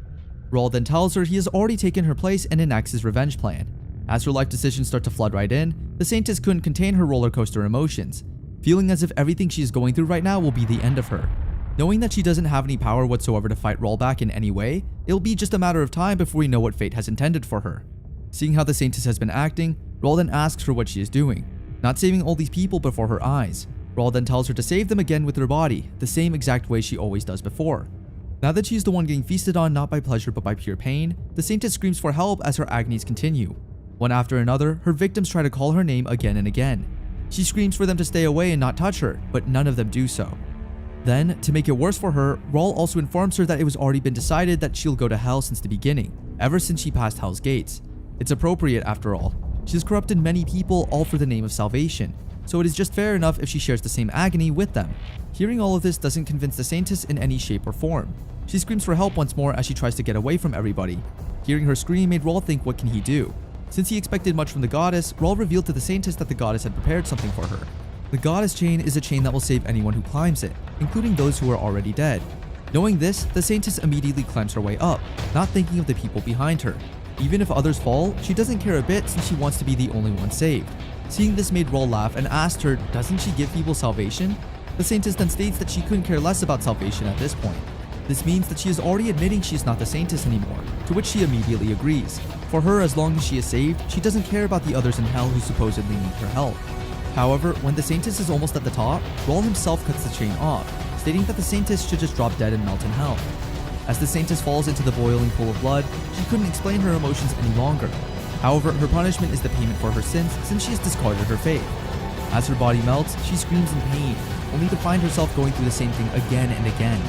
Raul then tells her he has already taken her place and enacts his revenge plan. As her life decisions start to flood right in, the Saintess couldn't contain her roller coaster emotions, feeling as if everything she is going through right now will be the end of her. Knowing that she doesn't have any power whatsoever to fight Raul back in any way, it'll be just a matter of time before we know what fate has intended for her. Seeing how the Saintess has been acting, Raul then asks her what she is doing, not saving all these people before her eyes. Raul then tells her to save them again with her body, the same exact way she always does before. Now that she's the one getting feasted on not by pleasure but by pure pain, the Saintess screams for help as her agonies continue. One after another, her victims try to call her name again and again. She screams for them to stay away and not touch her, but none of them do so. Then, to make it worse for her, Raul also informs her that it was already been decided that she'll go to hell since the beginning, ever since she passed hell's gates. It's appropriate after all. She has corrupted many people all for the name of salvation, so it is just fair enough if she shares the same agony with them. Hearing all of this doesn't convince the Saintess in any shape or form. She screams for help once more as she tries to get away from everybody. Hearing her scream made Raul think what can he do. Since he expected much from the goddess, Raul revealed to the Saintess that the goddess had prepared something for her. The goddess chain is a chain that will save anyone who climbs it, including those who are already dead. Knowing this, the Saintess immediately climbs her way up, not thinking of the people behind her. Even if others fall, she doesn't care a bit since she wants to be the only one saved. Seeing this made Raul laugh and asked her, doesn't she give people salvation? The Saintess then states that she couldn't care less about salvation at this point. This means that she is already admitting she is not the Saintess anymore, to which she immediately agrees. For her, as long as she is saved, she doesn't care about the others in hell who supposedly need her help. However, when the Saintess is almost at the top, Raul himself cuts the chain off, stating that the Saintess should just drop dead and melt in hell. As the Saintess falls into the boiling pool of blood, she couldn't explain her emotions any longer. However, her punishment is the payment for her sins since she has discarded her faith. As her body melts, she screams in pain, only to find herself going through the same thing again and again.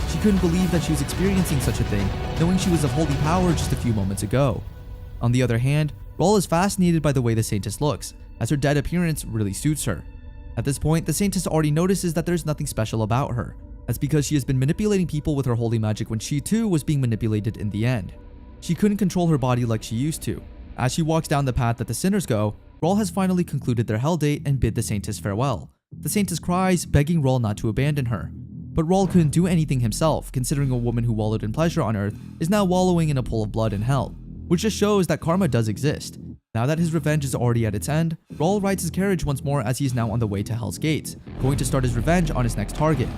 She couldn't believe that she was experiencing such a thing, knowing she was of holy power just a few moments ago. On the other hand, Raul is fascinated by the way the Saintess looks, as her dead appearance really suits her. At this point, the Saintess already notices that there's nothing special about her. That's because she has been manipulating people with her holy magic when she too was being manipulated in the end. She couldn't control her body like she used to. As she walks down the path that the sinners go, Rawl has finally concluded their hell date and bid the Saintess farewell. The Saintess cries, begging Rawl not to abandon her. But Rawl couldn't do anything himself, considering a woman who wallowed in pleasure on earth is now wallowing in a pool of blood in hell, which just shows that karma does exist. Now that his revenge is already at its end, Rawl rides his carriage once more as he is now on the way to Hell's Gates, going to start his revenge on his next target.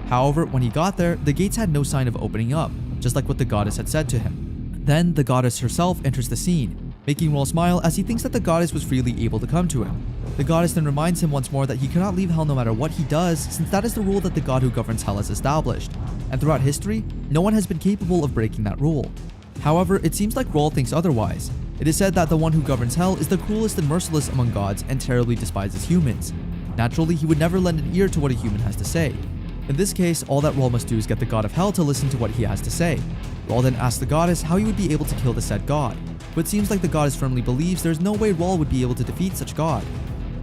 However, when he got there, the gates had no sign of opening up, just like what the goddess had said to him. Then, the goddess herself enters the scene, making Rawl smile as he thinks that the goddess was freely able to come to him. The goddess then reminds him once more that he cannot leave hell no matter what he does, since that is the rule that the god who governs hell has established, and throughout history, no one has been capable of breaking that rule. However, it seems like Rawl thinks otherwise. It is said that the one who governs hell is the cruelest and merciless among gods and terribly despises humans. Naturally, he would never lend an ear to what a human has to say. In this case, all that Rawl must do is get the god of hell to listen to what he has to say. Rawl then asks the goddess how he would be able to kill the said god, but it seems like the goddess firmly believes there is no way Rawl would be able to defeat such god.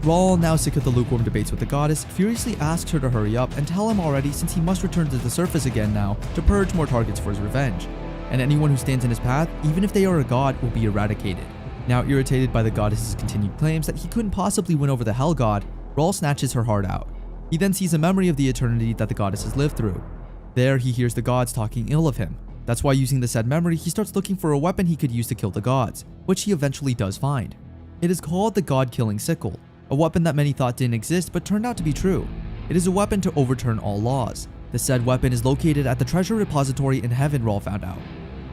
Rawl, now sick of the lukewarm debates with the goddess, furiously asks her to hurry up and tell him already, since he must return to the surface again now to purge more targets for his revenge. And anyone who stands in his path, even if they are a god, will be eradicated. Now irritated by the goddess's continued claims that he couldn't possibly win over the hell god, Rawl snatches her heart out. He then sees a memory of the eternity that the goddess has lived through. There, he hears the gods talking ill of him. That's why, using the said memory, he starts looking for a weapon he could use to kill the gods, which he eventually does find. It is called the God-killing sickle, a weapon that many thought didn't exist but turned out to be true. It is a weapon to overturn all laws. The said weapon is located at the treasure repository in heaven, Rawl found out.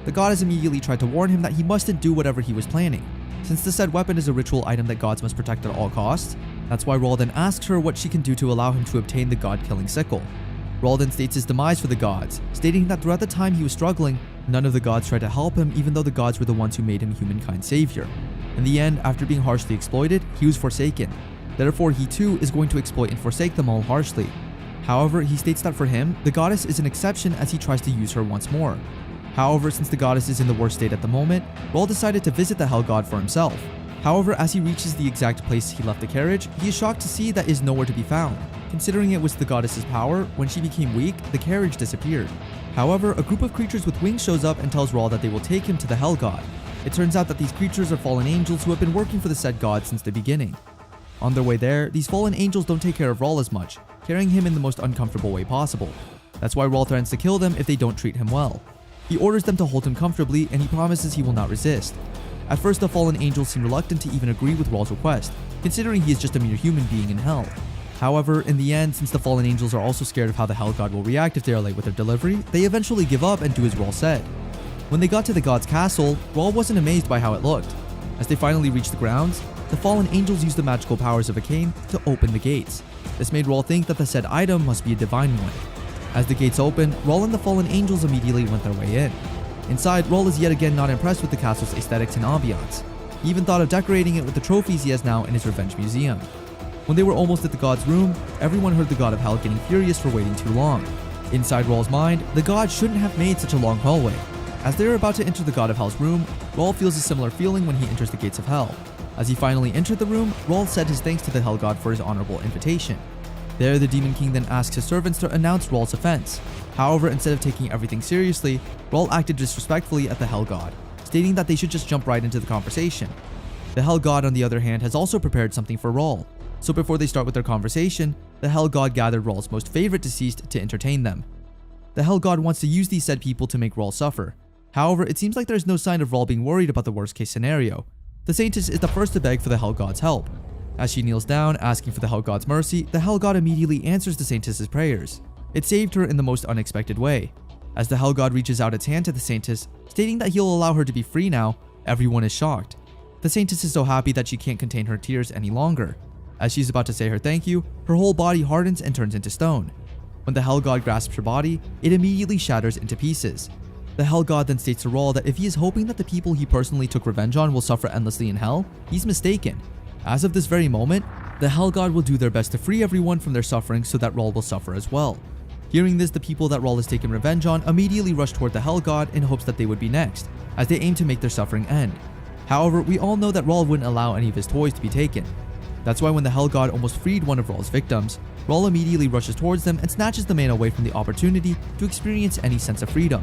The goddess immediately tried to warn him that he mustn't do whatever he was planning, since the said weapon is a ritual item that gods must protect at all costs. That's why Rawl then asks her what she can do to allow him to obtain the God-killing sickle. Rawl then states his demise for the gods, stating that throughout the time he was struggling, none of the gods tried to help him, even though the gods were the ones who made him humankind's savior. In the end, after being harshly exploited, he was forsaken. Therefore, he too is going to exploit and forsake them all harshly. However, he states that for him, the goddess is an exception as he tries to use her once more. However, since the goddess is in the worst state at the moment, Rawl decided to visit the hell god for himself. However, as he reaches the exact place he left the carriage, he is shocked to see that it is nowhere to be found. Considering it was the goddess's power, when she became weak, the carriage disappeared. However, a group of creatures with wings shows up and tells Rawl that they will take him to the hell god. It turns out that these creatures are fallen angels who have been working for the said god since the beginning. On their way there, these fallen angels don't take care of Rawl as much, carrying him in the most uncomfortable way possible. That's why Rawl threatens to kill them if they don't treat him well. He orders them to hold him comfortably, and he promises he will not resist. At first, the fallen angels seem reluctant to even agree with Rawl's request, considering he is just a mere human being in hell. However, in the end, since the fallen angels are also scared of how the hell god will react if they are late with their delivery, they eventually give up and do as Rawl said. When they got to the god's castle, Rawl wasn't amazed by how it looked. As they finally reached the grounds, the fallen angels used the magical powers of a cane to open the gates. This made Rawl think that the said item must be a divine one. As the gates opened, Rawl and the fallen angels immediately went their way in. Inside, Rawl is yet again not impressed with the castle's aesthetics and ambiance. He even thought of decorating it with the trophies he has now in his revenge museum. When they were almost at the god's room, everyone heard the god of hell getting furious for waiting too long. Inside Rawl's mind, the god shouldn't have made such a long hallway. As they are about to enter the god of hell's room, Rawl feels a similar feeling when he enters the gates of hell. As he finally entered the room, Rawl said his thanks to the hell god for his honorable invitation. There, the Demon King then asks his servants to announce Rawl's offense. However, instead of taking everything seriously, Rawl acted disrespectfully at the hell god, stating that they should just jump right into the conversation. The hell god, on the other hand, has also prepared something for Rawl. So before they start with their conversation, the hell god gathered Rawl's most favorite deceased to entertain them. The hell god wants to use these said people to make Rawl suffer. However, it seems like there's no sign of Rawl being worried about the worst case scenario. The Saintess is the first to beg for the hell god's help. As she kneels down, asking for the hell god's mercy, the hell god immediately answers the Saintess's prayers. It saved her in the most unexpected way. As the hell god reaches out its hand to the Saintess, stating that he'll allow her to be free now, everyone is shocked. The Saintess is so happy that she can't contain her tears any longer. As she's about to say her thank you, her whole body hardens and turns into stone. When the hell god grasps her body, it immediately shatters into pieces. The hell god then states to Rawl that if he is hoping that the people he personally took revenge on will suffer endlessly in hell, he's mistaken. As of this very moment, the hell god will do their best to free everyone from their suffering so that Rawl will suffer as well. Hearing this, the people that Rawl has taken revenge on immediately rush toward the hell god in hopes that they would be next, as they aim to make their suffering end. However, we all know that Rawl wouldn't allow any of his toys to be taken. That's why when the hell god almost freed one of Rawl's victims, Rawl immediately rushes towards them and snatches the man away from the opportunity to experience any sense of freedom.